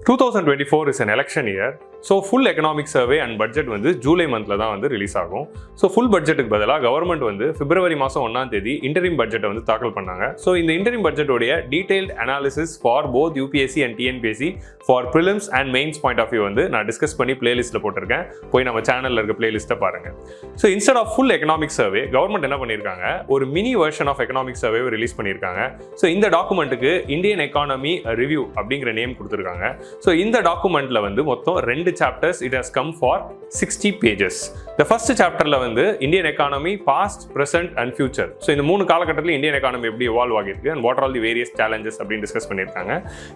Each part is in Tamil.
2024 is an election year. So full economic survey and budget வந்து ஜூலை மந்தில் தான் வந்து ரிலீஸ் ஆகும். ஸோ ஃபுல் பட்ஜெட்டுக்கு பதிலாக கவர்மெண்ட் வந்து பிப்ரவரி மாதம் 1ஆம் தேதி இன்டரிம் பட்ஜெட்டை வந்து தாக்கல் பண்ணாங்க. ஸோ இந்த இன்டரிம் பட்ஜெட்டோடைய detailed analysis for both UPSC and TNPSC for prelims and mains point of view வந்து நான் டிஸ்கஸ் பண்ணி பிளேலிஸ்ட்டில் போட்டிருக்கேன். போய் நம்ம சேனலில் இருக்க பிளேலிஸ்ட்டை பாருங்கள். So instead of full economic survey government என்ன பண்ணியிருக்காங்க, ஒரு mini version of economic survey release பண்ணியிருக்காங்க. ஸோ இந்த டாக்குமெண்ட்டுக்கு இந்தியன் எக்கானமி ரிவ்யூ அப்படிங்கிற நேம் கொடுத்துருக்காங்க. ஸோ இந்த டாக்குமெண்ட்டில் வந்து மொத்தம் 2 chapters. It has come for 60 pages. The first chapterல வந்து Indian economy past, present and future. So இந்த 3 காலகட்டத்தில் இந்தியன் எக்கானமி எப்படி எவால்வ் ஆகிருக்கு and what all the various challenges அப்படின்னு டிஸ்கஸ் பண்ணியிருக்காங்க.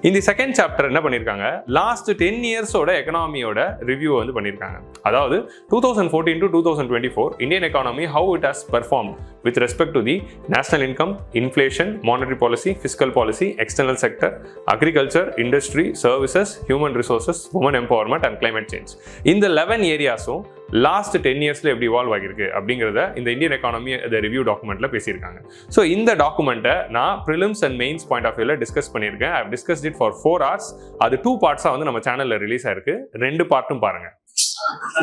இந்த செகண்ட் சாப்டர் என்ன பண்ணியிருக்காங்க, லாஸ்ட் 10 இயர்ஸோட எக்கனாமியோட ரிவ்யூ வந்து பண்ணியிருக்காங்க. அதாவது 2014 to 2024 Indian economy how it has performed with respect to the national income, inflation, monetary policy, fiscal policy, external sector, agriculture, industry, services, human resources, women empowerment and climate change. இந்த 11 ஏரியாஸும் லாஸ்ட் 10 இயர்ஸ்ல எப்படி இவால்வ் ஆகிருக்கு அப்படிங்கிறத இந்த இந்தியன் எக்கானமி ரிவ்யூ டாக்குமெண்ட்ல பேசியிருக்காங்க. ஸோ இந்த டாக்குமெண்ட்டை நான் prelims and mains point of வியூல டிஸ்கஸ் பண்ணியிருக்கேன். I discuss it for 4 hours. அது 2 பார்ட்ஸா வந்து நம்ம சேனல்ல ரிலீஸ் ஆயிருக்கு. 2 பார்ட்டும் பாருங்க.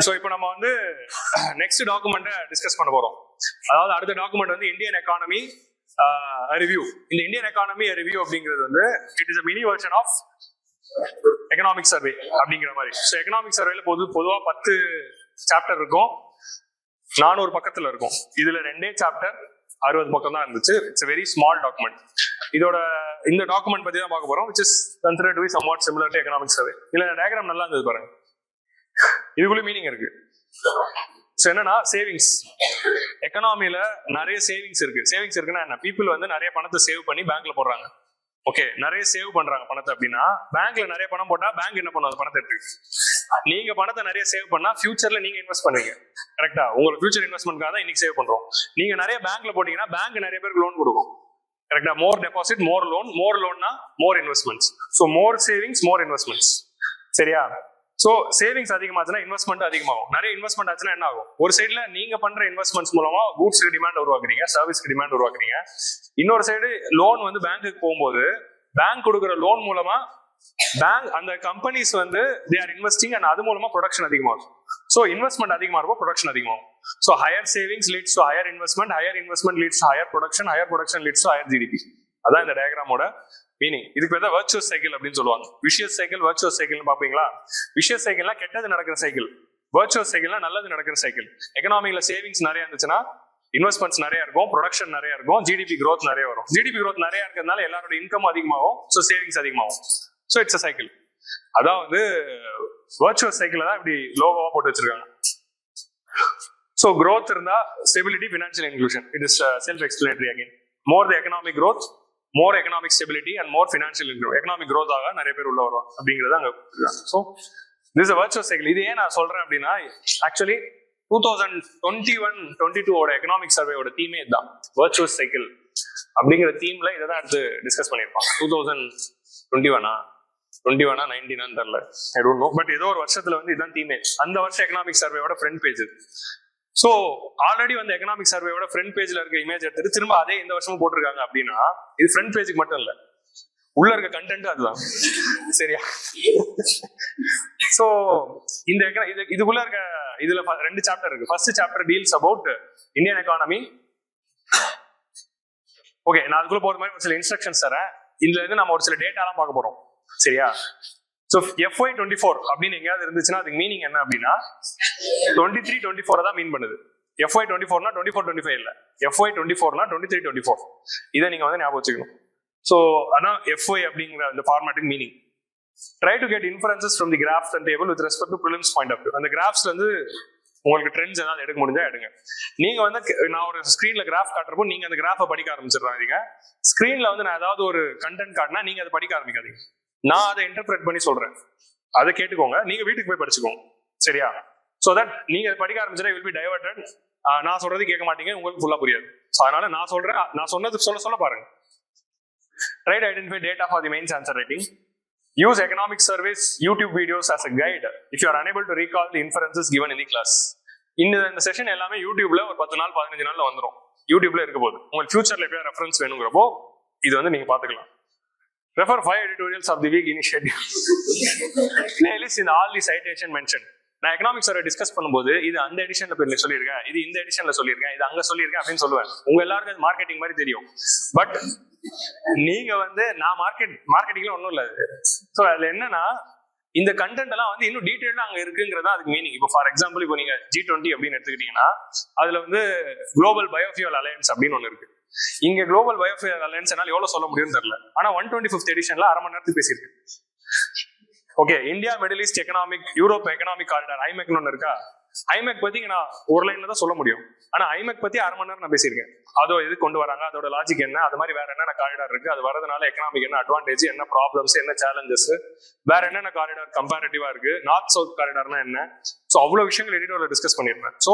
ஸோ இப்போ நம்ம வந்து நெக்ஸ்ட் டாக்குமெண்ட்டை டிஸ்கஸ் பண்ண போறோம். அதாவது அடுத்த டாக்குமெண்ட் வந்து இந்தியன் எக்கானமி ரிவ்யூ. இந்த இந்தியன் எக்கானமி ரிவ்யூ அப்படிங்கிறது வந்து it is a mini version of economic survey அப்படிங்கிற மாதிரி. ஸோ எக்கனாமிக் சர்வேல பொதுவாக 10 சாப்டர் இருக்கும், 400 பக்கத்துல இருக்கும். இதுல 2 சாப்டர் 60 பக்கம் தான் இருந்துச்சு. It's very small document. இதோட இந்த டாக்குமெண்ட் பத்தி தான் பார்க்க போறோம், which is considered to be somewhat similar to economic survey. இல்ல டயக்ராம் நல்லா இருந்தது பாருங்க, இதுக்குள்ள மீனிங் இருக்கு. ஸோ என்னன்னா சேவிங்ஸ், எக்கனாமில நிறைய சேவிங்ஸ் இருக்கு. சேவிங்ஸ் இருக்குன்னா என்ன, பீப்புள் வந்து நிறைய பணத்தை சேவ் பண்ணி பேங்க்ல போடுறாங்க. ஓகே, நிறைய சேவ் பண்றாங்க பணத்தை அப்படின்னா பேங்க்ல நிறைய பணம் போட்டா பேங்க் என்ன பண்ணும், பணத்தை எடுத்து நீங்க பணத்தை நிறைய சேவ் பண்ணா ஃபியூச்சர்ல நீங்க இன்வெஸ்ட் பண்ணுவீங்க. கரெக்டா, உங்களுக்கு ஃபியூச்சர் இன்வெஸ்ட்மெண்ட்காக தான் இன்னைக்கு சேவ் பண்றோம். நீங்க நிறைய பேங்க்ல போட்டீங்கன்னா பேங்க் நிறைய பேருக்கு லோன் கொடுக்கும். கரெக்டா, மோர் டெபாசிட் மோர் லோன், மோர் லோன்னா மோர் இன்வெஸ்ட்மெண்ட்ஸ். ஸோ மோர் சேவிங்ஸ் மோர் இன்வெஸ்ட்மெண்ட்ஸ். சரியா? ஸோ சேவிங்ஸ் அதிகமாச்சுன்னா இன்வெஸ்ட்மெண்ட் அதிகமாகும். நிறைய இன்வெஸ்ட்மெண்ட் ஆச்சுன்னா என்ன ஆகும், ஒரு சைட்ல நீங்க பண்ற இன்வெஸ்ட்மெண்ட்ஸ் மூலமா கூட்ஸ்க்கு டிமாண்ட் உருவாக்குறீங்க, சர்வீஸ்க்கு டிமாண்ட் உருவாக்குறீங்க. இன்னொரு சைடு லோன் வந்து பேங்க்குக்கு போகும்போது பேங்க் கொடுக்குற லோன் மூலமா பேங்க் அந்த கம்பெனிஸ் வந்து தே ஆர் இன்வெஸ்டிங் அண்ட் அது மூலமா ப்ரொடக்ஷன் அதிகமாகும். ஸோ இன்வெஸ்ட்மெண்ட் அதிகமாக இருக்கும், ப்ரொடக்ஷன் அதிகமாகும். So higher savings leads to higher investment, higher investment leads to higher production leads to higher GDP. அதான் இந்த டயக்ராமோட மீனிங். இதுக்கு பேர் தான் வர்ச்சுவஸ் சைக்கிள் அப்படின்னு சொல்லுவாங்க. விஷியஸ் சைக்கிள், வர்ச்சுவஸ் சைக்கிள்னு பாப்பீங்களா? விஷியஸ் சைக்கிள்னா கெட்டது நடக்கிற சைக்கிள், வர்ச்சுவஸ் சைக்கிள்னா நல்லது நடக்கிற சைக்கிள். எக்கனாமிக்ல சேவிங்ஸ் நிறைய இருந்துச்சுன்னா இன்வெஸ்ட்மெண்ட்ஸ் நிறைய இருக்கும், ப்ரொடக்ஷன் நிறைய இருக்கும், ஜிடிபி growth நிறைய வரும். ஜிடிபி growth நிறைய இருக்கிறதுனால எல்லாரோட இன்கம் அதிகமாகும், ஸோ சேவிங்ஸ் அதிகமாகும். So it's a cycle. அதான் வந்து வர்ச்சுவஸ் சைக்கிள் தான் இப்படி லோகோவா போட்டு வச்சிருக்காங்க. ஸோ growth இருந்தா stability, financial inclusion. It is self explanatory again. More the economic growth, more economic stability and more financial inclusion. Economic growth ஆக நிறைய பேர் உள்ள வருவாங்க அப்படிங்கிறது அங்க கொடுத்துருக்காங்க. So this is virtuous cycle. இது ஏன் நான் சொல்றேன் அப்படின்னா, ஆக்சுவலி 2021-22 எக்கனாமிக் சர்வேயோட தீமே இதுதான், வர்ச்சுவஸ் சைக்கிள் அப்படிங்கிற தீம்ல இதை தான் எடுத்து டிஸ்கஸ் பண்ணியிருப்பாங்க. 2021-19 தெரியல, ஐ டோன்ட் நோ. பட் ஏதோ ஒரு வருஷத்துல வந்து இதுதான் தீமே. அந்த வருஷம் எக்கனாமிக் சர்வேயோட ஃப்ரண்ட் பேஜ். ஸோ ஆல்ரெடி வந்து எக்கனாமிக் சர்வேயோட ஃப்ரண்ட் பேஜ்ல இருக்க இமேஜ் எடுத்துட்டு திரும்ப அதே இந்த வருஷமும் போட்டிருக்காங்க அப்படின்னா இது ஃப்ரண்ட் பேஜுக்கு மட்டும் இல்ல, உள்ள இருக்க கண்டென்ட் அதுதான். சரியா? சோ இந்த இதுக்குள்ள இருக்க இதுல 2 சாப்டர் இருக்கு. First chapter deals about Indian economy. Okay, நான் அதுக்குள்ள போற மாதிரி ஒரு சில இன்ஸ்ட்ரக்ஷன்ஸ் தரேன். இதுல இருந்து நம்ம ஒரு சில டேட்டாலாம் பார்க்க போறோம். சரியா? ஸோ FY24 அப்படின்னு எங்கேயாவது இருந்துச்சுன்னா அதுக்கு மீனிங் என்ன அப்படின்னா 23-24 தான் மீன் பண்ணுது. FY24னா 24-25 இல்ல, FY24னா 23-24. இதை நீங்க வந்து ஞாபகம் வச்சுக்கணும். ஸோ அதான் FY அப்படிங்கிற அந்த ஃபார்மேட்டுக்கு meaning. Try to get inferences from the graphs and table with respect to prelims point of view. அந்த கிராஃப்ஸ்ல இருந்து உங்களுக்கு ட்ரெண்ட்ஸ் ஏதாவது எடுக்க முடிஞ்சா எடுங்க. நீங்க வந்து நான் ஒரு ஸ்கிரீன்ல கிராஃப் காட்டுறப்போ நீங்க அந்த கிராஃபை படிக்க ஆரம்பிச்சிடுறாங்க. ஸ்கிரீன்ல வந்து நான் ஏதாவது ஒரு கண்டென்ட் காட்டினா நீங்க அதை படிக்க ஆரம்பிக்காதீங்க. நான் அதை இன்டர்பிரேட் பண்ணி சொல்றேன், அதை கேட்டுக்கோங்க, நீங்க வீட்டுக்கு போய் படிச்சுக்கோங்க. சரியா? சோ தட் நீங்க படிக்க ஆரம்பிச்சா வில் பி டைவர்டட். நான் சொல்றது கேட்க மாட்டீங்க, உங்களுக்கு ஃபுல்லா புரியாது. அதனால நான் சொல்றேன், நான் சொன்னது சொல்ல பாருங்க. Try to identify data for the mains answer writing. Use economic surveys YouTube videos as a guide if you are unable to recall the inferences given in the class. இந்த செஷன் எல்லாமே யூடியூப்ல ஒரு 10 நாள் 15 நாள்ல வந்துடும். யூடியூப்ல இருக்க போது உங்களுக்கு ஃபியூச்சர்ல எப்படியா ரெஃபரன்ஸ் வேணுங்கிறப்போ இது வந்து நீங்க பாத்துக்கலாம். Refer 5 editorials of the week initiative. Playlist in all the citation mentioned. நான் எக்கனாமிக்ஸ் வரை டிஸ்கஸ் பண்ணும்போது இது அந்த எடிஷன்ல போய் சொல்லியிருக்கேன், இது இந்த எடிஷன்ல சொல்லியிருக்கேன், இது அங்க சொல்லியிருக்கேன் அப்படின்னு சொல்லுவேன். உங்க எல்லாருக்கும் அது மார்க்கெட்டிங் மாதிரி தெரியும். பட் நீங்க நான் மார்க்கெட்டிங்ல ஒன்றும் இல்லை. ஸோ அதுல என்னன்னா இந்த கண்டென்ட் எல்லாம் இன்னும் டீடைல்டா அங்க இருக்குங்கிறதா அதுக்கு மீனிங். இப்போ ஃபார் எக்ஸாம்பிள் இப்போ நீங்க G20 அப்படின்னு எடுத்துக்கிட்டீங்கன்னா அதுல குளோபல் பயோஃபியூல் அலையன்ஸ் அப்படின்னு ஒன்று இருக்கு. இங்க குளோபல் பயோஃபியூல் அலையன்ஸ் என்னால எவ்வளவு சொல்ல முடியும்னு தெரியல. ஆனா 125th எடிஷன்ல அரை மணி நேரத்துக்கு பேசியிருக்கேன். Okay, India Middle East economic Europe economic corridor ஐமெக்னு ஒன்று இருக்கா. ஐமெக் பத்தி நான் ஒரு லைன்ல தான் சொல்ல முடியும். ஆனா ஐமெக் பத்தி அரை மணி நேரம் நான் பேசியிருக்கேன். அதோ எது கொண்டு வராங்க, அதோட லாஜிக் என்ன, அது மாதிரி வேற என்னென்ன காரிடார் இருக்கு, அது வரதுனால எக்கனாமிக் என்ன அட்வான்டேஜ், என்ன ப்ராப்ளம்ஸ், என்ன சேலஞ்சஸ், வேற என்னென்ன காரிடார் கம்பேரிட்டிவா இருக்கு, நார்த் சவுத் காரிடார்னா என்ன. ஸோ அவ்வளவு விஷயங்கள் எடிட்டோர்ல டிஸ்கஸ் பண்ணிருப்பேன். ஸோ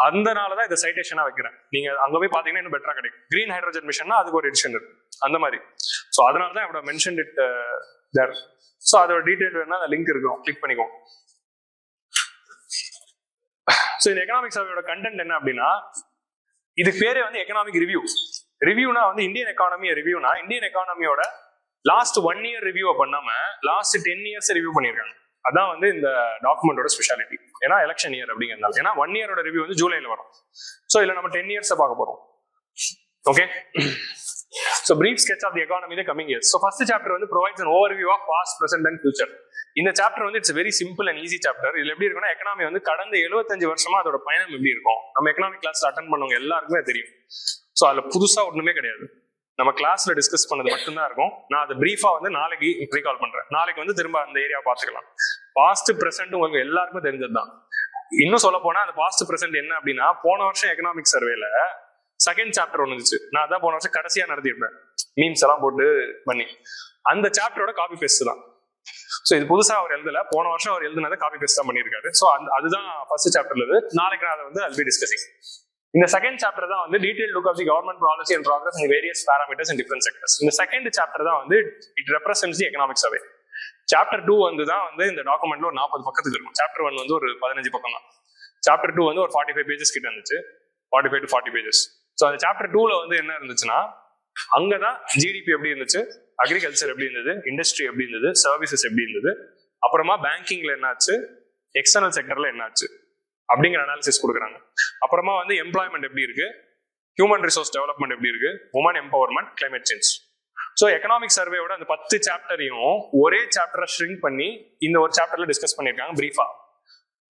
அதனாலதான் இதை சைட்டேஷனா வைக்கிறேன். நீங்க அங்க போய் பாத்தீங்கன்னா இன்னும் பெட்டரா கிடைக்கும். கிரீன் ஹைட்ரஜன் மிஷன்னா அதுக்கு ஒரு எடிஷன் இருக்கு அந்த மாதிரி. ஸோ அதனாலதான் இவ்வளவு மென்ஷன் இட் தேர். ஸோ அதோட டீடைல் வேணா அந்த லிங்க் இருக்கும், கிளிக் பண்ணிக்கோ. ஸோ இந்த எக்கனாமிக் சர்வேயோட கண்டென்ட் என்ன அப்படின்னா, இது பேரே எக்கனாமிக் ரிவ்யூ. ரிவ்யூனா இந்தியன் எக்கானமி ரிவ்யூனா இந்தியன் எக்கானமியோட லாஸ்ட் 1 year ரிவ்யூவை பண்ணாம லாஸ்ட் 10 years ரிவ்யூ பண்ணிருக்காங்க. அதான் இந்த டாக்குமெண்டோட ஸ்பெஷாலிட்டி. ஏன்னா எலெக்ஷன் இயர் அப்படிங்கிறதுனால. ஏன்னா 1 year ரிவ்யூ ஜூலைல வரும். ஸோ இதுல நம்ம 10 years பார்க்க போறோம். Okay, so brief sketch of the economy in the coming years. So first chapter provides an overview of past, present and future. இந்த chapter it's very simple and easy chapter. இதுல எப்படி இருக்குன்னா எக்கனாமி கடந்த 75 வருஷமா அதோட பயணம் எப்படி இருக்கும் நம்ம எக்கனாமிக் கிளாஸ் அட்டன் பண்ணவங்க எல்லாருக்குமே தெரியும். ஸோ அதுல புதுசா ஒண்ணுமே கிடையாது. நம்ம கிளாஸ்ல டிஸ்கஸ் பண்ணது மட்டும்தான் இருக்கும். நான் அதை பிரீஃபா நாளைக்கு ரீகால் பண்றேன். நாளைக்கு திரும்ப அந்த ஏரியா பாத்துக்கலாம். பாஸ்ட் பிரசன்ட் உங்களுக்கு எல்லாருக்குமே தெரிஞ்சதுதான். இன்னும் சொல்ல போனா அந்த பாஸ்ட் பிரசன்ட் என்ன அப்படின்னா, போன வருஷம் எக்கனாமிக் சர்வேல செகண்ட் சாப்டர் ஒன்று இருந்துச்சு. நான் அதான் போன வருஷம் கடைசியா நடத்திருப்பேன், மீம்ஸ் எல்லாம் போட்டு பண்ணி. அந்த சாப்டரோட காப்பி பேஸ்ட் தான். ஸோ இது புதுசா அவர் எழுதல, போன வருஷம் அவர் எழுதுனதை காப்பி பேஸ்ட் தான் பண்ணியிருக்காரு. ஸோ அதுதான் ஃபர்ஸ்ட் சாப்டர்ல இருந்து. நாளைக்கு நான் அதை I'll be discussing. இந்த செகண்ட் சாப்டர் தான் detail look of the government policy and progress in various parameters in different sectors. இந்த செகண்ட் சாப்டர் தான் it represents the economic survey. Chapter 2 தான் இந்த டாக்குமெண்ட்ல ஒரு 40 பக்கத்துக்கு இருக்கும். சாப்டர் 1 ஒரு 15 பக்கம் தான். சாப்டர் 2 ஒரு 45 pages கிட்ட இருந்துச்சு, 45 to 40 pages. ஸோ அந்த சாப்டர் 2ல என்ன இருந்துச்சுன்னா, அங்கதான் ஜிடிபி எப்படி இருந்துச்சு, அக்ரிகல்ச்சர் எப்படி இருந்தது, இண்டஸ்ட்ரி எப்படி இருந்தது, சர்வீசஸ் எப்படி இருந்தது, அப்புறமா பேங்கிங்ல என்னாச்சு, எக்ஸ்டர்னல் செக்டர்ல என்னாச்சு அப்படிங்கிற அனாலிசிஸ் கொடுக்குறாங்க. அப்புறமா எம்ப்ளாய்மெண்ட் எப்படி இருக்கு, ஹியூமன் ரிசோர்ஸ் டெவலப்மெண்ட் எப்படி இருக்கு, women empowerment, climate change. So economic சர்வேயோட அந்த 10 சாப்டரையும் ஒரே சாப்டரை ஷ்ரிங்க் பண்ணி இந்த ஒரு சாப்டர்ல டிஸ்கஸ் பண்ணியிருக்காங்க பிரீஃபா.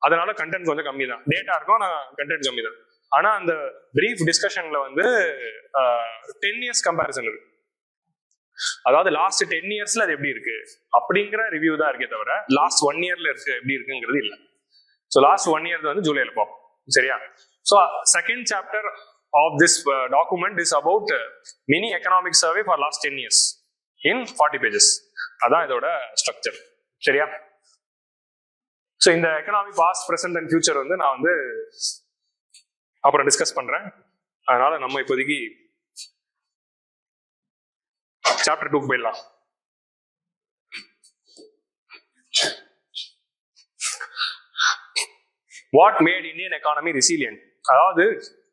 அதனால கண்டென்ட் கொஞ்சம் கம்மி தான், டேட்டா இருக்கும், ஆனால் கண்டென்ட் கம்மி தான். ஆனா அந்த பிரீஃப் டிஸ்கஷன்ல 10 years கம்பேரிசன் இருக்கு. அதாவது லாஸ்ட் 10 yearsல அது எப்படி இருக்கு அப்படிங்கிற ரிவ்யூ தான் இருக்கே தவிர லாஸ்ட் 1 yearல இருக்கு எப்படி இருக்குங்கிறது இல்லை. ஸோ லாஸ்ட் 1 year ஜூலைல பார்ப்போம், சரியா? So second chapter of this document is about mini economic survey for last 10 years in 40 pages. அதான் இதோட ஸ்ட்ரக்சர், சரியா? ஸோ இந்த economic past, present and future நான் அப்புறம் டிஸ்கஸ் பண்றேன். அதனால நம்ம இப்போதைக்கு சாப்டர் 2 போயிடலாம். What made Indian economy resilient? அதாவது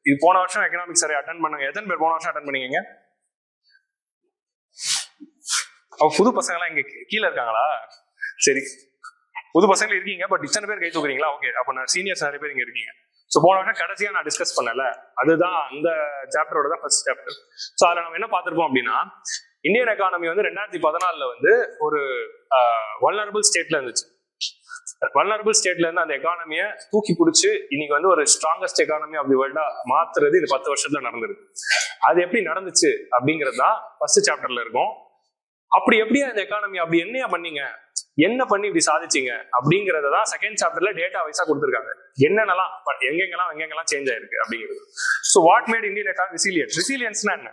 இது போன வருஷம் எக்கனாமிக் சர்வே அட்டன் பண்ணுங்க. எத்தனை பேர் போன வருஷம் அட்டன் பண்ணீங்க? புது பசங்க எல்லாம் இங்க கீழே இருக்காங்களா? சரி, புது பசங்க இருக்கீங்க, பட் இத்தனை பேர் கை தூக்குறீங்களா? ஓகே, அப்ப நான் சீனியர்ஸ் நிறைய பேர் இங்க இருக்கீங்க. ஸோ போன வருஷம் கடைசியா நான் டிஸ்கஸ் பண்ணல, அதுதான் அந்த சாப்டரோட தான் ஃபர்ஸ்ட் சாப்டர். ஸோ அதில் நம்ம என்ன பார்த்துருப்போம் அப்படின்னா, இந்தியன் எக்கானமி 2014 ஒரு வல்னரபிள் ஸ்டேட்ல இருந்துச்சு. வல்னரபிள் ஸ்டேட்ல இருந்து அந்த எக்கானமியை தூக்கி பிடிச்சி இன்னைக்கு ஒரு ஸ்ட்ராங்கஸ்ட் எக்கானமி ஆஃப் தி வேர்ல்டா மாத்துறது இந்த 10 வருஷத்துல நடந்திருக்கு. அது எப்படி நடந்துச்சு அப்படிங்கிறது தான் ஃபர்ஸ்ட் சாப்டர்ல இருக்கும். அப்படி எப்படியா இந்த எக்கானமி அப்படி என்னையா பண்ணீங்க, என்ன பண்ணி இப்படி சாதிச்சீங்க அப்படிங்கறதான் செகண்ட் சாப்டர்ல டேட்டா வைஸா கொடுத்துருக்காங்க. என்னென்னலாம் எங்கெங்கெல்லாம் சேஞ்ச் ஆயிருக்கு அப்படிங்கிறது. So what made Indian economy resilient? ரெசிலியன்ஸ்னா என்ன?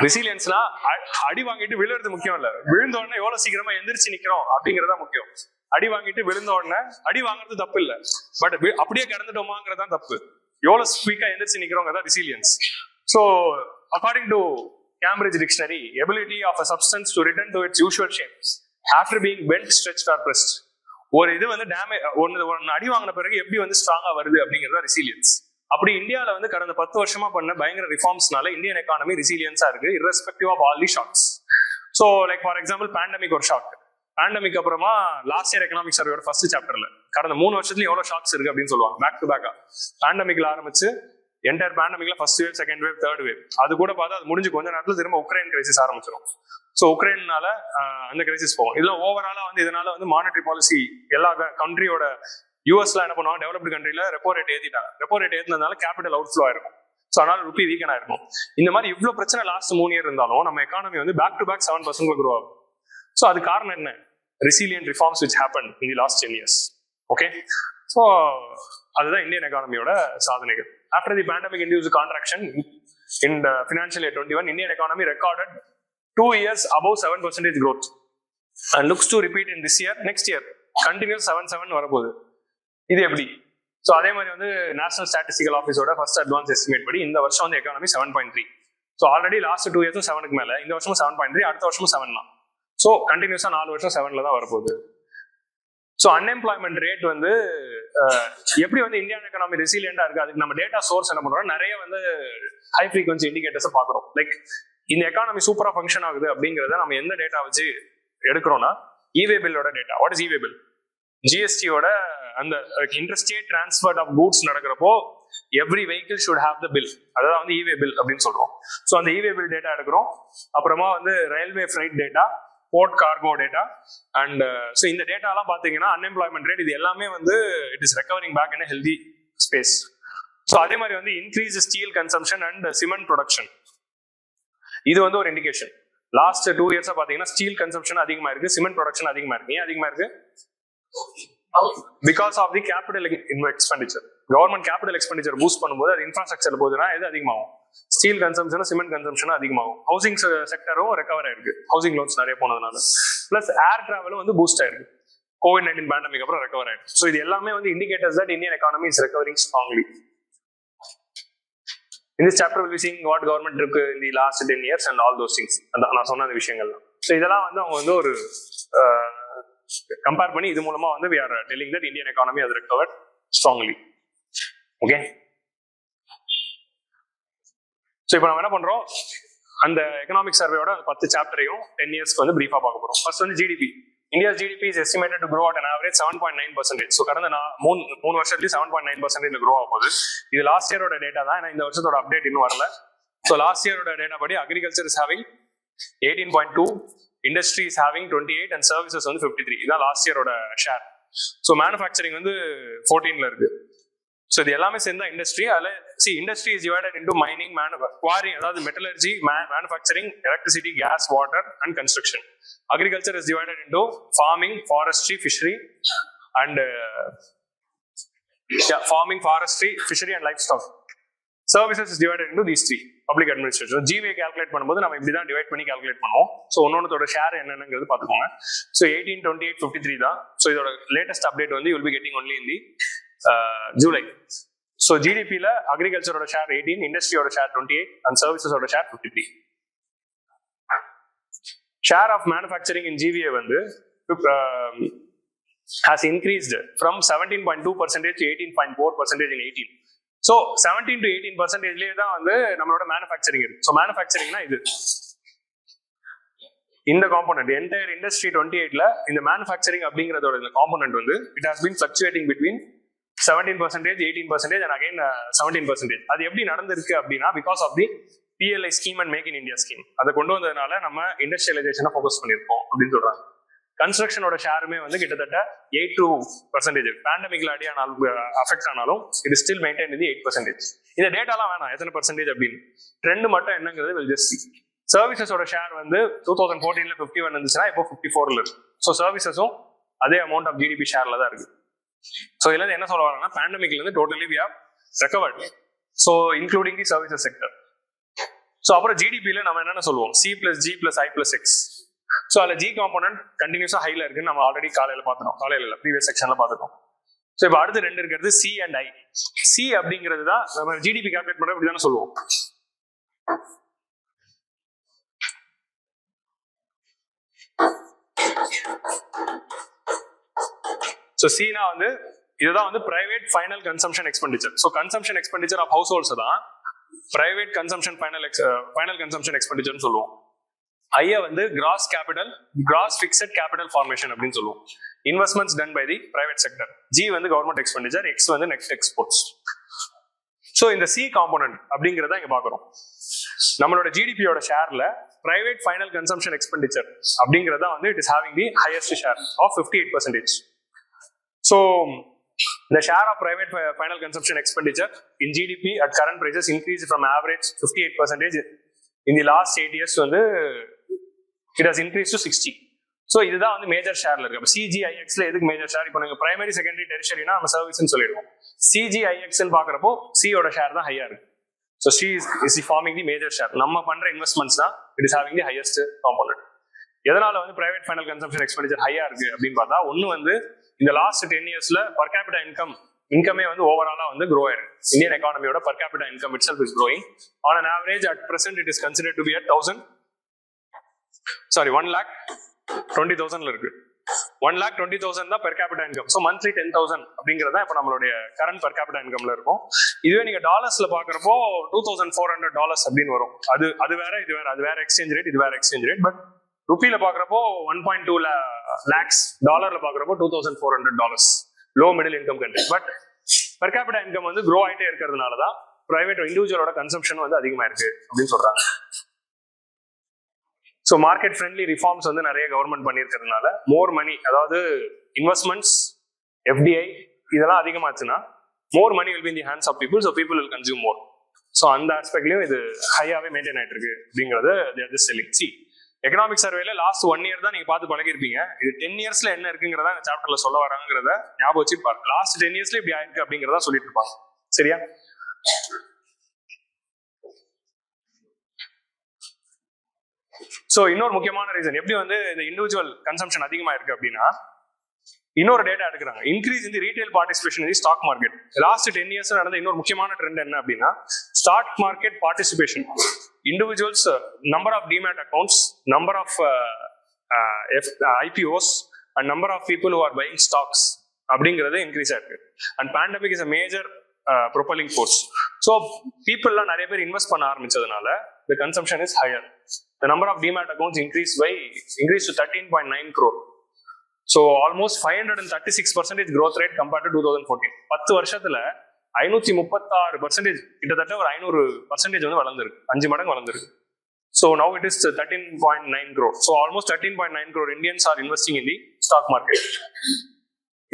ரெசிலியன்ஸ்னா அடி வாங்கிட்டு விழுறது முக்கியம் இல்ல, விழுந்த உடனே எவ்வளவு சீக்கிரமா எந்திரிச்சு நிக்கிறோம் அப்படிங்கறதா முக்கியம். அடி வாங்கிட்டு விழுந்த உடனே அடி வாங்குறது தப்பு இல்ல, பட் அப்படியே கிடந்துட்டோமாங்கிறதா தப்பு. எவ்வளவு ஸ்பீக்கா எந்திரிச்சு நிக்கிறோங்கிறதா resilience. So according to Cambridge Dictionary, ability of a substance to return to its usual shapes after being bent, stretched or pressed. ஒரு இது டேமேஜ் ஒன்னு அடி வாங்கின பிறகு எப்படி ஸ்ட்ராங்கா வருது அப்படிங்கறத ரெசிலியன்ஸ். அப்படி இந்தியாவில கடந்த 10 வருஷமா பண்ண பயங்கர ரிஃபார்ம்ஸ்னால இந்தியன் எக்கானமி ரெசிலியன்ஸா இருக்கு, irrespective of all the shocks. So like for example pandemic ஒரு ஷாக். பேண்டமிக் அப்புறமா லாஸ்ட் இயர் எக்கனாமிக் சர்வேயோட ஃபர்ஸ்ட் சாப்டர்ல கடந்த 3 வருஷத்துல எவ்வளவு ஷாக்ஸ் இருக்கு அப்படின்னு சொல்லுவாங்க. பேக் டு பேக்கா பேண்டமிக்ல ஆரம்பிச்சு என்டையர் பேண்டமிக்ல first wave, second wave, third wave, அது கூட பார்த்தா அது முடிஞ்சு கொஞ்ச நேரத்துல திரும்ப உக்ரைன் கிரைசிஸ் ஆரம்பிச்சிடும். ஸோ உக்ரைன்னால அந்த கிரைசிஸ் போகும். இதுல ஓவராலா வந்து இதனால வந்து மானிட்டரி பாலிசி எல்லா கண்ட்ரியோட யூஎஸ்ல என்ன பண்ணுவாங்க, டெவலப்டு கண்ட்ரில ரெப்போ ரேட் ஏத்திட்டாங்க. ரெப்போ ரேட் ஏத்தினதுனால கேபிட்டல் அவுட் ஃப்ளோ ஆயிருக்கும். ஸோ அதனால ருப்பி வீக்கன் ஆயிருக்கும். இந்த மாதிரி இவ்வளவு பிரச்சனை லாஸ்ட் 3 இயர் இருந்தாலும் நம்ம எக்கானமி வந்து பேக் டு பேக் 7% க்ரோ ஆகும். ஸோ அது காரணம் என்ன? resilient reforms which happened in the last 10 years. Okay, so அதுதான் இந்தியன் எக்கானமியோட சாதனைகள். After the pandemic induced contraction in the financial year 21, Indian economy recorded 2 years above 7% growth and looks to repeat in this year. Next year continuous 7.7 வரப்போகுது. இது எப்படி? ஸோ அதே மாதிரி வந்து நேஷனல் ஸ்டாட்டிஸ்டிக்கல் ஆஃபீஸோட ஃபர்ஸ்ட் அட்வான்ஸ் எஸ்டிமேட் படி இந்த வருஷம் வந்து எக்கானமி 7.3. ஸோ ஆல்ரெடி லாஸ்ட் 2 இயர்ஸும் 7க்கு மேல, இந்த வருஷமும் 7.3, அடுத்த வருஷமும் 7 தான். ஸோ கண்டினியூஸா 4 வருஷம் 7ல தான் வரப்போகுது. ஸோ அன்எம்ப்ளாய்மெண்ட் ரேட் வந்து எப்படி வந்து இந்தியன் எக்கானமி ரெசிலியண்டா இருக்கு, அதுக்கு நம்ம டேட்டா சோர்ஸ் என்ன பண்றோம், நிறைய வந்து ஹை ஃப்ரீக்வன்சி இண்டிகேட்டர்ஸ் பாக்குறோம். லைக் இந்த எக்கானமி சூப்பரா ஃபங்க்ஷன் ஆகுது அப்படிங்கறத நம்ம எந்த டேட்டா வச்சு எடுக்கிறோம்னா, இவே பில்லோட data. What is e way bill? ஜிஎஸ்டியோட அந்த இன்டர்ஸ்டேட் டிரான்ஸ்பர் ஆஃப் கூட்ஸ் நடக்கிறப்போ every vehicle should have the bill, அதாவது வந்து இவே பில் அப்படின்னு சொல்றோம். ஸோ அந்த இவே பில் டேட்டா எடுக்கிறோம். அப்புறமா வந்து railway freight data, port cargo data, and so இந்த டேட்டாலாம் பார்த்தீங்கன்னா அன்எம்ப்ளாய்மெண்ட் ரேட் இது எல்லாமே வந்து it is recovering back in healthy space. So அதே மாதிரி வந்து increase steel consumption and cement production, இது வந்து ஒரு இண்டிகேஷன். லாஸ்ட் 2 இயர்ஸா பார்த்தீங்கன்னா ஸ்டீல் கன்சம்ஷன் அதிகமா இருக்கு, சிமெண்ட் ப்ரொடக்ஷன் அதிகமா இருக்கு. ஏன் அதிகமா இருக்கு? Because of the capital expenditure. Government capital expenditure boost பண்ணும்போது அது இன்ஃப்ராஸ்ட்ரக்சர் போகுதுன்னா எது அதிகமாகும்? ஸ்டீல் கன்சம்ஷனும் சிமெண்ட் கன்சம்ஷனும் அதிகமாகும். ஹவுசிங் செக்டரும் ரெக்கவர் ஆயிருக்கு, ஹவுசிங் லோன்ஸ் நிறைய போனதுனால. பிளஸ் ஏர் டிராவலும் வந்து பூஸ்ட் ஆயிருக்கு, COVID-19 பேண்டமிக் அப்புறம் ரெக்கவர் ஆயிருக்கு. ஸோ இது எல்லாமே வந்து indicators that Indian economy is recovering strongly. In this chapter, we'll be seeing what government took in the last 10 years and all those things. நான் சொன்ன அந்த விஷயங்கள்லாம். ஸோ இதெல்லாம் வந்து அவங்க வந்து ஒரு கம்பேர் பண்ணி இது மூலமா வந்து we are telling that Indian economy has recovered strongly. Okay. So இப்போ நம்ம என்ன பண்றோம், அந்த எக்கனாமிக் சர்வேயோட 10 சாப்டரையும் 10 இயர்ஸ்க்கு வந்து பிரீஃபா பார்க்க போறோம். ஃபர்ஸ்ட் வந்து GDP. India's GDP is estimated to grow at an average 7.9%. So கடந்த 3 வருஷத்துலயும் 7.9% grow ஆக போகுது. இது லாஸ்ட் இயரோட டேட்டா தான், ஏன்னா இந்த வருஷத்தோட அப்டேட் இன்னும் வரல. ஸோ லாஸ்ட் இயரோட டேட்டா படி agriculture is having 18.2, industry is having 28 and services வந்து 53. இதான் லாஸ்ட் இயரோட ஷேர். ஸோ மேனுஃபேக்சரிங் வந்து 14ல இருக்கு. ஸோ இது எல்லாமே சேர்ந்தா இண்டஸ்ட்ரி. அதில் industry is divided into mining, quarrying அதாவது metallurgy, manufacturing, electricity, gas, water and construction. Agriculture is divided into farming, forestry, fishery, and farming, forestry, fishery, and livestock. Services is divided into these 3. Public administration. GVA calculate பண்ணும்போது நம்ம இப்படி தான் டிவைட் பண்ணி கால்குலேட் பண்ணுவோம். ஸோ ஒன்னொன்னத்தோட ஷேர் என்னங்கிறது பார்த்துக்கோங்க. ஸோ 18, 28, 53 தான். ஸோ இதோட லேட்டஸ்ட் அப்டேட் வந்து you will be getting only in the July. So ஜிடிபியில் அக்ரிகல்ச்சரோட ஷேர் 18, இண்டஸ்ட்ரியோட ஷேர் 28 அண்ட் சர்வீசஸோட share 53. Share of manufacturing in GVA வந்து has increased from 17.2% to 18.4% in 18. So 17 to 18% தான் வந்து நம்மளோட மேனுஃபேக்சரிங் இருக்கு. ஸோ மேனுஃபேக்சரிங்னா இது இந்த காம்போனன்ட் என்டையர் இண்டஸ்ட்ரி 28ல இந்த மேனுஃபேக்சரிங் அப்படிங்கிறதோட இந்த காம்போனன்ட் வந்து it has been fluctuating between 17%, 18% and again 17%. அது எப்படி நடந்திருக்கு அப்படின்னா because of the PLI scheme and make in India scheme. அதை கொண்டு வந்ததுனால நம்ம இண்டஸ்ட்ரியலைசேஷனை ஃபோக்கஸ் பண்ணியிருக்கோம் அப்படின்னு சொல்றாங்க. கன்ஸ்ட்ரக்ஷனோட ஷேருமே வந்து கிட்டத்தட்ட 8% பேண்டமிக்ல அஃபெக்ட் ஆனாலும் இது ஸ்டில் மெயின்டைன் இது 8%. இந்த டேட்டாலாம் வேணாம் எத்தனை பர்சன்டேஜ் அப்படின்னு, ட்ரெண்ட் மட்டும் என்னங்கிறது வில் ஜஸ்ட். சர்வீசஸோட ஷேர் வந்து 2014ல 51 இருந்துச்சுன்னா இப்போ 54ல இருக்கு. ஸோ சர்வீசஸும் அதே அமௌண்ட் ஆஃப் ஜிடிபி ஷேர்ல தான் இருக்கு. ஸோ இதுல என்ன சொல்ல வராங்கன்னா பேண்டமிக்ல இருந்து totally we have recovered, so including the services sector. So அப்புறம் ஜிடிபியில் நம்ம என்னென்ன சொல்லுவோம், C+G+I+X. ஸோ அதில் ஜி காம்போனன்ட் கண்டினியூஸாக ஹைல இருக்குன்னு நம்ம ஆல்ரெடி காலையில் பார்த்துட்டோம், காலையில் இல்லை ப்ரீவியஸ் செக்ஷன்ல பார்த்துட்டோம். ஸோ இப்போ அடுத்து 2 இருக்கிறது C and I. C அப்படிங்கிறது தான் நம்ம ஜிடிபி கால்குலேட் பண்ணுறோம், இப்படி தானே சொல்லுவோம். ஸோ Cனா வந்து இதுதான் வந்து private final consumption expenditure. So consumption expenditure of households தான் பிரைவேட் கன்சம்ஷன் ஃபைனல் கன்சம்ஷன் எக்ஸ்பெண்டிச்சர்னு சொல்லுவோம். ஐயா வந்து கிராஸ் ஃபிக்ஸட் கேபிட்டல் ஃபார்மேஷன் அப்படின்னு சொல்லுவோம். Investments done by the private sector. G வந்து கவர்மெண்ட் எக்ஸ்பெண்டிச்சர், எக்ஸ் வந்து நெட் எக்ஸ்போர்ட்ஸ். ஸோ இந்த சி காம்போனன்ட் அப்படிங்கிறத இங்க பாக்குறோம். நம்மளோட ஜிடிபியோட ஷேர்ல பிரைவேட் ஃபைனல் கன்சம்ஷன் எக்ஸ்பெண்டிச்சர் அப்படிங்கிறதா வந்து it is having the highest share of 58%. So the share of private final consumption expenditure in GDP at current prices increased from average 58% in the last 8 years வந்து it has increased to 60. So இதுதான் வந்து மேஜர் ஷேர்ல இருக்கு. அப்போ சிஜிஐஎக்ஸ்ல எதுக்கு மேஜர் ஷேர்? இப்போ நீங்க பிரைமரி செகண்டரி டெரிஷரினா நம்ம சர்வீஸ்னு சொல்லிடுவோம். சிஜிஐஎக்ஸ்ன்னு பாக்குறப்போ சியோட ஷேர் தான் ஹையா இருக்கு. So C is farming the major share. நம்ம பண்ற இன்வெஸ்ட்மெண்ட்ஸ் தான் it is having the highest component. எதனால வந்து பிரைவேட் ஃபைனல் கன்சம்ஷன் எக்ஸ்பெண்டிச்சர் ஹையா இருக்கு அப்படின்னு பார்த்தா, ஒன்னு வந்து இந்த லாஸ்ட் 10 இயர்ஸ்ல பர் கேபிட்டா இன்கமே வந்து ஓவராலா வந்து க்ரோ ஆயிருக்கு. இந்தியன் எக்கானமியோட per capita income itself is growing. On an average at present it is considered to be at 1,20,000 இருக்கு. 1,20,000 தான் per capita income. So monthly 10,000 அப்படிங்கிறதா இப்போ நம்மளுடைய கரண்ட் பெர் கேபிட்டா இன்கம்ல இருக்கும். இதுவே நீங்க டாலர்ஸ்ல பாக்குறப்போ $2,400 அப்படின்னு வரும். அது வேற, இது வேற. அது வேற எக்ஸ்சேஞ்ச் ரேட், இது வேற எக்ஸ்சேஞ்ச் ரேட். பட் ருப்பியில பாக்குறப்போ 1.2 lakhs, டாலர்ல பாக்குறப்போ $2,400. Low middle income country. But per capita income வந்து க்ரோ ஆயிட்டே இருக்கிறதுனாலதான் பிரைவேட் இண்டிவிஜுவலோட கன்சம்ஷன் வந்து அதிகமா இருக்கு அப்படின்னு சொல்றாங்க. ஸோ மார்க்கெட் ஃப்ரெண்ட்லி ரிஃபார்ம்ஸ் வந்து நிறைய கவர்மெண்ட் பண்ணியிருக்கிறதுனால மோர் மணி, அதாவது இன்வெஸ்ட்மெண்ட்ஸ், எஃப்டிஐ இதெல்லாம் அதிகமாச்சுன்னா more money will be in the hands of people. So people will consume more. So அந்த ஆஸ்பெக்ட்லயும் இது ஹையாவே மெயின்டைன் ஆயிட்டு இருக்கு அப்படிங்கிறது எக்கனாமிக் சர்வேல லாஸ்ட் 1 year தான் நீங்க பார்த்து பழகிருப்பீங்க. இது 10 yearsல என்ன இருக்குங்கிறதா இந்த சாப்டர்ல சொல்ல வராங்கிறத ஞாபகம் வச்சு பாருங்க. லாஸ்ட் 10 yearsல இப்படி ஆயிருக்கு அப்படிங்கிறதா சொல்லிட்டு இருப்பாங்க. சரியா? ஸோ இன்னொரு முக்கியமான ரீசன் எப்படி வந்து இந்த இண்டிவிஜுவல் கன்சம்ஷன் அதிகமா இருக்கு அப்படின்னா, இன்னொரு டேட்டா எடுக்கிறாங்க. Increase in the retail participation in the stock market. Last 10 years நடந்த இன்னொரு முக்கியமான ட்ரெண்ட் என்ன அப்படின்னா, stock market participation. Individuals number of demat accounts, number of IPOs and number of people who are buying stocks அப்படிங்கிறது இன்க்ரீஸ் ஆயிருக்கு. And pandemic is a major propelling force. So பீப்புள்லாம் நிறைய பேர் இன்வெஸ்ட் பண்ண ஆரம்பிச்சதுனால the consumption is higher. The number of demat accounts increased to 13.9 crore. So almost 536% growth rate compared to 2014. 10 வருஷத்துல 536% கிட்டத்தட்ட ஒரு 500% வந்து வளர்ந்துருக்கு. 5 மடங்கு வளர்ந்துருக்கு. So now it is 13.9 crore. So almost 13.9 crore Indians are investing in the stock market.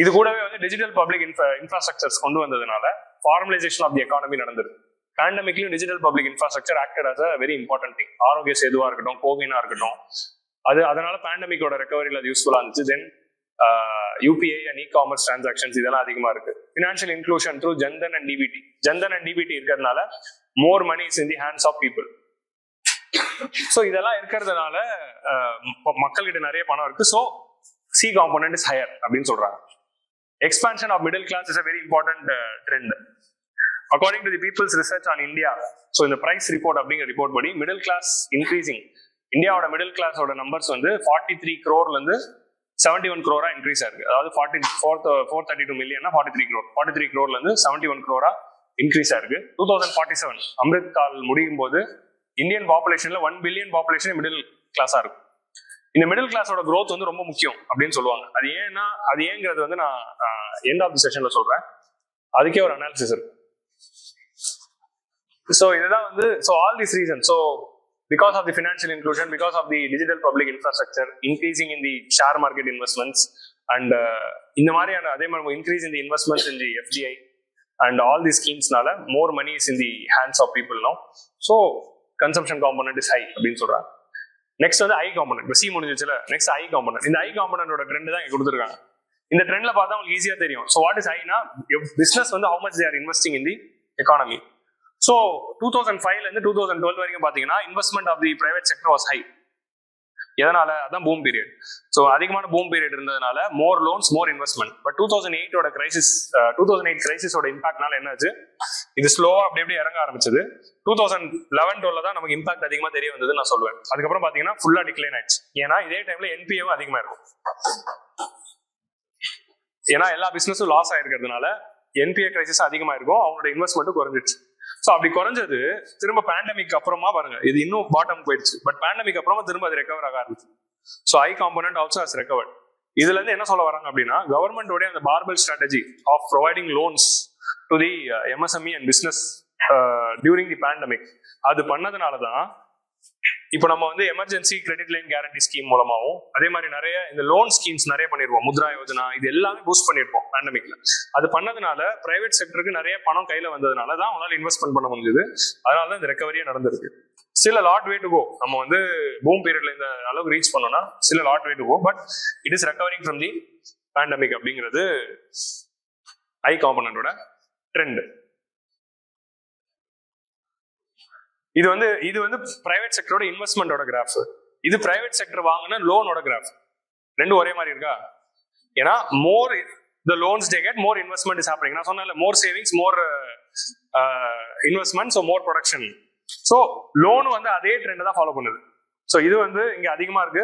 இது கூடவே வந்து டிஜிட்டல் பப்ளிக் இன்ஃப்ராஸ்ட்ரக்சர்ஸ் கொண்டு வந்ததுனால ஃபார்மலைசேஷன் ஆஃப் தி எக்கானமி நடந்திருக்கு. பேண்டமிக்லயும் digital public infrastructure acted as a very important thing. ஆரோக்கிய சேதுவா இருக்கட்டும், கோவினா இருக்கட்டும், அதனால பேண்டமிக்கோட ரெக்கவரியில் அது யூஸ்ஃபுல்லா இருந்துச்சு. Then UPI and e-commerce transactions இதெல்லாம் அதிகமா இருக்கு. Financial inclusion through Jan Dhan and DBT இருக்கிறதுனால more money is in the hands of people. So இதெல்லாம் இருக்கிறதுனால மக்கள்கிட்ட நிறைய பணம் இருக்கு. So C component is higher அப்படின்னு சொல்றாங்க. Expansion of middle class is a very important trend. According to the People's Research on India, so இந்த price report அப்படிங்கிற ரிப்போர்ட் படி மிடில் கிளாஸ் இன்க்ரீசிங். இந்தியாவோட மிடில் கிளாஸோட நம்பர்ஸ் வந்து 43 crore இருந்து 71 crore இன்க்ரீஸ் ஆயிருக்கு. அதாவது 432 million 43 crore இருந்து 71 crore இன்க்ரீஸ் ஆயிருக்கு. 2047 அம்ரித் கால் முடியும் போது இந்தியன் பாப்புலேஷன்ல 1 billion பாப்புலேஷன் மிடில் கிளாஸா இருக்கும். இந்த மிடில் கிளாஸோட growth வந்து ரொம்ப முக்கியம் அப்படின்னு சொல்லுவாங்க. அது ஏங்கிறது வந்து நான் எண்ட் ஆஃப் தி செஷன்ல சொல்றேன். அதுக்கே ஒரு அனாலிசிஸ் இருக்கு. So இதுதான் வந்து all these reasons. So because of the financial inclusion, because of the digital public infrastructure, increasing in the share market investments and இந்த மாதிரியான அதே மாதிரி increase in the investments in the FDI and all these schemes-னால more money is in the hands of people now. So consumption component is high அப்படின்னு சொல்றாங்க. நெக்ஸ்ட் வந்து I component. இப்போ C முடிஞ்சிச்சுல, நெக்ஸ்ட் I component. இந்த I component-ஓட ட்ரெண்ட் தான் இங்க கொடுத்துருக்காங்க. இந்த ட்ரெண்ட்ல பார்த்தா உங்களுக்கு ஈஸியா தெரியும். So what is I-னா business வந்து how much they are investing in the economy. So 2005ல இருந்து 2012 வரைக்கும் பாத்தீங்கன்னா investment of the private sector was high. எதனால? அதான் பூம் பீரியட். ஸோ அதிகமான பூம் பீரியட் இருந்ததுனால more loans, more investment. But 2008 கிரைசிஸோட இம்பாக்ட்னால என்னாச்சு, இது ஸ்லோவா அப்படி இறங்க ஆரம்பிச்சது. 2011-12 தான் நமக்கு இம்பாக்ட் அதிகமா தெரிய வந்தது நான் சொல்லுவேன். அதுக்கப்புறம் பாத்தீங்கன்னா ஃபுல்லா டிக்ளைன் ஆயிடுச்சு. ஏன்னா இதே டைம்ல NPA அதிகமா இருக்கும். ஏன்னா எல்லா பிசினஸும் லாஸ் ஆயிருக்கிறதுனால NPA கிரைசிஸ் அதிகமா இருக்கும், அவங்களோட இன்வெஸ்ட்மெண்ட்டும் குறைஞ்சிச்சு. ஸோ அப்படி குறைஞ்சது திரும்ப பேண்டமிக் அப்புறமா பாருங்க இது இன்னும் பாட்டம் போயிடுச்சு. பட் பேண்டமிக் அப்புறமா திரும்ப அது ரெக்கவர் ஆக ஆரம்பிச்சு. So I component also has recovered. இதுல இருந்து என்ன சொல்ல வராங்க அப்படின்னா கவர்மெண்டோட அந்த barbell strategy of providing loans to the MSME and business during the pandemic அது பண்ணதுனால தான் இப்போ நம்ம வந்து emergency credit line guarantee scheme மூலமாகவும் அதே மாதிரி நிறைய இந்த லோன் ஸ்கீம்ஸ் நிறைய பண்ணிருப்போம். முத்ரா யோஜனா இது எல்லாமே பூஸ்ட் பண்ணிருப்போம் பேண்டமிக்ல. அது பண்ணதுனால பிரைவேட் செக்டருக்கு நிறைய பணம் கையில வந்ததுனால தான் அவங்களால இன்வெஸ்ட்மெண்ட் பண்ண முடிஞ்சது. அதனால தான் இந்த ரெக்கவரியே நடந்திருக்கு. சில லாட் வே டு கோ. நம்ம வந்து பூம் பீரியட்ல இந்த அளவுக்கு ரீச் பண்ணோம்னா சில lot way to go. But it is recovering from the pandemic அப்படிங்கிறது ஐ காம்பனண்டோட ட்ரெண்ட். இது வந்து பிரைவேட் செக்டரோட இன்வெஸ்ட்மெண்டோட கிராஃப். இது பிரைவேட் செக்டர் வாங்கின லோனோட கிராஃப். ரெண்டும் ஒரே மாதிரி இருக்கா? ஏன்னா மோர் the loans they get, more investment is happening. நான் சொன்னேன்ல, more savings, more investment, so more production. So loan வந்து அதே ட்ரெண்ட் தான் ஃபாலோ பண்ணுது. ஸோ இது வந்து இங்க அதிகமா இருக்கு.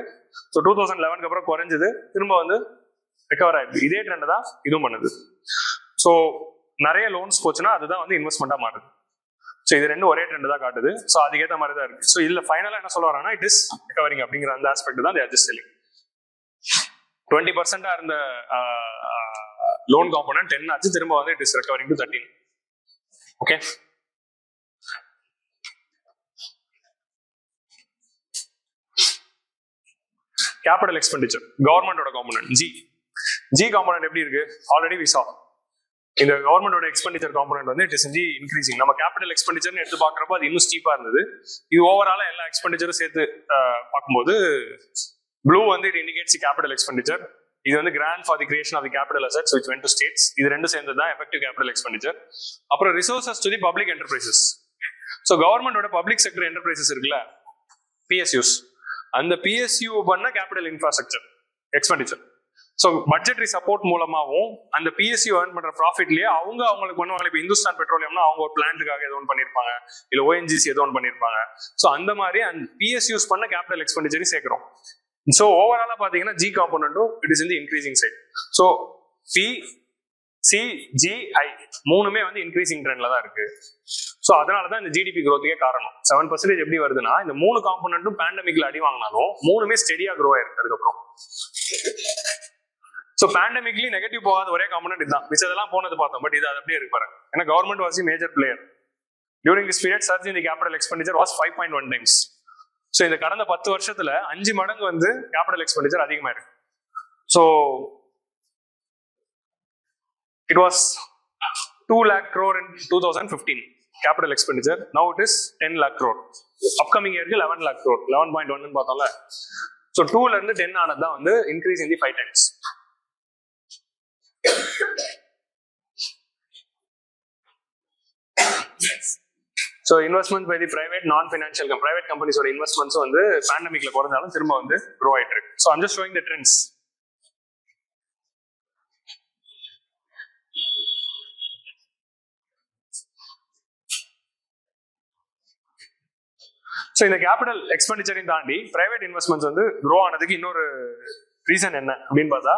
ஸோ 2011 அப்புறம் குறைஞ்சது, திரும்ப வந்து ரெக்கவர் ஆயிடுது. இதே ட்ரெண்ட் தான் இதுவும் பண்ணுது. ஸோ நிறைய லோன்ஸ் போச்சுன்னா அதுதான் வந்து இன்வெஸ்ட்மெண்டா மாறுது. ஸோ இது ரெண்டும் ஒரே ட்ரெண்ட் தான் காட்டுது. ஸோ அதுக்கேற்ற மாதிரி தான் இருக்கு. ஸோ இதுல ஃபைனலா என்ன சொல்ல வராங்கன்னா, இட் இஸ் ரெக்கவரிங் அப்படிங்கிற அந்த ஆஸ்பெக்ட் தான் ஜஸ்ட் செல்லிங். 20% இருந்த லோன் காம்பனன்ட் 10 ஆச்சு, திரும்ப வந்து it is recovering to 13. Okay, capital expenditure கவர்மெண்டோட காம்பனன்ட் ஜி காம்பனன்ட் எப்படி இருக்கு? ஆல்ரெடி வி சா இந்த கவர்மெண்டோட எக்ஸ்பெண்டிச்சர் காம்பனன்ட் வந்து இட் இஸ் இன்க்ரீசிங். நம்ம கேபிட்டல் எக்ஸ்பெண்டிச்சர்னு எடுத்து பார்க்கறப்போ அது இன்னும் ஸ்டீப்பா இருந்தது. இது ஓவராலா எல்லா எக்ஸ்பெண்டிச்சரும் சேர்த்து பார்க்கும்போது ப்ளூ வந்து இட் இண்டிகேட்ஸ் கேபிட்டல் எக்ஸ்பெண்டிச்சர். இது வந்து grant for the creation of the capital assets which went to states. இது ரெண்டும் சேர்ந்தது தான் எஃபெக்டிவ் கேபிட்டல் எக்ஸ்பெண்டிச்சர். அப்புறம் resources to the public enterprises. So கவர்மெண்டோட பப்ளிக் செக்டர் என்டர்பிரைசஸ் இருக்குல்ல, பிஎஸ்யூஸ், அந்த பிஎஸ்யூ பண்ண capital infrastructure expenditure. So budgetary support மூலமாகவும் அந்த பிஎஸ்யூ ஏர்ன் பண்ற ப்ராஃபிட்லயே அவங்களுக்கு பண்ணுவாங்க. இப்போ இந்துஸ்தான் பெட்ரோலியம்னா அவங்க ஒரு பிளான்ட்டுக்காக ஏதோ ஒன்று பண்ணிருப்பாங்க, இல்ல ஓஎன்ஜிசி ஏதோ ஒன்று பண்ணிருப்பாங்க. ஸோ அந்த மாதிரி அந்த பிஎஸ்யூஸ் பண்ண கேபிட்டல் எக்ஸ்பெண்டிச்சரையும் சேர்க்கிறோம். ஸோ ஓவராலா பாத்தீங்கன்னா ஜி காம்பனன்ட்டும் it is in the increasing side. So P, C, G, I மூணுமே வந்து இன்க்ரீசிங் ட்ரெண்ட்ல தான் இருக்கு. ஸோ அதனாலதான் இந்த ஜிடிபி growthக்கே காரணம். 7% எப்படி வருதுன்னா, இந்த மூணு காம்பனன்ட்டும் பேண்டமிக்ல அடி வாங்கினாலும் மூணுமே ஸ்டெடியா க்ரோ ஆயிருக்கு அதுக்கப்புறம். ஸோ பேண்டமிக்லி நெகட்டிவ் போகாத ஒரே காம்பனன்ட் இதுதான். மிச்சதெல்லாம் போனது பார்த்தோம், பட் இது அப்படியே இருக்கு பாருங்க. ஏன்னா government was the major player during this period. Surge in the capital expenditure was 5.1 times. So இந்த கடந்த 10 வருஷத்துல 5 மடங்கு வந்து கேபிட்டல் எக்ஸ்பெண்டிச்சர் அதிகமா இருக்கு. So it was 2 lakh crore in 2015 capital expenditure. Now it is 10 lakh crore. Upcoming year 11 lakh crore, 11.1 பார்த்தோம்ல. ஸோ 2ல இருந்து 10 ஆனது தான் வந்து increase in the 5 times. So investment by the private non financial private கம்பெனிஸோட இன்வெஸ்ட்மெண்ட்ஸும் வந்து பேண்டமிக்ல குறைஞ்சாலும் திரும்ப வந்து க்ரோ ஆயிட்டு இருக்கு. So I'm just showing the trends. So இந்த கேபிட்டல் எக்ஸ்பெண்டிச்சரையும் தாண்டி பிரைவேட் இன்வெஸ்ட்மெண்ட்ஸ் வந்து க்ரோ ஆனதுக்கு இன்னொரு ரீசன் என்ன அப்படின்னு பார்த்தா,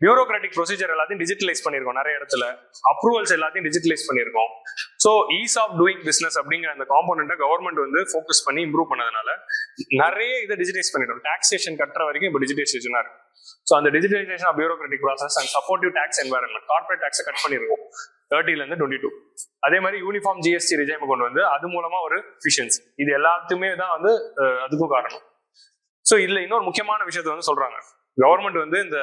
பியூரோக்ராட்டிக் ப்ரொசீஜர் எல்லாத்தையும் டிஜிட்டலைஸ் பண்ணிருக்கோம். நிறைய இடத்துல அப்ரூவல்ஸ் எல்லாத்தையும் டிஜிட்டலைஸ் பண்ணிருக்கோம். So ease of doing business அப்படிங்கிற அந்த காம்போனன்ட்டை கவர்மெண்ட் வந்து ஃபோக்கஸ் பண்ணி இம்ப்ரூவ் பண்ணதுனால நிறைய இதை டிஜிட்டைஸ் பண்ணிட்டோம். டாக்ஸேஷன் கட்டுற வரைக்கும் இப்போ டிஜிட்டைசேஷனா இருக்கு. ஸோ அந்த digitalisation of bureaucratic process and supportive tax environment, corporate டாக்ஸை கட் பண்ணிருக்கோம் 30ல இருந்து 22. அதே மாதிரி யூனிஃபார்ம் ஜிஎஸ்டி ரிஜைம் கொண்டு வந்து அது மூலமா ஒரு எஃபிஷியன்சி, இது எல்லாத்துக்குமே தான் வந்து அதுக்கும் காரணம். ஸோ இதுல இன்னொரு முக்கியமான விஷயத்த வந்து சொல்றாங்க கவர்மெண்ட் வந்து இந்த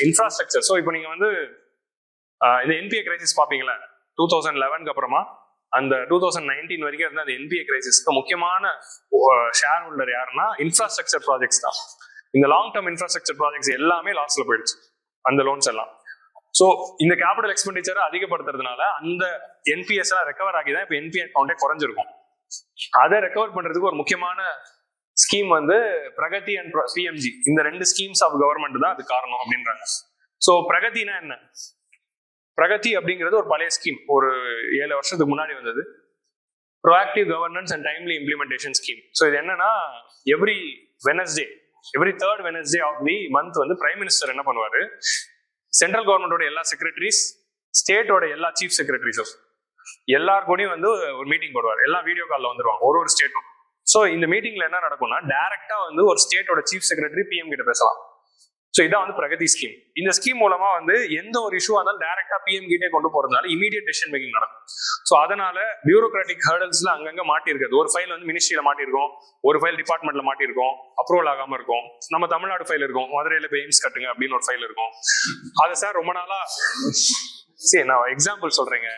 இன்ஃப்ராஸ்ட்ரக்சர். ஸோ இப்போ நீங்க வந்து இந்த என்பிஏ கிரைசிஸ் பாப்பீங்களா, 2011 அப்புறமா அந்த 2019 வரைக்கும் இருந்த அந்த என்பிஏ கிரைசிஸ்க்கு முக்கியமான ஷேர் ஹோல்டர் யாருன்னா இன்ஃப்ராஸ்ட்ரக்சர் ப்ராஜெக்ட்ஸ் தான். இந்த லாங் டேர்ம் இன்ஃப்ராஸ்ட்ரக்சர் ப்ராஜெக்ட்ஸ் எல்லாமே லாஸ்ட்ல போயிடுச்சு அந்த லோன்ஸ் எல்லாம். ஸோ இந்த கேபிட்டல் எக்ஸ்பெண்டிச்சரை அதிகப்படுத்துறதுனால அந்த என்பிஎஸ் எல்லாம் ரெக்கவர் ஆகி தான் இப்போ என்பிஏ அக்கௌண்டே குறைஞ்சிருக்கும். அதை ரெக்கவர் பண்றதுக்கு ஒரு முக்கியமான ஸ்கீம் வந்து பிரகதி அண்ட் பிஎம்ஜி, இந்த 2 ஸ்கீம்ஸ் ஆஃப் கவர்மெண்ட் தான் அது காரணம் அப்படின்றாங்க. ஸோ பிரகதினா என்ன? பிரகதி அப்படிங்கிறது ஒரு பழைய ஸ்கீம், ஒரு 7 வருஷத்துக்கு முன்னாடி வந்தது. Proactive governance and timely implementation scheme. So இது என்னன்னா, every third Wednesday of the month வந்து பிரைம் மினிஸ்டர் என்ன பண்ணுவாரு, சென்ட்ரல் கவர்மெண்டோட எல்லா செக்ரட்டரிஸ், ஸ்டேட்டோட எல்லா சீஃப் செக்ரட்டரிஸும் எல்லார் கூடயும் வந்து ஒரு மீட்டிங் போடுவார், எல்லாம் வீடியோ காலில் வந்துருவாங்க ஒரு ஸ்டேட்டும். ஸோ இந்த மீட்டிங்ல என்ன நடக்கும்னா டைரக்டா வந்து ஒரு ஸ்டேட்டோட சீஃப் செக்ரட்டரி பிஎம் கிட்ட பேசலாம். ஸோ இதான் வந்து பிரகதி ஸ்கீம். இந்த ஸ்கீம் மூலமா வந்து எந்த ஒரு இஷ்யூ இருந்தாலும் டைரக்டா பிஎம் கிட்டே கொண்டு போறதுனால இமீடியட் டெசிஷன் மேக்கிங் நடக்கும். ஸோ அதனால பியூரோக்ராட்டிக் ஹர்டல்ஸ்ல அங்கங்க மாட்டிருக்காது. ஒரு ஃபைல் வந்து மினிஸ்ட்ரியில மாட்டிருக்கோம், ஒரு ஃபைல் டிபார்ட்மெண்ட்ல மாட்டிருக்கோம், அப்ரூவல் ஆகாம இருக்கும். நம்ம தமிழ்நாடு ஃபைல் இருக்கும், மதுரையில போய் எய்ம்ஸ் கட்டுங்க அப்படின்னு ஒரு ஃபைல் இருக்கும். அது சார் ரொம்ப நாளா சரி நான் எக்ஸாம்பிள் சொல்றேங்க,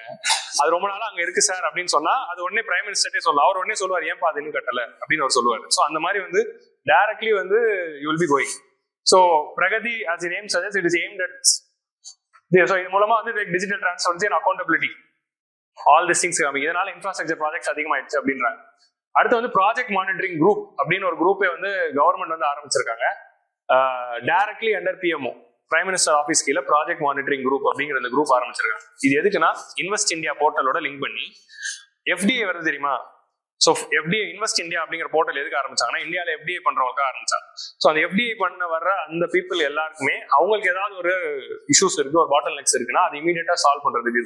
அது ரொம்ப நாளா அங்க இருக்கு சார் அப்படின்னு சொன்னா அது உடனே பிரைம் மினிஸ்டர்டே சொல்லலாம். அவர் உடனே சொல்லுவார் ஏன்பா அது இன்னும் கட்டல அப்படின்னு அவர் சொல்லுவார். ஸோ அந்த மாதிரி வந்து டைரக்ட்லி வந்து you will be going. So Pragati as the name suggests it is aimed at so இது மூலமா வந்து digital transparency and accountability all this things இதனால இன்ஃப்ராஸ்ட்ரக்சர் ப்ராஜெக்ட்ஸ் அதிகமாயிடுச்சு அப்படின்றாங்க. அடுத்து வந்து ப்ராஜெக்ட் மானிட்டரிங் குரூப் அப்படின்னு ஒரு குரூப்பை வந்து கவர்மெண்ட் வந்து ஆரம்பிச்சிருக்காங்க. Directly under BMO prime minister office கீழே ப்ராஜெக்ட் மானிட்டரிங் குரூப் அப்படிங்கிற இந்த குரூப் ஆரம்பிச்சிருக்காங்க. இது எதுக்குன்னா இன்வெஸ்ட் இந்தியா போர்ட்டலோட லிங்க் பண்ணி எஃப்டிஏ வருது தெரியுமா? ஸோ எஃப்டிஏ இன்வெஸ்ட் இந்தியா அப்படிங்கிற போர்ட்டல் எதுக்கு ஆரம்பிச்சாங்கன்னா இந்தியாவில் எஃப்டிஏ பண்றவங்களுக்கு ஆரம்பிச்சாங்க. ஸோ அந்த எஃப்டிஏ பண்ண வர்ற அந்த பீப்புள் எல்லாருக்குமே அவங்களுக்கு ஏதாவது ஒரு இஷ்யூஸ் இருக்கு, ஒரு பாட்டில் நெக்ஸ் இருக்குன்னா அது இமீடியட்டா சால்வ் பண்றதுக்கு.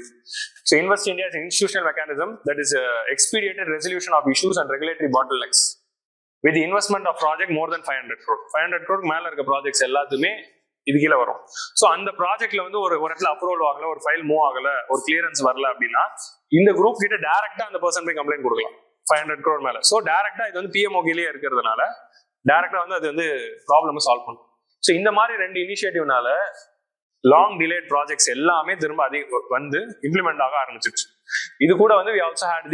So invest India is institutional mechanism that is expedited resolution of issues and regulatory bottlenecks with investment of project more than 500 crore. 500 crore மேல இருக்க ப்ராஜெக்ட்ஸ் எல்லாத்துமே இது கீழே வரும். ஸோ அந்த ப்ராஜெக்ட்ல வந்து ஒரு இடத்துல அப்ரூவல் ஆகல, ஒரு ஃபைல் மூவ் ஆகல, ஒரு கிளியரன்ஸ் வரல அப்படின்னா இந்த குரூப் கிட்ட டைரக்டா அந்த பர்சன் போய் கம்ப்ளைண்ட் கொடுக்கலாம் 500 crore மேல. ஸோ டைரக்டா இது வந்து பிஎம்ஓகிலேயே இருக்கிறதுனால டைரக்டா வந்து அது வந்து ப்ராப்ளம் சால்வ் பண்ணும். ஸோ இந்த மாதிரி 2 இனிஷியேட்டிவ்னால லாங் டிலேட் ப்ராஜெக்ட்ஸ் எல்லாமே திரும்ப வந்து இம்ப்ளிமெண்ட் ஆக ஆரம்பிச்சிருச்சு. இது கூட வந்து we also had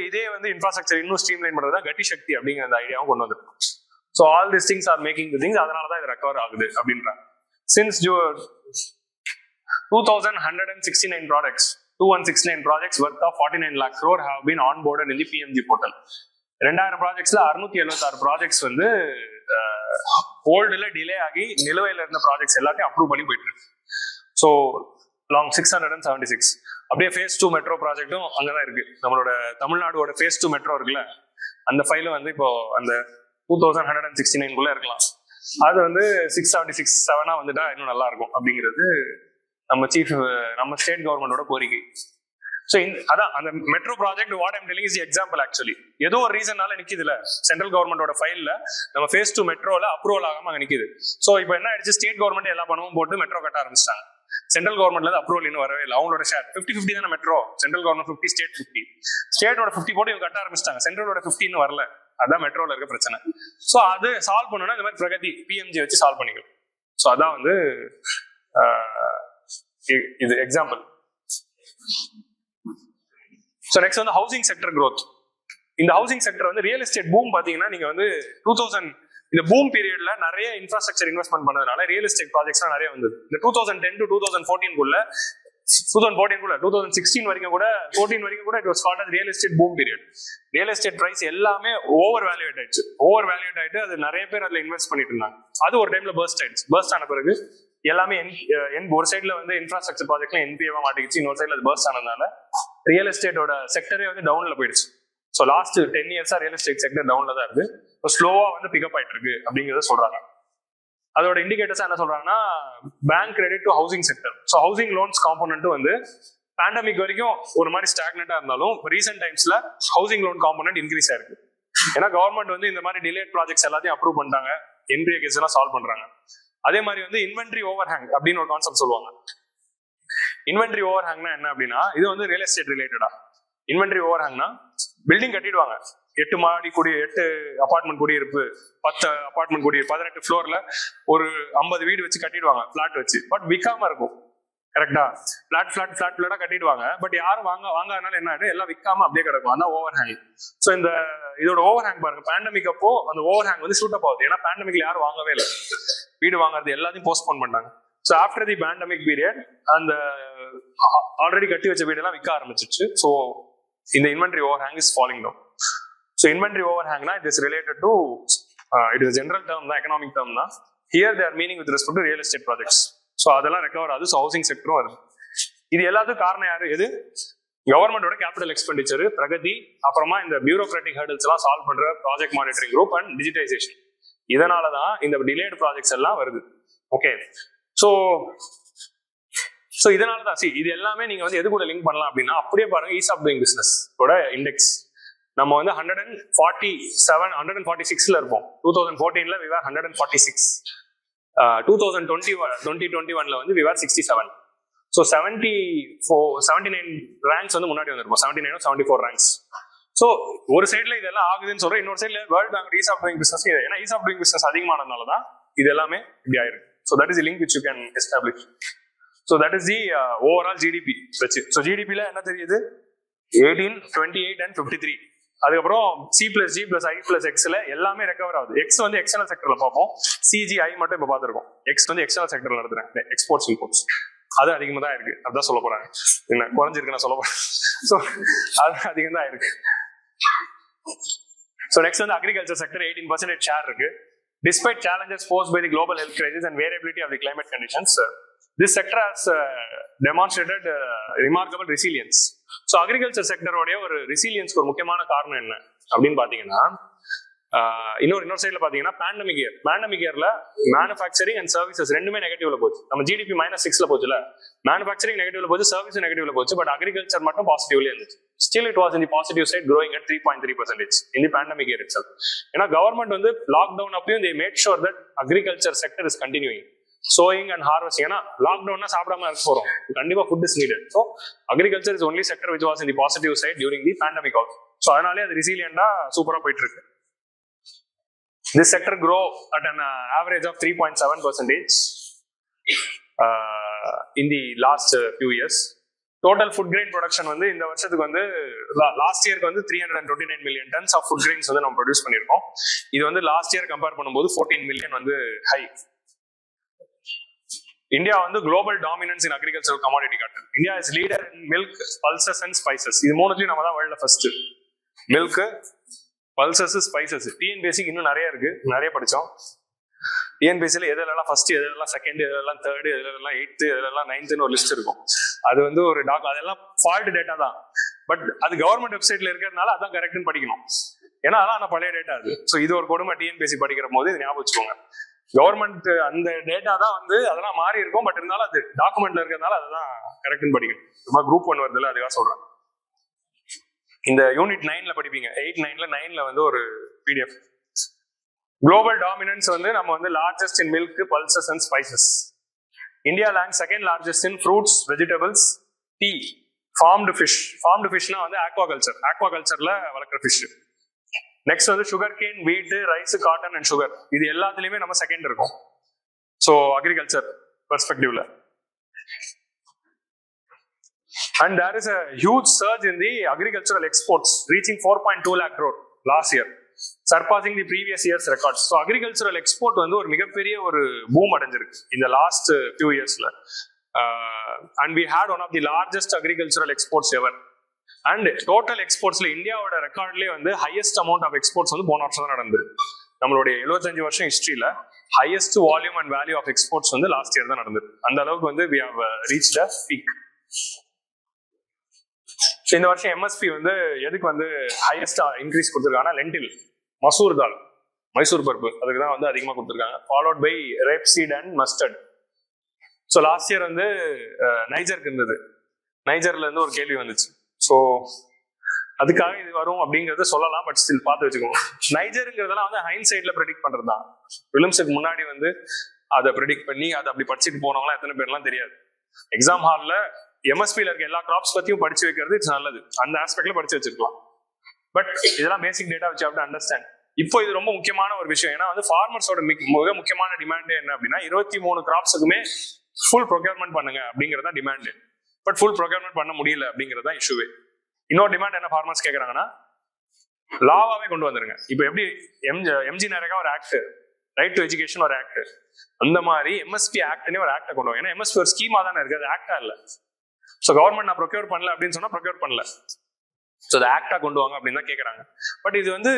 இதே வந்து இன்ஃப்ராஸ்ட்ரக்சர் இன்னும் ஸ்ட்ரீம்லைன் பண்றதா கட்டி சக்தி அப்படிங்கிற அந்த ஐடியாவும் கொண்டு வந்துருக்கும். So all this things are making the things, அதனால தான் இது ரெக்கவர் ஆகுது அப்படின்றாங்க. Since 2169 products 2169 projects worth of 49 lakh crore have been onboarded in the PMG portal. 2000 ப்ராஜெக்ட்ஸ்ல 676 projects வந்து ஹோல்டுல டிலே ஆகி நிலுவையில் இருந்த ப்ராஜெக்ட்ஸ் எல்லாத்தையும் அப்ரூவ் பண்ணி போயிட்டு இருக்கு. So long 676. அப்படியே phase 2 மெட்ரோ ப்ராஜெக்டும் அங்கதான் இருக்கு. நம்மளோட தமிழ்நாடோட phase 2 மெட்ரோ இருக்குல்ல, அந்த ஃபைலும் வந்து இப்போ அந்த 2169 இருக்கலாம். அது வந்து 676 வந்துட்டா இன்னும் நல்லா இருக்கும் அப்படிங்கிறது நம்ம ஸ்டேட் கவர்மெண்டோட கோரிக்கை. ஸோ அதான் அந்த metro project what I'm telling is example. Actually ஏதோ ஒரு ரீசனால நிக்குதுல, சென்ட்ரல் கவர்மெண்டோட ஃபைல்ல நம்ம phase 2 மெட்ரோல அப்ரூவல் ஆகாம அங்க நிக்குது. ஸோ இப்போ என்ன ஆயிடுச்சு, ஸ்டேட் கவர்மெண்ட் எல்லா பணமும் போட்டு மெட்ரோ கட்ட ஆரம்பிச்சிட்டாங்க. சென்ட்ரல் கவர்மெண்ட்ல இருந்து அப்ரூவல் இன்னும் வரவே இல்லை. அவங்களோட ஷேர் 50-50 தானே மெட்ரோ. Central government 50, state 50. ஸ்டேட்டோட 50 போட்டு இவங்க கட்ட ஆரம்பிச்சிட்டாங்க, சென்ட்ரலோட 50 இன்னும் வரல. அதான் மெட்ரோல இருக்க பிரச்சனை. ஸோ அது சால்வ் பண்ணணும்னா இந்த மாதிரி பிரகதி பிஎம்ஜி வச்சு சால்வ் பண்ணிக்கலாம். ஸோ அதான் வந்து இது எக்ஸாம்பிள். ஸோ நெக்ஸ்ட் வந்து ஹவுசிங் செக்டர் growth. இந்த ஹவுசிங் செக்டர் வந்து ரியல் எஸ்டேட் பூம் பாத்தீங்கன்னா நீங்க வந்து 2000 இந்த பூம் பீரியட்ல நிறைய இன்ஃப்ராஸ்ட்ரக்சர் இன்வெஸ்ட்மெண்ட் பண்ணதுனால ரியல் எஸ்டேட் ப்ராஜெக்ட்ஸ் நிறைய வந்தது. இந்த 2010 to 2014 2016 வரைக்கும் கூட 14 வரைக்கும் கூட it was called as real estate boom period. Real estate price எல்லாமே ஓவர் வேல்யூட் ஆயிட்டு அது நிறைய பேர் அதுல இன்வெஸ்ட் பண்ணிட்டு இருந்தாங்க. அது ஒரு டைம்ல பர்ஸ்ட் ஆன பிறகு எல்லாமே ஒரு சைட்ல வந்து இன்ஃப்ராஸ்ட்ரக்சர் ப்ராஜெக்ட்ல என்பிஏவா மாட்டிக்கிச்சு, இன்னொரு சைட்ல அது பர்ஸ்ட் ஆனதுனால ரியல் எஸ்டேட்டோட செக்டரே வந்து டவுன்ல போயிடுச்சு. ஸோ லாஸ்ட் 10 இயர்ஸா ரியல் எஸ்டேட் செக்டர் டவுன்ல தான் இருக்கு. இப்போ ஸ்லோவா வந்து பிக்கப் ஆயிட்டு இருக்கு அப்படிங்கிறத சொல்றாங்க. அதோட இண்டிகேட்டர்ஸ் என்ன சொல்றாங்கன்னா bank credit to housing sector. So housing loans component வந்து பேண்டமிக் வரைக்கும் ஒரு மாதிரி ஸ்டாக்னெட்டா இருந்தாலும் ரீசென்ட் டைம்ஸ்ல ஹவுசிங் லோன் காம்போனன்ட் இன்க்ரீஸ் ஆயிருக்கு. ஏன்னா கவர்மெண்ட் வந்து இந்த மாதிரி டிலேட் ப்ராஜெக்ட்ஸ் எல்லாத்தையும் அப்ரூவ் பண்ணிட்டாங்க, என்பிஏ கேஸ் எல்லாம் சால்வ் பண்றாங்க. அதே மாதிரி வந்து இன்வென்ட்ரி ஓவர் ஹேங் அப்படின்னு ஒரு கான்செப்ட் சொல்லுவாங்க. இன்வென்ட்ரி ஓவர் ஹேங்னா என்ன அப்படின்னா இது வந்து ரியல் எஸ்டேட் ரிலேட்டடா. இன்வென்ட்ரி ஓவர் ஹேங்னா பில்டிங் கட்டிடுவாங்க, 8 மாடி 8 அபார்ட்மெண்ட் குடியிருப்பு, 10 அபார்ட்மெண்ட் குடியிருப்பு, 18 ஃப்ளோர்ல ஒரு 50 வீடு வச்சு கட்டிடுவாங்க பிளாட் வச்சு. பட் விற்காம இருக்கும். கரெக்டா? பிளாட்டா கட்டிடுவாங்க. பட் யாரும் வாங்காதனால என்ன ஆயிடும், எல்லாம் விற்காம அப்படியே கிடக்கும். அதான் ஓவர் ஹேங். ஸோ இதோட ஓவர் ஹேங் பாருங்க, பேண்டமிக் அப்போ அந்த ஓவர் ஹேங் வந்து ஷூட் அப் ஆகுது. ஏன்னா பேண்டமிக்ல யாரும் வாங்கவே இல்லை, வீடு வாங்குறது எல்லாத்தையும் போஸ்ட்போன் பண்ணாங்க. So after the pandemic period அந்த ஆல்ரெடி கட்டி வச்ச வீடெல்லாம் விற்க ஆரம்பிச்சிச்சு. ஸோ இந்த inventory overhang is falling down. So inventory ஓவர் ஹேங்னா it is related to it is general term தான், எக்கனாமிக் டேர்ம் தான். Here their meaning with respect to real estate projects. So அதெல்லாம் ரெக்கவர் ஆகுது. ஸோ ஹவுசிங் செக்டரும் வருது. இது எல்லாத்துக்கும் காரணம் யாரு? எது? கவர்மெண்டோட கேபிட்டல் எக்ஸ்பெண்டிச்சர், பிரகதி, அப்புறமா இந்த பியூரோக்ராட்டிக் ஹர்டல்ஸ் எல்லாம் சால்வ் பண்ற project monitoring group and digitisation. இதனாலதான் இந்த டிலேட் ப்ராஜெக்ட்ஸ் எல்லாம் வருது. ஓகே, ஸோ ஸோ இதனால தான் இது எல்லாமே நீங்க வந்து எது கூட லிங்க் பண்ணலாம் அப்படின்னா, அப்படியே பாருங்க ஈஸ் ஆஃப் டூயிங் பிசினஸ் ஓட இண்டெக்ஸ் நம்ம வந்து 146ல இருப்போம். 2014ல we were 146. 2021ல வந்து we were 67. ஸோ 79 ரேங்க்ஸ் வந்து முன்னாடி வந்திருப்போம். 79 74 ரேங்க்ஸ். ஸோ ஒரு சைட்ல இதெல்லாம் ஆகுதுன்னு சொல்றேன், இன்னொரு சைட்ல world bank ease of doing business, ஏன்னா ஈஸ் ஆஃப் டூயிங் பிசினஸ் அதிகமானதுனால தான் இது எல்லாமே இப்படி ஆயிருக்கு. So that is link which you can establish. So that is the overall GDP வச்சு. ஸோ ஜிடிபியில் என்ன தெரியுது? 18, 28 and 53. அதுக்கப்புறம் C+G+I+Xல எல்லாமே ரெக்கவர் ஆகுது. எக்ஸ் வந்து எக்ஸ்டர்னல் செக்டர்ல பார்ப்போம், CGI மட்டும் இப்போ பார்த்துருக்கோம். எக்ஸ் வந்து எக்ஸ்டர்னல் செக்டர்ல நடத்துறேன், எக்ஸ்போர்ட்ஸ் இம்போர்ட்ஸ் அது அதிகமாக தான் இருக்கு. அதுதான் சொல்ல போறாங்க, என்ன குறைஞ்சிருக்கு நான் சொல்ல போறேன். ஸோ அது அதிகம் தான் இருக்கு. ஸோ நெக்ஸ்ட் வந்து அக்ரிகல்ச்சர் செக்டர் 18% ஷேர் இருக்கு. Despite challenges posed by the global health crisis and variability of the climate conditions, this sector has demonstrated remarkable resilience. So agriculture செக்டரோடைய ஒரு ரெசிலியன்ஸ்க்கு ஒரு முக்கியமான காரணம் என்ன அப்படின்னு பாத்தீங்கன்னா, இன்னொரு சைட்ல பாத்தீங்கன்னா பேண்டமிக் இயர்ல மேனுஃபேக்சரிங் அண்ட் சர்வீசஸ் ரெண்டுமே நெகட்டிவ்ல போச்சு. நம்ம ஜிடிபி -6ல போச்சுல, மேனுஃபேக்சரிங் நெகட்டிவ்ல போச்சு, சர்வீஸ் நெகட்டிவ்ல போச்சு, பட் அக்ரிகல்ச்சர் மட்டும் பாசிட்டிவ்ல இருந்துச்சு. Still it was in the positive side, growing at 3.3% in the pandemic year itself. ஏன்னா கவர்மெண்ட் வந்து லாக்டவுன் அப்பயும் they made sure that agriculture sector is continuing. Sowing and harvesting. ஏன்னா லாக்டவுன்னா சாப்பிடாம இருக்க போறோம், கண்டிப்பா food is needed. So agriculture is only sector which was in the positive side during the pandemic also. So அதனாலே அது ரெசிலியண்டா சூப்பரா போயிட்டு இருக்கு. This sector grow at an average of 3.7% in the last few years. Total food grain production வந்து இந்த வருஷத்துக்கு வந்து லாஸ்ட் இயருக்கு வந்து 329 million tons of food grains வந்து நம்ம ப்ரொடியூஸ் பண்ணியிருக்கோம். இது வந்து லாஸ்ட் இயர் கம்பேர் பண்ணும்போது 14 million வந்து ஹை. இந்தியா வந்து global dominance in agriculture commodity cotton. India is leader in milk, pulses and spices. இது மூணுத்தையும் நம்ம தான் வேர்ல்ட்ல ஃபர்ஸ்ட். Milk, pulses, spices. டிஎன்பிஎஸ்சிக்கு இன்னும் நிறைய இருக்கு, நிறைய படிச்சோம். டிஎன்பிஎஸ்சியில் எதெல்லாம் ஃபர்ஸ்ட், எதெல்லாம் செகண்ட், எதெல்லாம் தேர்டு, எதெல்லாம் 8th, எதெல்லாம் 9th ஒரு லிஸ்ட் இருக்கும். அது வந்து ஒரு அதெல்லாம் ஃபால்ட் டேட்டா தான். பட் அது கவர்மெண்ட் வெப்சைட்ல இருக்கிறதுனால அதான் கரெக்ட்னு படிக்கணும். ஏன்னா அதான் பழைய டேட்டா அது. ஸோ இது ஒரு கொடுமை டிஎன்பிஎஸ்சி படிக்கிற போது இது ஞாபகம் வச்சுக்கோங்க. கவர்மெண்ட் அந்த டேட்டா தான் வந்து அதெல்லாம் மாறி இருக்கும், பட் இருந்தாலும் அது டாக்குமெண்ட்ல இருக்கிறதுனால அதுதான் கரெக்ட்னு படிக்கணும். சும்மா குரூப் 1 வருதுல அதுக்காக சொல்றேன். இந்த யூனிட் 9ல படிப்பீங்க, 8, 9ல வந்து ஒரு பிடிஎஃப். குளோபல் டாமினன்ஸ் வந்து நம்ம வந்து largest in milk, pulses and spices. India rank second largest in fruits, vegetables, tea, farmed fish. Farmed ஃபிஷ்னா வந்து ஆக்வாகல்ச்சர்ல வளர்க்குற ஃபிஷ். நெக்ஸ்ட் வந்து sugarcane, wheat, rice, cotton and sugar. இது எல்லாத்துலயுமே நம்ம செகண்ட் இருக்கும். ஸோ அக்ரிகல்ச்சர் பெர்ஸ்பெக்டிவ்ல. And there is a huge surge in the agricultural exports, reaching 4.2 lakh crore last year, surpassing the previous year's records. So agricultural export வந்து ஒரு மிகப்பெரிய ஒரு பூம் அடைஞ்சிருக்கு இந்த last few yearsல. And we had one of the largest agricultural exports ever. And total exportsல இந்தியாவோட ரெக்கார்ட்லயே வந்து ஹையஸ்ட் அமௌண்ட் ஆஃப் எக்ஸ்போர்ட்ஸ் வந்து போன வருஷம் தான் நடந்தது. நம்மளுடைய 75 வருஷம் ஹிஸ்டரியில highest volume and value of exports வந்து லாஸ்ட் இயர் தான் நடந்தது. அந்த அளவுக்கு வந்து we have reached a peak. இந்த வருஷம் எம்எஸ்பி வந்து எதுக்கு வந்து ஹையஸ்டா இன்க்ரீஸ் கொடுத்துருக்காங்கன்னா, லென்டில், மசூர் தால், மைசூர் பருப்பு, அதுக்கு தான் வந்து அதிகமாக கொடுத்துருக்காங்க. Followed by rape seed and mustard. So last year வந்து நைஜருக்கு இருந்தது. நைஜர்ல இருந்து ஒரு கேள்வி வந்துச்சு. ஸோ அதுக்காக இது வரும் அப்படிங்கறத சொல்லலாம், பட் ஸ்டில் பார்த்து வச்சுக்கோங்க. நைஜருங்கிறதெல்லாம் வந்து ஹைண்ட் சைட்ல ப்ரெடிக்ட் பண்றது தான். பிலிம்ஸுக்கு முன்னாடி வந்து அதை ப்ரெடிக்ட் பண்ணி அதை அப்படி படிச்சுட்டு போனவங்களாம் எத்தனை பேர்லாம் தெரியாது. எக்ஸாம் ஹாலில் எம்எஸ்பியில் இருக்க எல்லா கிராப்ஸ் பத்தியும் படிச்சு வைக்கிறது இட்ஸ் நல்லது. அந்த ஆஸ்பெக்ட்ல படிச்சு வச்சிருக்கலாம். பட் இதெல்லாம் பேசிக் டேட்டா வச்சு அப்படி அண்டர்ஸ்டாண்ட். இப்போ இது ரொம்ப முக்கியமான ஒரு விஷயம். ஏன்னா வந்து ஃபார்மர்ஸோட மிக முக்கியமான டிமாண்டே என்ன அப்படின்னா, 23 கிராப்ஸுக்குமே ஃபுல் ப்ரொக்யூர்மெண்ட் பண்ணுங்க அப்படிங்கிறது தான் டிமாண்டு. பட் ஃபுல் ப்ரொக்யூர்மெண்ட் பண்ண முடியல அப்படிங்கிறது தான் இஷ்யூவே. இன்னொரு டிமாண்ட் என்ன ஃபார்மர்ஸ் கேட்கறாங்கன்னா, லாவாவே கொண்டு வந்துருங்க. இப்போ எப்படி எம்ஜி நரேகா ஒரு ஆக்ட், ரைட் டு எஜுகேஷன் ஒரு ஆக்ட், அந்த மாதிரி எம்எஸ்பி ஆக்ட்னே ஒரு ஆக்டை கொண்டு வாங்க. ஏன்னா எம்எஸ்பி ஒரு ஸ்கீமா தானே இருக்கு, அது ஆக்டா இல்லை. ஸோ கவர்மெண்ட் நான் ப்ரொக்யூர் பண்ணல அப்படின்னு சொன்னா ப்ரொக்யூர் பண்ணல. ஸோ அதை ஆக்டா கொண்டு வாங்க அப்படின்னு தான் கேட்கறாங்க. பட் இது வந்து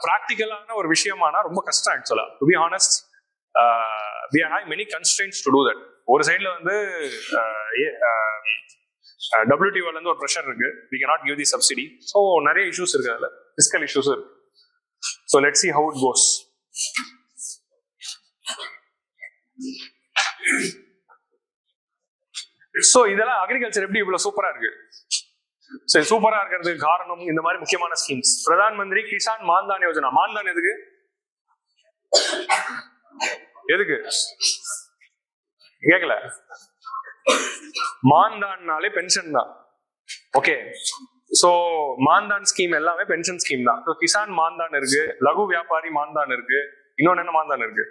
ப்ராக்டிக்கலான ஒரு விஷயமானா ரொம்ப கஷ்டம் ஆக்சுவலா. To be honest, we are having many constraints to do that. ஒரு சைட்ல வந்து WTO இருந்து ஒரு ப்ரெஷர் இருக்கு, we cannot give the subsidy. So நிறைய இஷ்யூஸ் இருக்கு, அதில் ஃபிஸ்கல் இஷ்யூஸ் இருக்கு. So let's see how it goes. So இதெல்லாம் அக்ரிகல்ச்சர் எப்படி இவ்வளவு சூப்பரா இருக்கு? சரி, சூப்பரா இருக்கிறதுக்கு காரணம் இந்த மாதிரி முக்கியமான ஸ்கீம்ஸ். பிரதான் மந்திரி கிசான் மான்தான் யோஜனா. மான்தான் எதுக்கு? எதுக்கு கேக்கல? மான்தான்னாலே பென்ஷன் தான். ஓகே, சோ மான்தான் ஸ்கீம் எல்லாமே பென்ஷன் ஸ்கீம் தான். கிசான் மான்தான் இருக்கு, லகு வியாபாரி மான்தான் இருக்கு, இன்னொன்னு என்ன மான்தான் இருக்கு,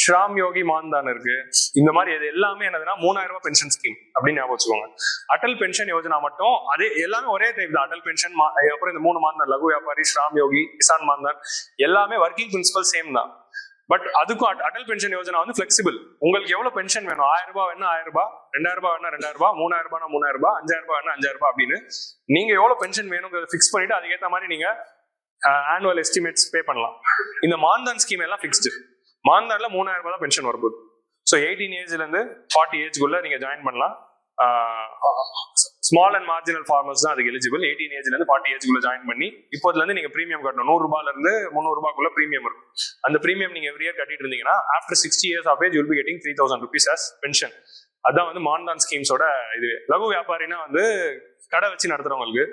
ஷ்ராம் யோகி மான்தான் இருக்கு. இந்த மாதிரி இது எல்லாமே என்னதுன்னா 3000 ரூபாய் பென்ஷன் ஸ்கீம் அப்படின்னு ஞாபகம் வச்சுக்கோங்க. அடல் பென்ஷன் யோஜனா மட்டும் அதே எல்லாமே ஒரே டைப் தான். அடல் பென்ஷன் அப்புறம் இந்த 3 மான்தான், லகு வியாபாரி, ஷ்ராம் யோகி, கிசான் மான்தான் எல்லாமே ஒர்க்கிங் பிரின்சிபல் சேம் தான். பட் அதுக்கும் அடல் பென்ஷன் யோஜனா வந்து பிளெக்சிபிள். உங்களுக்கு எவ்வளவு பென்ஷன் வேணும், 1000 ரூபாய் வேணா 1000 ரூபாய், 2000 ரூபாய் வேணா 2000 ரூபாய், 3000 ரூபாய் 3000 ரூபாய், 5000 ரூபாய் வேணா 5000 ரூபாய் அப்படின்னு நீங்க எவ்வளவு பென்ஷன் வேணுங்கிறத ஃபிக்ஸ் பண்ணிட்டு அதுக்கேற்ற மாதிரி நீங்க ஆனுவல் எஸ்டிமேட்ஸ் பே பண்ணலாம். இந்த மான்தான் ஸ்கீம் எல்லாம் ஃபிக்ஸ்டு. மான்தான்ல 3000 ரூபாய் தான் பென்ஷன் வரும்போது. ஸோ 18 ஏஜ்ல இருந்து 40 ஏஜ்குள்ள நீங்க ஜாயின் பண்ணலாம். ஸ்மால் அண்ட் மார்ஜினல் ஃபார்மர்ஸ் தான் அதுக்கு எலிஜிபிள். 18 ஏஜ்ல இருந்து 40 ஏஜ்குள்ள ஜாயின் பண்ணி இப்போதுல இருந்து நீங்க பிரீமியம் கட்டணும். 100 ரூபாயில இருந்து 300 ரூபாய்க்குள்ள பிரீமியம் இருக்கும். அந்த பிரீமியம் நீங்க எவ்ரி இயர் கட்டிட்டு இருந்தீங்கன்னா after 60 years of age you'll be getting 3000 rupees as pension. அதான் வந்து மான்தான் ஸ்கீம்ஸோட இது. லகு வியாபாரினா வந்து கடை வச்சு நடத்துறவங்களுக்கு,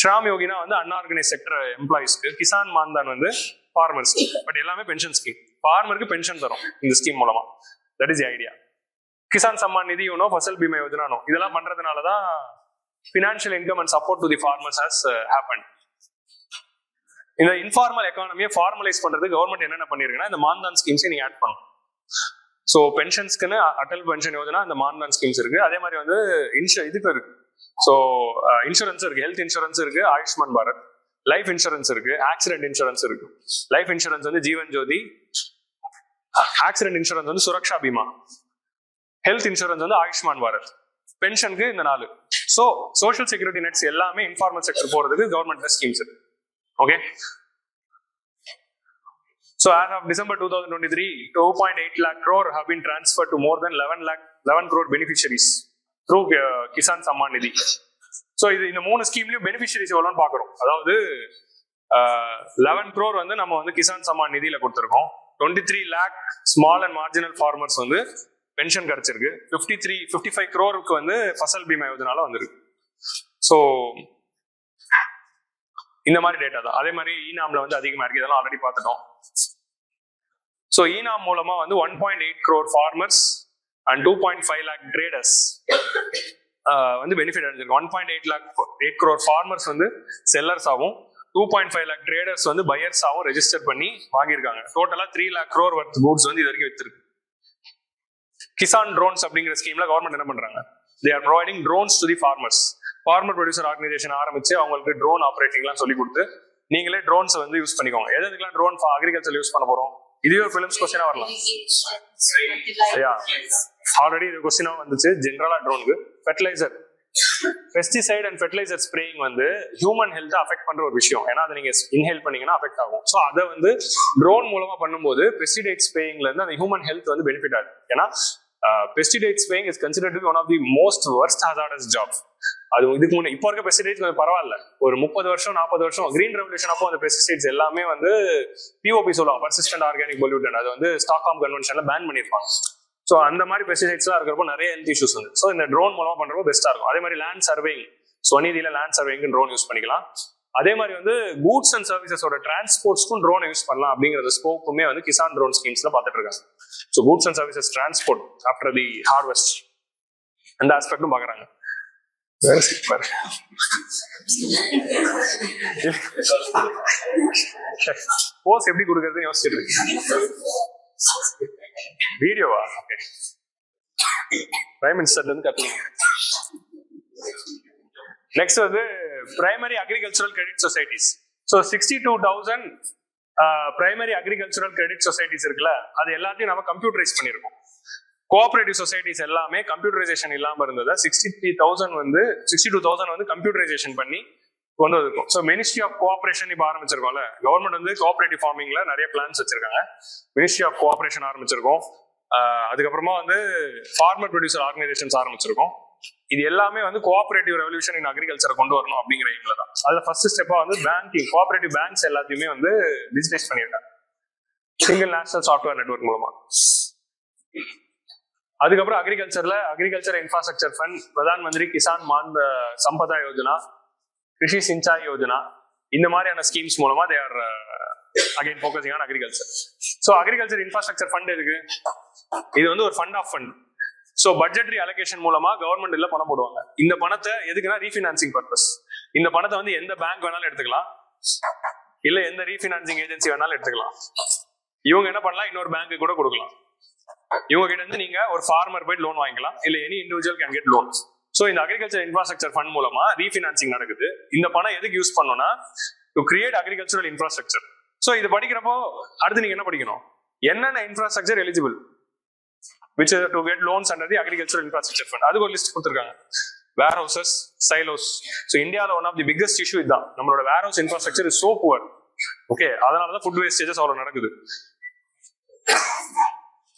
ஷ்ராம் யோகினா வந்து அன்ஆர்கனைஸ் செக்டர் எம்ப்ளாயிஸ்க்கு, கிசான் மான்தான் வந்து ஃபார்மர்ஸ். பட் எல்லாமே பென்ஷன் ஸ்கீம். ஃபார்மருக்கு பென்ஷன் தரும் இந்த ஸ்கீம் மூலமா. That is the idea. Kisan Samman Nidhi you know, Fasal Bima Yojana இதெல்லாம் பண்றதுனாலதான் financial income and support to the farmers has happen. இந்த இன்ஃபார்மல் எக்கானமியை ஃபார்மலைஸ் பண்றது கவர்மெண்ட் என்னென்ன பண்ணிருக்குன்னா இந்த மான்தான் ஸ்கீம்ஸை நீங்க ஆட் பண்ணணும். ஸோ பென்ஷன்ஸ்க்குன்னு அடல் பென்ஷன் யோஜனா இந்த மான்தான் ஸ்கீம்ஸ் இருக்கு. அதே மாதிரி வந்து இதுக்கு இருக்கு. ஸோ இன்சூரன்ஸ் இருக்கு, ஹெல்த் இன்சூரன்ஸ் இருக்கு, ஆயுஷ்மான் பாரத், லைஃப் இன்சூரன்ஸ் இருக்கு, ஆக்சிடென்ட் இன்சூரன்ஸ் இருக்கு. லைஃப் இன்சூரன்ஸ் வந்து ஜீவன் ஜோதி, ஆக்சிடென்ட் இன்சூரன்ஸ் வந்து சுரக்ஷா பீமா, ஹெல்த் இன்சூரன்ஸ் வந்து ஆயுஷ்மான் பாரத், பென்ஷனுக்கு இந்த 4. ஸோ சோஷியல் செக்யூரிட்டி நெட்ஸ் எல்லாமே இன்ஃபார்மல் செக்டர் போறதுக்கு கவர்மெண்ட் ஸ்கீம்ஸ் இருக்கு. Okay, so as of December 2023, 2.8 lakh crore have been transferred to more than 11 crore beneficiaries through Kisan Samman Nidhi. So இது இந்த 3 ஸ்கீம்லயும் பெனிஃபிஷியரிஸ் எவ்வளோன்னு பாக்குறோம். அதாவது 11 crore வந்து நம்ம வந்து கிசான் சம்மான் நிதியில கொடுத்துருக்கோம். 23 lakh small and marginal farmers வந்து பென்ஷன் கிடைச்சிருக்கு. 55 crore வந்து ஃபசல் பீமா யோஜனால வந்திருக்கு. ஸோ இந்த மாதிரி டேட்டா தான். அதே மாதிரி ஈனாம்ல வந்து அதிகமா இருக்கு, இதெல்லாம் ஆல்ரெடி பார்த்துட்டோம். ஸோ ஈனாம் மூலமா வந்து 1.8 crore farmers and 2.5 lakh traders வந்து பெனிஃபிட் அடைஞ்சிருக்கு. 1.8 crore ஃபார்மர்ஸ் வந்து செல்லர்ஸ் ஆகும், 2.5 lakh traders வந்து பையர்ஸ் ஆகும் ரெஜிஸ்டர் பண்ணி வாங்கியிருக்காங்க. டோட்டலா 3 lakh crore worth goods வந்து இது வரைக்கும் வித்திருக்கு. கிசான் ட்ரோன்ஸ் அப்படிங்கிற ஸ்கீம்ல கவர்மெண்ட் என்ன பண்றாங்க, they are providing drones to the farmers. Farmer producer organisation ஆரம்பிச்சு அவங்களுக்கு ட்ரோன் ஆப்ரேட்டிங்லாம் சொல்லி கொடுத்து நீங்களே ட்ரோன்ஸ் வந்து யூஸ் பண்ணிக்கோங்க. எதுக்கெல்லாம் ட்ரோன் அக்ரிகல்ச்சர் யூஸ் பண்ண போறோம், இதுவே ஒரு ஃபிலிம்ஸ் கொஸ்டினா வரலாம். ஆல்ரெடி இது கொஸ்டினா வந்துச்சு ஜென்ரலா ட்ரோனுக்கு. Fertiliser, pesticide and fertiliser spraying வந்து ஹியூமன் ஹெல்த் அஃபெக்ட் பண்ற ஒரு விஷயம். ஏன்னா அதை நீங்க இன்ஹேல் பண்ணீங்கன்னா அஃபெக்ட் ஆகும். ஸோ அதை வந்து ட்ரோன் மூலமா பண்ணும்போது பெஸ்டிசைட் ஸ்ப்ரேயிங்ல இருந்து அந்த ஹியூமன் ஹெல்த் வந்து பெனிஃபிட் ஆகுது. ஏன்னா pesticide spraying is considered to be one of the most worst hazardous job. அது இதுக்கு முன்னே இப்போ இருக்க பெஸ்டிசைட்ஸ் கொஞ்சம் பரவாயில்ல, ஒரு 30 வருஷம் 40 வருஷம் கிரீன் ரெவல்யூஷன் அப்போ அந்த பெஸ்டிசைட்ஸ் எல்லாமே வந்து பிஓபி சொல்லுவாங்க, பர்சிஸ்டன்ட் ஆர்கானிக் பொல்யூட்டன். அது வந்து ஸ்டாக்ஹோம் கன்வென்ஷன்ல பேன் பண்ணிருப்பாங்க. ஸோ அந்த மாதிரி பெஸ்டிசைட்ஸ்லாம் இருக்கிறப்போ நிறைய ஹெல்த் இஷ்யூஸ் வந்து. ஸோ இந்த ட்ரோன் மூலமா பண்றப்போ பெஸ்டா இருக்கும். அதே மாதிரி லேண்ட் சர்வேயிங், ஸ்வநிதியில லேண்ட் சர்வேயிங் ட்ரோன் யூஸ் பண்ணிக்கலாம். அதே மாதிரி வந்து கூட்ஸ் அண்ட் சர்வீசஸோட டிரான்ஸ்போர்ட்ஸ்க்கும் ட்ரோனை யூஸ் பண்ணலாம் அப்படிங்கிற ஸ்கோப்புமே வந்து கிசான் ட்ரோன் ஸ்கீம்ஸ்ல பார்த்துட்டு இருக்காங்க. So goods and services transport after the harvest அந்த ஆஸ்பெக்டும் பாக்குறாங்க. போஸ் எப்படி கொடுக்கறது யோசிச்சுட்டு வீடியோவா? ஓகே, பிரைம் மினிஸ்டர்ல இருந்து கத்துக்கணும். நெக்ஸ்ட் வந்து primary agricultural credit societies. So 62,000 primary agricultural credit societies இருக்குல்ல, அது எல்லாத்தையும் நம்ம கம்ப்யூட்டரைஸ் பண்ணிருக்கோம். கோஆபரேட்டிவ் சொசைட்டிஸ் எல்லாமே கம்ப்யூட்டரைசேஷன் இல்லாம இருந்தது. 62,000 வந்து கம்ப்யூட்டரைசேஷன் பண்ணி கொண்டு வந்திருக்கும். ஸோ மினிஸ்ட்ரி ஆஃப் கோஆபரேஷன் இப்போ ஆரம்பிச்சிருக்கோம்ல, கவர்மெண்ட் வந்து கோஆபரேட்டிவ் ஃபார்மிங்ல நிறைய பிளான்ஸ் வச்சிருக்காங்க. மினிஸ்ட்ரி ஆஃப் கோஆபரேஷன் ஆரம்பிச்சிருக்கோம். அதுக்கப்புறமா வந்து ஃபார்மர் ப்ரொடியூசர் ஆர்கனைசேஷன்ஸ் ஆரம்பிச்சிருக்கோம். இது எல்லாமே வந்து கோஆபரேட்டிவ் ரெவல்யூஷன் இன் அக்ரிகல்ச்சரை கொண்டு வரணும் அப்படிங்கிற எய்ம்ல தான். அதுல ஃபர்ஸ்ட் ஸ்டெப்பா வந்து பேங்கிங், கோஆபரேட்டிவ் பேங்க்ஸ் எல்லாத்தையுமே வந்து டிஜிட்டைஸ் பண்ணியிருக்காங்க சிங்கிள் நேஷனல் சாஃப்ட்வேர் நெட்வொர்க் மூலமா. அதுக்கப்புறம் agriculture infrastructure fund, Pradhan Mantri Kisan மான் சம்பதா யோஜனா, கிருஷி சிஞ்சாய் யோஜனா, இந்த மாதிரியான ஸ்கீம்ஸ் மூலமா they are again focusing on agriculture. So agriculture infrastructure fund எதுக்கு? இது வந்து ஒரு fund of fund. So budgetary allocation மூலமா கவர்மெண்ட் இல்ல பணம் போடுவாங்க. இந்த பணத்தை எதுக்குன்னா ரீஃபினான்சிங் பர்பஸ். இந்த பணத்தை வந்து எந்த பேங்க் வேணாலும் எடுத்துக்கலாம், இல்ல எந்த ரீஃபினான்சிங் ஏஜென்சி வேணாலும் எடுத்துக்கலாம். இவங்க என்ன பண்ணலாம், இன்னொரு பேங்க்கு கூட கொடுக்கலாம். இவங்க கிட்ட இருந்து நீங்க ஒரு ஃபார்மர் போய் லோன் வாங்கிக்கலாம், இல்ல any individual can get loans. So இந்த அக்ரிகல்ச்சர் இன்ஃப்ராஸ்ட்ரக்சர் ஃபண்ட் மூலமா ரீஃபினான்சிங் நடக்குது. இந்த பணம் எதுக்கு யூஸ் பண்ணோம்னா to create agricultural infrastructure. So இது படிக்கிறப்போ அடுத்து நீங்க என்ன படிக்கணும், என்னென்ன infrastructure eligible which is to get loans under the agricultural infrastructure fund. அதுக்கு ஒரு லிஸ்ட் கொடுத்துருக்காங்க. Warehouses, silos. ஸோ இந்தியாவில் one of the biggest issue இதுதான், நம்மளோட warehouse infrastructure is so poor. Okay, அதனாலதான் ஃபுட் வேஸ்டேஜஸ் அவ்வளவு நடக்குது.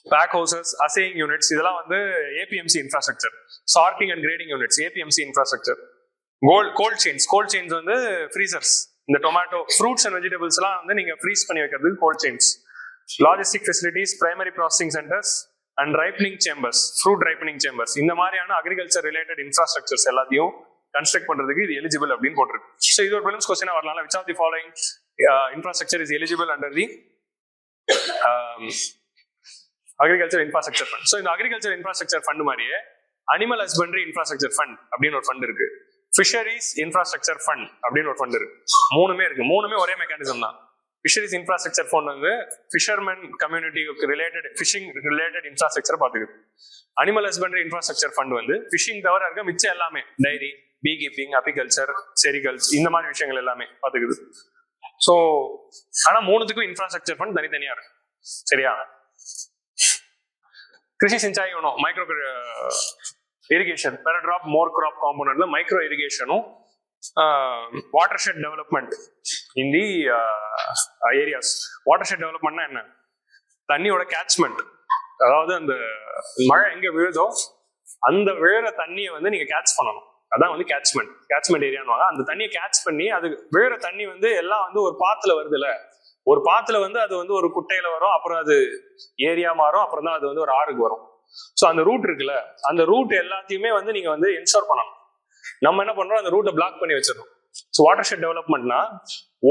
பேக் ஹவுசஸ், அசேயிங் யூனிட்ஸ், இதெல்லாம் வந்து APMC infrastructure. Sorting and grading units, APMC infrastructure. Cold chains வந்து ஃப்ரீசர்ஸ். இந்த டொமேட்டோ, ஃப்ரூட்ஸ் அண்ட் வெஜிடபிள்ஸ் எல்லாம் வந்து நீங்க ஃப்ரீஸ் பண்ணி வைக்கிறதுக்கு cold chains. Logistic facilities, primary processing centres and ripening chambers, fruit ripening chambers. இந்த மாதிரியான அக்ரிகல்ச்சர் ரிலேட்டட் இன்ஃப்ராஸ்ட்ரக்சர்ஸ் எல்லாத்தையும் கன்ஸ்ட்ரக்ட் பண்றதுக்கு இது எலிஜிபிள் அப்படின்னு போட்டிருக்கு. ஸோ இது ஒரு பிலிம்ஸ் கொஸ்டினா வரலாம். Which of the following infrastructure is eligible under the agriculture infrastructure fund. So இந்த அக்ரிகல்ச்சர் இன்ஃப்ராஸ்ட்ரக்சர் ஃபண்ட் மாதிரியே அனிமல் ஹஸ்பண்டரி இன்ஃப்ராஸ்ட்ரக்சர் ஃபண்ட் அப்படின்னு ஒரு ஃபண்ட் இருக்கு. ஃபிஷரிஸ் இன்ஃப்ராஸ்ட்ரக்சர் ஃபண்ட் அப்படின்னு ஒரு ஃபண்ட் இருக்கு. மூணுமே இருக்கு, மூணுமே ஒரே மெக்கானிசம் தான். ஃபிஷரிஸ் இன்ஃப்ராஸ்ட்ரக்சர் ஃபண்ட் வந்து ஃபிஷர்மேன் கம்யூனிட்டிக்கு ரிலேட்டட் ஃபிஷிங் ரிலேட்டட் இன்ஃப்ராஸ்ட்ரக்சர் பார்த்துக்குது. அனிமல் ஹஸ்பண்டரி இன்ஃப்ராஸ்ட்ரக்சர் ஃபண்ட் வந்து ஃபிஷிங் தவிர இருக்க மிச்சம் எல்லாமே, டைரி, பீ கீப்பிங், அபிகல்ச்சர், செரிகல்ஸ், இந்த மாதிரி விஷயங்கள் எல்லாமே பார்த்துக்குது. ஸோ ஆனா மூணுத்துக்கும் இன்ஃப்ராஸ்ட்ரக்சர் ஃபண்ட் தனித்தனியா இருக்கு. சரியா? Krishi Sinchai Yojana, micro irrigation, per drop more crop காம்போனன்ட்ல மைக்ரோ இரிகேஷனும் watershed development in the areas. Watershed டெவலப்மெண்ட்னா என்ன? தண்ணியோட கேட்ச்மெண்ட், அதாவது அந்த மழை எங்க விழுதோ அந்த விழுற தண்ணியை வந்து நீங்க கேட்ச் பண்ணணும். அதான் வந்து கேட்ச்மெண்ட் ஏரியான்னு. அந்த தண்ணியை கேட்ச் பண்ணி அது விழுற தண்ணி வந்து எல்லாம் வந்து ஒரு பாத்துல வருது இல்ல, ஒரு பாத்துல வந்து அது வந்து ஒரு குட்டையில வரும், அப்புறம் அது ஏரியா மாறும், அப்புறம் தான் அது வந்து ஒரு ஆறுக்கு வரும். ஸோ அந்த ரூட் இருக்குல்ல, அந்த ரூட் எல்லாத்தையுமே வந்து நீங்க வந்து என்ஷோர் பண்ணணும். நம்ம என்ன பண்றோம், அந்த ரூட்டை பிளாக் பண்ணி வச்சிடறோம். ஸோ வாட்டர் ஷெட் டெவலப்மெண்ட்னா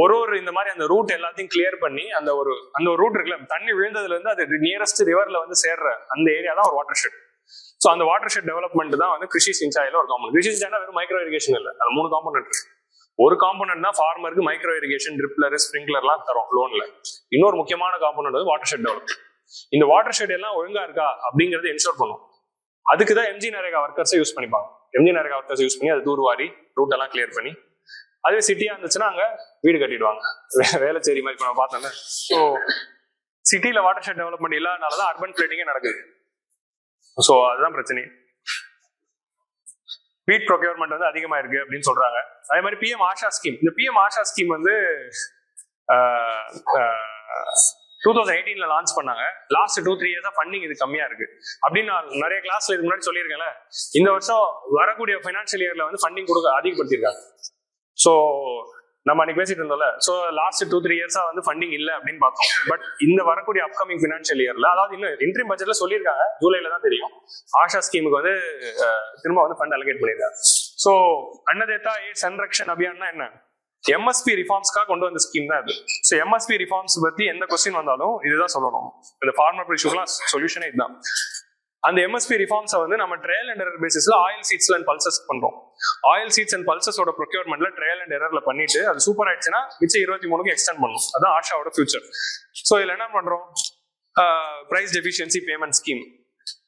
ஒரு இந்த மாதிரி அந்த ரூட் எல்லாத்தையும் கிளியர் பண்ணி அந்த ஒரு ரூட் இருக்குல்ல, தண்ணி விழுந்ததுல இருந்து அது நியரஸ்ட் ரிவர்ல வந்து சேர்ற அந்த ஏரியா தான் ஒரு வாட்டர் ஷெட். ஸோ அந்த வாட்டர் ஷெட் டெவலப்மெண்ட் தான் வந்து கிருஷி சிஞ்சாயில ஒரு காம்பனன்ட். கிருஷி சிஞ்சாய்னா வெறும் மைக்ரோ இரிகேஷன் இல்லை, அது 3 காம்பனன்ட் இருக்கு. ஒரு காம்பனன்ட் தான் ஃபார்மருக்கு மைக்ரோ இரிகேஷன், ட்ரிப்லர், ஸ்ப்ரிங்க்லர்லாம் தரும் லோன்ல. இன்னொரு முக்கியமான காம்பனன்ட் வந்து வாட்டர் ஷெட் டெவலப்மெண்ட். இந்த வாட்டர் ஷெட் எல்லாம் ஒழுங்கா இருக்கா அப்படிங்கறத என்ஷோர் பண்ணும். அதுக்கு தான் எம்ஜி நரேகா ஒர்க்கர்ஸை யூஸ் பண்ணிப்பாங்க. எம்ஜி நரேகா ஒர்க்கர்ஸ் யூஸ் பண்ணி அது தூர்வாரி ரூட் எல்லாம் கிளியர் பண்ணி, அதுவே சிட்டியா இருந்துச்சுன்னா அங்க வீடு கட்டிடுவாங்க, வேலைச்சேரி மாதிரி இப்ப நம்ம பார்த்தோம்ல. ஸோ சிட்டியில வாட்டர் ஷெட் டெவலப்மெண்ட் இல்லாதனாலதான் அர்பன் பிளேட்டிங்கே நடக்குது. ஸோ அதுதான் பிரச்சனை. வீட் ப்ரொக்யூர்மெண்ட் வந்து அதிகமா இருக்கு அப்படின்னு சொல்றாங்க. அதே மாதிரி பிஎம் ஆஷா ஸ்கீம், இந்த பிஎம் ஆஷா ஸ்கீம் வந்து 2018 லான்ச் பண்ணாங்க. லாஸ்ட் 2-3 இயர்ஸா ஃபண்டிங் இது கம்மியா இருக்கு அப்படின்னு நான் நிறைய கிளாஸ்ல இதுக்கு முன்னாடி சொல்லியிருக்கேன்ல. இந்த வருஷம் வரக்கூடிய ஃபைனான்சியல் இயர்ல வந்து ஃபண்டிங் கொடுக்க அதிகப்படுத்திருக்காங்க. ஸோ நம்ம அன்னைக்கு பேசிட்டு இருந்தோம்ல, ஸோ லாஸ்ட் 2-3 இயர்ஸா வந்து ஃபண்டிங் இல்லை அப்படின்னு பார்த்தோம். பட் இந்த வரக்கூடிய அப்கமிங் ஃபினான்ஷியல் இயர்ல, அதாவது இன்னும் இன்ட்ரீம் பட்ஜெட்ல சொல்லியிருக்காங்க, ஜூலைல தான் தெரியும், ஆஷா ஸ்கீமுக்கு வந்து திரும்ப வந்து ஃபண்ட் அலோகேட் பண்ணியிருக்காங்க. ஸோ அன்னதேதா ஏட் சன்ரக்ஷன் அபியான்னா என்ன, எம்எஸ்பி ரிஃபார்ம்ஸ்க்காக கொண்டு வந்த ஸ்கீம் தான் இது. ஸோ எம்எஸ்பி ரிஃபார்ம்ஸ் பத்தி எந்த கொஸ்டின் வந்தாலும் இதுதான் சொல்லணும். இந்த ஃபார்மர் இஷ்யூக்கெல்லாம் சொல்யூஷனே இதுதான். அந்த எம்எஸ்பி ரிஃபார்ம்ஸை வந்து நம்ம ட்ரையல் அண்ட் எரர் பேசிஸ்ல ஆயில் சீட்ஸ்ல அண்ட் பல்சஸ் பண்றோம். ஆயில் சீட்ஸ் அண்ட் பல்சஸோட ப்ரொக்யூர்மெண்ட்ல ட்ரையல் அண்ட் எரர்ல பண்ணிட்டு அது சூப்பர் ஆயிடுச்சுன்னா மிச்சம் 23க்கு எக்ஸ்டெண்ட் பண்ணும். அதான் ஆஷாவோட ஃபியூச்சர். ஸோ இதுல என்ன பண்றோம், பிரைஸ் டெஃபிஷியன்சி பேமெண்ட் ஸ்கீம்,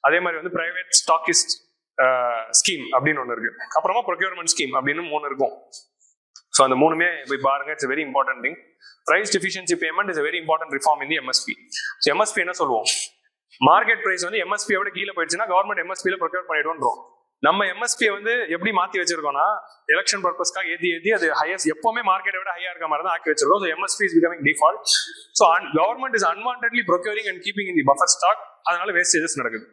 அதே மாதிரி வந்து பிரைவேட் ஸ்டாக்கிஸ்ட் ஸ்கீம் அப்படின்னு ஒன்று இருக்கு, அப்புறமா ப்ரொக்யூர்மெண்ட் ஸ்கீம் அப்படின்னு 3 இருக்கும். ஸோ அந்த 3மே போய் பாருங்க, it's very important thing. Price deficiency payment is very important reform in the MSP. So MSP என்ன சொல்லுவோம், மார்க்கெட் பிரைஸ் வந்து எம்எஸ்பியோட கீழே போயிடுச்சுன்னா கவர்மெண்ட் எம்எஸ்பியில ப்ரொக்யூர் பண்ணிடுவோம். நம்ம எம்எஸ்பியை வந்து எப்படி மாத்தி வச்சிருக்கோம்னா, எலெக்ஷன் பர்பஸ்க்காக ஏத்தி அது ஹையஸ்ட் எப்பவுமே மார்க்கெட்டை விட ஹையா இருக்க மாதிரி தான் ஆக்கி வச்சிருக்கோம். So MSP is becoming default. So government is unwantedly procuring and keeping in the buffer stock. அதனால வேஸ்டேஜஸ் நடக்குது.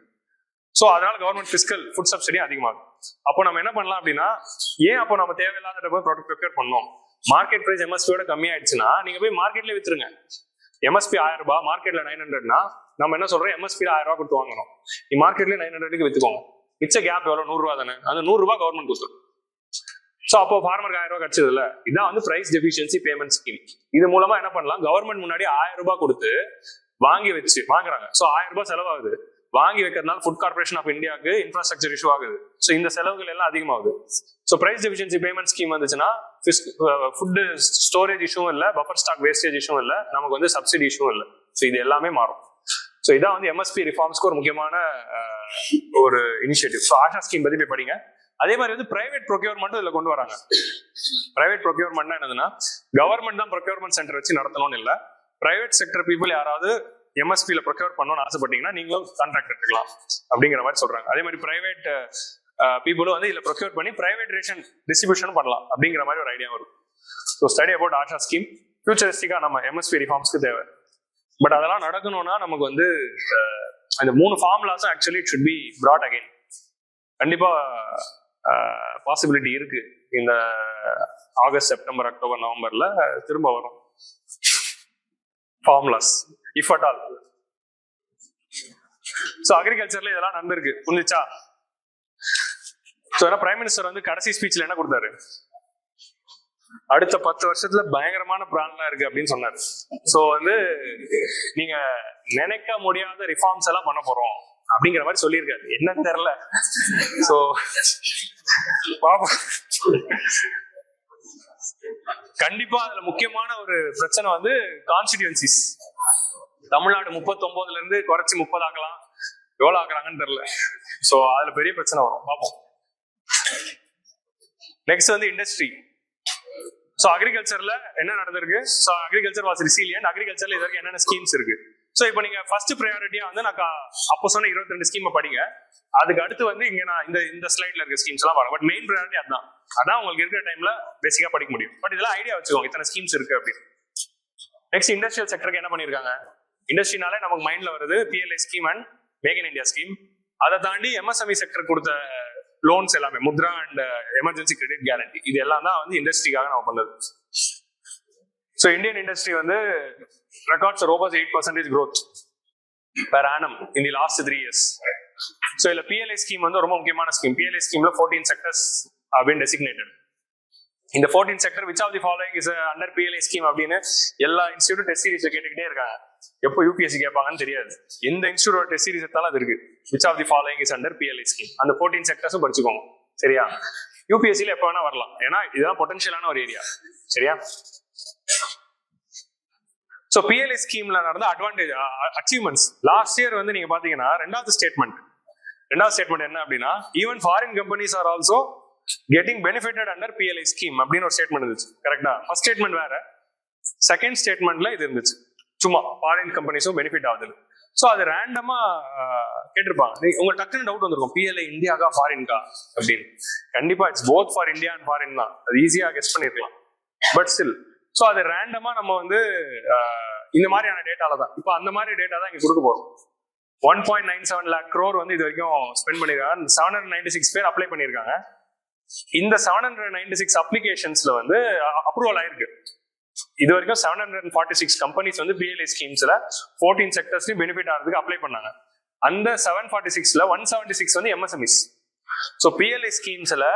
ஸோ அதனால கவர்மெண்ட் ஃபிஸ்கல் ஃபுட் சப்சிடி அதிகமாகும். அப்போ நம்ம என்ன பண்ணலாம் அப்படின்னா, ஏன் அப்போ நம்ம தேவையில்லாத ப்ரொக்யூர் பண்ணோம், மார்க்கெட் பிரைஸ் எம்எஸ்பியோட கம்மியாயிடுச்சுன்னா நீங்க போய் மார்க்கெட்ல வித்துருங்க. எம்எஸ்பி 1000 ரூபாய், மார்க்கெட்ல 900னா நம்ம என்ன சொல்றோம், எம்எஸ்பி 1000 ரூபாய் கொடுத்து வாங்குறோம், நீ மார்க்கெட்ல 900க்கு வித்துக்கோங்க, மிச்ச கேப் எவ்வளவு 100 ரூபாய் தானே, அந்த 100 ரூபாய் கவர்மெண்ட் கொடுத்துரும். ஸோ அப்போ ஃபார்மருக்கு 1000 ரூபாய் கிடைச்சது இல்ல, இதான் வந்து பிரைஸ் டெஃபிஷியன்சி பேமெண்ட் ஸ்கீம். இது மூலமா என்ன பண்ணலாம், கவர்மெண்ட் முன்னாடி 1000 ரூபாய் கொடுத்து வாங்கி வச்சு வாங்குறாங்க. ஸோ 1000 ரூபாய் செலவாகுது, வாங்கி வைக்கிறதுனால ஃபுட் கார்பரேஷன் ஆஃப் இந்தியாவுக்கு இன்ஃப்ராஸ்ட்ரக்சர் இஷ்யூ ஆகுது. ஸோ இந்த செலவுகள் எல்லாம் அதிகமாகுது. So price deficiency payment scheme வந்துச்சுன்னா ஃபுட் ஸ்டோரேஜ் இஷ்யூவும் இல்லை, பஃபர் ஸ்டாக் வேஸ்டேஜ் இஷ்யூவும் இல்லை, நமக்கு வந்து சப்சிடி இஷ்யூவும் இல்லை. ஸோ இது எல்லாமே மாறும். ஸோ இதான் வந்து எம்எஸ்பி ரிஃபார்ம்ஸ்க்கு ஒரு முக்கியமான ஒரு இனிஷியேட்டிவ். ஸோ ஆஷா ஸ்கீம் பத்தி போய் படிங்க. அதே மாதிரி வந்து பிரைவேட் ப்ரொக்யூர்மெண்ட் இதுல கொண்டு வராங்க. பிரைவேட் ப்ரொக்யூர்மெண்ட்னா என்னதுன்னா, கவர்மெண்ட் தான் ப்ரொக்யூர்மெண்ட் சென்டர் வச்சு நடத்தணும்னு இல்லை, பிரைவேட் செக்டர் பீப்புள் யாராவது எம்எஸ்பியில் ப்ரொக்யூர் பண்ணணும்னு ஆசைப்பட்டீங்கன்னா நீங்களும் கான்ட்ராக்ட் எடுத்துக்கலாம் அப்படிங்கிற மாதிரி சொல்றாங்க. அதே மாதிரி பிரைவேட் பீப்புளும் வந்து இதுல ப்ரொக்யூர் பண்ணி பிரைவேட் ரேஷன் டிஸ்ட்ரிபியூஷன் பண்ணலாம் அப்படிங்கிற மாதிரி ஒரு ஐடியா வரும். So study about Aasha scheme ஃபியூச்சரிஸ்டிக்கா நம்ம எம்எஸ்பி ரிஃபார்ம்ஸ்க்கு தேவை. பட் அதெல்லாம் நடக்கணும்னா நமக்கு வந்து அந்த 3 ஃபார்முலாஸும் actually it should be brought again. கண்டிப்பா பாசிபிலிட்டி இருக்கு, இந்த ஆகஸ்ட், செப்டம்பர், அக்டோபர், நவம்பர்ல திரும்ப வரும் formulas, if at all. So அக்ரிகல்ச்சர்ல இதெல்லாம் நடந்திருக்கு, புரிஞ்சுச்சா? ஸோ ஏன்னா பிரைம் மினிஸ்டர் வந்து கடைசி ஸ்பீச்ல என்ன கொடுத்தாரு, அடுத்த 10 வருஷத்துல பயங்கரமான பிளான்லாம் இருக்கு அப்படின்னு சொன்னாரு. ஸோ வந்து நீங்க நினைக்க முடியாத ரிஃபார்ம்ஸ் எல்லாம் பண்ண போறோம் அப்படிங்கிற மாதிரி சொல்லியிருக்காரு, என்னன்னு தெரியல. ஸோ பாப்போம். கண்டிப்பா அதுல முக்கியமான ஒரு பிரச்சனை வந்து கான்ஸ்டிடியூன்சிஸ். தமிழ்நாடு 39ல இருந்து குறைச்சி 30 ஆக்கலாம், எவ்வளவு ஆக்குறாங்கன்னு தெரியல. ஸோ அதுல பெரிய பிரச்சனை வரும், பார்ப்போம். நெக்ஸ்ட் வந்து இண்டஸ்ட்ரி. ஸோ அக்ரிகல்ச்சர்ல என்ன நடந்திருக்கு, ஸோ அக்ரிகல்ச்சர் வாஸ் ரிசீலியன்ட். அக்ரிகல்ச்சர்ல இது வரைக்கும் என்னென்ன ஸ்கீம்ஸ் இருக்கு. ஸோ இப்போ நீங்க ஃபர்ஸ்ட் ப்ரையாரிட்டியா வந்து நான் அப்போ சொன்ன 22 ஸ்கீமை படிங்க. அதுக்கு அடுத்து வந்து இங்க நான் இந்த ஸ்லைட்ல இருக்க ஸ்கீம்ஸ் எல்லாம் பாருங்க. பட் மெயின் ப்ரையாரிட்டி அதான் உங்களுக்கு இருக்கிற டைம்ல பேசிக்கா படிக்க முடியும். பட் இதெல்லாம் ஐடியா வச்சுக்கோங்க, இத்தனை ஸ்கீம்ஸ் இருக்கு அப்படின்னு. நெக்ஸ்ட் இண்டஸ்ட்ரியல் செக்டருக்கு என்ன பண்ணிருக்காங்க, இண்டஸ்ட்ரினாலே நமக்கு மைண்ட்ல வருது PLI scheme and make in India scheme. அதை தாண்டி MSME செக்டர் கொடுத்த லோன்ஸ் எல்லாமே, Mudra and emergency credit guarantee, இது எல்லாம் தான் வந்து இண்டஸ்ட்ரிக்காக நம்ம பண்ணது. ஸோ இந்தியன் இண்டஸ்ட்ரி வந்து records a robust 8% growth per annum in the last 3 years. So the PLI scheme வந்து ரொம்ப முக்கியமான scheme. PLI ஸ்கீம்ல 14 sectors have been designated. In the 14 sector, which of the following is under PLI scheme அப்படின்னு எல்லா இன்ஸ்டிடியூட் டெஸ்ட் சீரிஸ் கேட்டுக்கிட்டே இருக்காங்க. எப்போ UPSC கேட்பாங்கன்னு தெரியாது. எந்த இன்ஸ்டிடியூட் டெஸ்ட் சீரிஸ் எடுத்தாலும் அது இருக்கு. Which of the following is under PLI scheme. அந்த 14 sectors படிச்சுக்கோங்க, சரியா? UPSCல எப்போ வேணா வரலாம், ஏன்னா இதுதான் பொட்டன்ஷியலான ஒரு ஏரியா, சரியா? ஸோ PLI ஸ்கீம்ல நடந்த அட்வான்டேஜ் அச்சீவ்மெண்ட்ஸ் லாஸ்ட் இயர் வந்து நீங்க பாத்தீங்கன்னா ரெண்டாவது ஸ்டேட்மெண்ட் என்ன அப்படின்னா, even foreign companies are also getting benefited under PLI scheme அப்படின்னு ஒரு ஸ்டேட்மெண்ட் இருந்துச்சு. கரெக்டா? ஃபர்ஸ்ட் ஸ்டேட்மெண்ட் வேற, செகண்ட் ஸ்டேட்மெண்ட்ல இது இருந்துச்சு, சும்மா ஃபாரின் கம்பெனிஸும் பெனிஃபிட் ஆகுது. ஸோ அது ரேண்டமா கேட்டிருப்பாங்க. உங்க டக்குன்னு டவுட் வந்திருக்கும், PLI இந்தியாக்கா ஃபாரின்கா அப்படின்னு. கண்டிப்பா it's both for India and foreign தான், அது ஈஸியா கெஸ் பண்ணிருக்கலாம். பட் ஸ்டில் ஸோ அது ரேண்டமா நம்ம வந்து இந்த மாதிரியான டேட்டால தான், இப்போ அந்த மாதிரி டேட்டா தான் இங்க கொடுக்க போறோம். 1.97 lakh crore வந்து இது வரைக்கும் ஸ்பெண்ட் பண்ணிருக்காங்க. 796 பேர் அப்ளை பண்ணிருக்காங்க. இந்த 796 அப்ளிகேஷன்ஸ்ல வந்து அப்ரூவல் ஆயிருக்கு. இது வரைக்கும் 746 கம்பெனிஸ் வந்து PLI ஸ்கீம்ஸ்ல 14 செக்டர்ஸ்லயும் பெனிஃபிட் ஆகிறதுக்கு அப்ளை பண்ணாங்க. அந்த 746ல 176 வந்து MSMEs. ஸோ PLI ஸ்கீம்ஸ்ல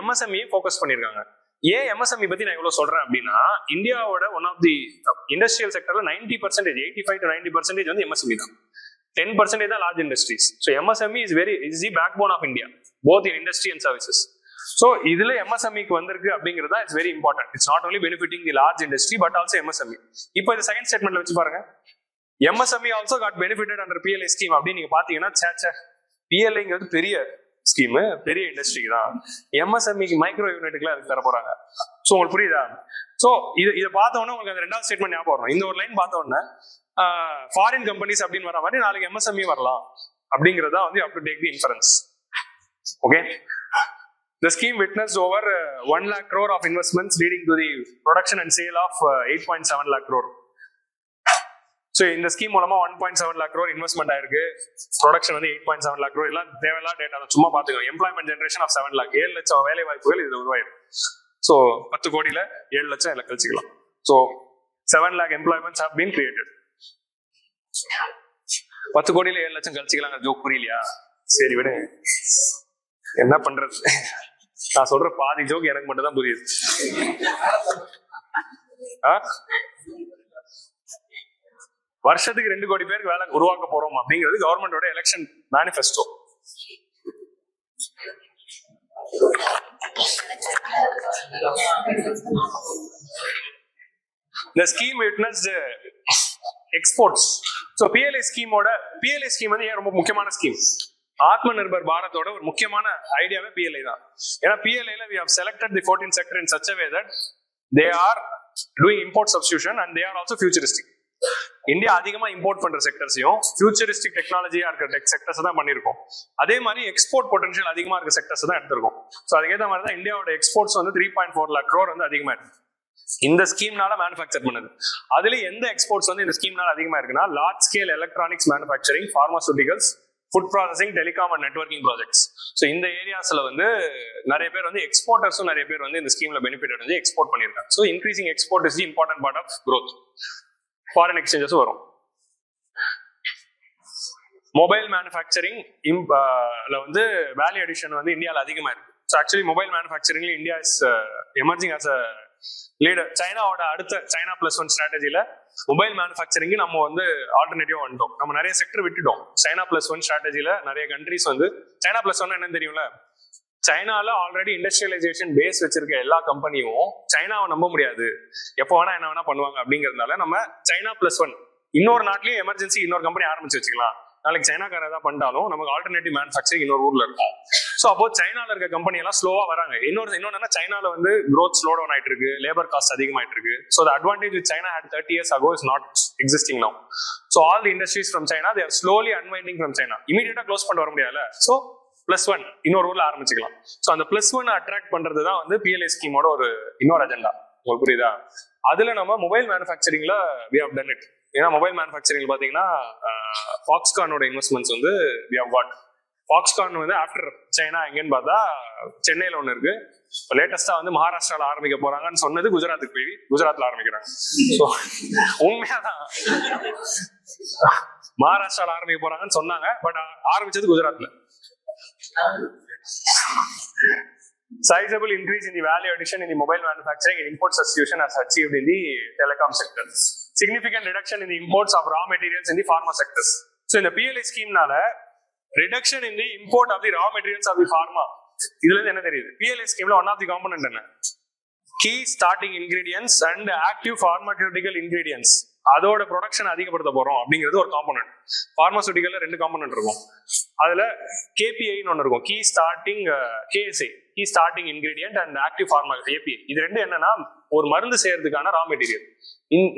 MSME ஃபோக்கஸ் பண்ணிருக்காங்க. ஏன் MSME பத்தி நான் இவ்வளவு சொல்றேன் அப்படின்னா, இந்தியாவோட ஒன் ஆஃப் தி இண்டஸ்ட்ரியல் செக்டர்ல 90%, 85 to 90% வந்து MSME தான். 10% தான் large industries. So MSME is the backbone of India, both in industry and services. So இதுல MSMEக்கு வந்திருக்கு அப்படிங்கிறது தான் it's very important. It's not only benefiting the large industry but also MSME. இப்போ இது செகண்ட் ஸ்டேட்மெண்ட்ல வச்சு பாருங்க, MSME also got benefited under PLI scheme அப்படின்னு நீங்க பாத்தீங்கன்னா, PLIங்கிறது பெரிய ஸ்கீம், பெரிய இண்டஸ்ட்ரி தான். MSMEக்கு மைக்ரோ யூனிட்டுக்குலாம் அதுக்கு தர போறாங்க. ஸோ உங்களுக்கு புரியுதா? ஸோ இதை பார்த்த உடனே உங்களுக்கு அந்த ரெண்டாவது ஸ்டேட்மெண்ட் ஞாபகம் வரும். இந்த ஒரு லைன் பார்த்த உடனே ஃபாரின் கம்பெனிஸ் அப்படின்னு வர மாதிரி நாளைக்கு MSME வரலாம் அப்படிங்கிறது தான் வந்து you have to take the inference. Okay, the scheme witnessed over 1 lakh crore of investments leading to the production and sale of 8.7 lakh crore. So இந்த ஸ்கீம் மூலமா 1.7 lakh crore இன்வெஸ்ட்மெண்ட் ஆயிருக்கு. ப்ரொடக்ஷன் வந்து 8.7 lakh crore. எல்லாம் தேவையில்லா டேட்டா சும்மா பாத்துக்கோ. எம்ப்ளாய்மெண்ட் ஜெனரேஷன் ஆஃப் 7 lakh, 7 லட்சம் வேலை வாய்ப்புகள் இது உருவாயிருக்கு. ஸோ 10 கோடியில 7 லட்சம் எல்லாம் கழிச்சுக்கலாம். ஸோ 7 lakh எம்ப்ளாய்மெண்ட்ஸ் ஹவ் பீன் கிரியேட்டட். 10 கோடியில 7 லட்சம் கழிச்சுக்கலாங்க. ஜோக் புரியலையா? சரி விடு, என்ன பண்றது. நான் சொல்ற பாதி ஜோக் எனக்கு மட்டும் தான் புரியுது. வருஷத்துக்கு 2 கோடி பேருக்கு வேலை உருவாக்க போறோம் அப்படிங்கிறது கவர்மெண்டோட election manifesto. The scheme witnessed exports. So PLI scheme வந்து ஏன் ரொம்ப முக்கியமான ஸ்கீம்? ஆத்ம நிர்பர் பாரதோட ஒரு முக்கியமான ஐடியாவே PLI தான். ஏன்னா PLIல we have selected the 14 sector in such a way that they are doing import substitution and they are also futuristic. India அதிகமா இம்போர்ட் பண்ற செக்டர்ஸையும் ஃபியூச்சரிஸ்டிக் டெக்னாலஜியா இருக்கிற செக்டர்ஸ் தான் பண்ணிருக்கோம். அதே மாதிரி எக்ஸ்போர்ட் பொட்டன்ஷியல் அதிகமா இருக்க செக்டர்ஸ் தான் எடுத்திருக்கோம். ஸோ அதுக்கேற்ற மாதிரி தான் இந்தியாவோட எக்ஸ்போர்ட்ஸ் வந்து 3.4 lakh crore வந்து அதிகமா இருக்கு. இந்த ஸ்கீம்னால மேனுஃபேக்சர் பண்ணுது. அதுல எந்த எக்ஸ்போர்ட்ஸ் வந்து இந்த ஸ்கீம்னால அதிகமா இருக்குன்னா large scale electronics manufacturing, pharmaceuticals, food processing, telecom and networking projects. So இந்த ஏரியாஸ்ல வந்து நிறைய பேர் வந்து எக்ஸ்போர்ட்டர்ஸும் நிறைய பேர் வந்து இந்த ஸ்கீம்ல பெனிஃபிட் அடைஞ்சு எக்ஸ்போர்ட் பண்ணியிருக்காங்க. So increasing export is the important part of growth. Foreign எக்ஸ்சேஞ்சஸும் வரும். மொபைல் மேனுஃபேக்சரிங் வந்து வேல்யூ அடிஷன் வந்து இந்தியாவில் அதிகமாக இருக்கு. ஸோ ஆக்சுவலி மொபைல் மேனுஃபேக்சரிங்ல India is emerging as a leader. சைனாவோட அடுத்த China +1 ஸ்ட்ராட்டஜில மொபைல் மேனுஃபேக்சரிங் நம்ம வந்து ஆல்டர்னேட்டிவா வந்துட்டோம். நம்ம நிறைய செக்டர் விட்டுட்டோம். China +1 ஸ்ட்ராட்டஜில நிறைய கண்ட்ரிஸ் வந்து China +1 என்னன்னு தெரியும்ல? சைனால ஆல்ரெடி இண்டஸ்ட்ரியலைசேஷன் பேஸ் வச்சிருக்க எல்லா கம்பெனியும் சைனாவை நம்ப முடியாது, எப்போ வேணா என்ன வேணா பண்ணுவாங்க அப்படிங்கறதுனால நம்ம China +1 இன்னொரு நாட்டிலயும் எமர்ஜென்சி இன்னொரு கம்பெனி ஆரம்பிச்சு வச்சுக்கலாம். நாளைக்கு சைனாக்கார ஏதாவது பண்ணிட்டாலும் நமக்கு ஆல்டர்னேட்டிவ் மேனுஃபேக்சரிங் இன்னொரு ஊர்ல இருக்கும். ஸோ அப்போ சைனால இருக்க கம்பெனி எல்லாம் ஸ்லோவா வராங்க. இன்னொன்னு சைனால வந்து growth ஸ்லோ டவுன் ஆயிட்டு இருக்கு, லேபர் காஸ்ட் அதிகமாயிட்டு இருக்கு. So the advantage which China had 30 years ago is not existing now. So all the industries from China, they are slowly unwinding from China. Immediately close பண்ண வர முடியாதுல. ஸோ +1 இன்னொரு ஊர்ல ஆரம்பிச்சுக்கலாம். ஸோ அந்த +1 அட்ராக்ட் பண்றது தான் வந்து PLI ஸ்கீமோட ஒரு இன்னொரு அஜெண்டா. உங்களுக்கு புரியுதா? அதுல நம்ம மொபைல் மேனுஃபேக்சரிங்ல we have done it. ஏன்னா மொபைல் மேனுஃபேக்சரிங் பாத்தீங்கன்னா ஃபாக்ஸ்கானோட இன்வெஸ்ட்மெண்ட்ஸ் வந்து we have got. ஃபாக்ஸ்கான் வந்து ஆஃப்டர் சைனா எங்கன்னு பார்த்தா சென்னையில ஒண்ணு இருக்கு. லேட்டஸ்டா வந்து மகாராஷ்டிரால ஆரம்பிக்க போறாங்கன்னு சொன்னது குஜராத்துக்கு போய் குஜராத்ல ஆரம்பிக்கிறாங்க. ஸோ உண்மையாதான் மகாராஷ்டிரால ஆரம்பிக்க போறாங்கன்னு சொன்னாங்க, பட் ஆரம்பிச்சது குஜராத்ல. Sizable increase in the value addition in the mobile manufacturing and import substitution as achieved in the telecom sector. Significant reduction in the imports of raw materials in the pharma sectors. So in the PLI scheme nala reduction in the import of the raw materials of the pharma. இதுல என்ன தெரியுது? PLI scheme one of the component என்ன? Key starting ingredients and active pharmaceutical ingredients. அதோட ப்ரொடக்ஷன் அதிகப்படுத்த போறோம் அப்படிங்கிறது ஒரு காம்பனன்ட். பார்மாசூட்டிக்கல்ல 2 காம்பனன்ட் இருக்கும். அதுல KPI ஒன்னு இருக்கும், key starting KSI, key starting ingredient and active pharma API. இது ரெண்டு என்னன்னா ஒரு மருந்து செய்யறதுக்கான ரா மெட்டீரியல்.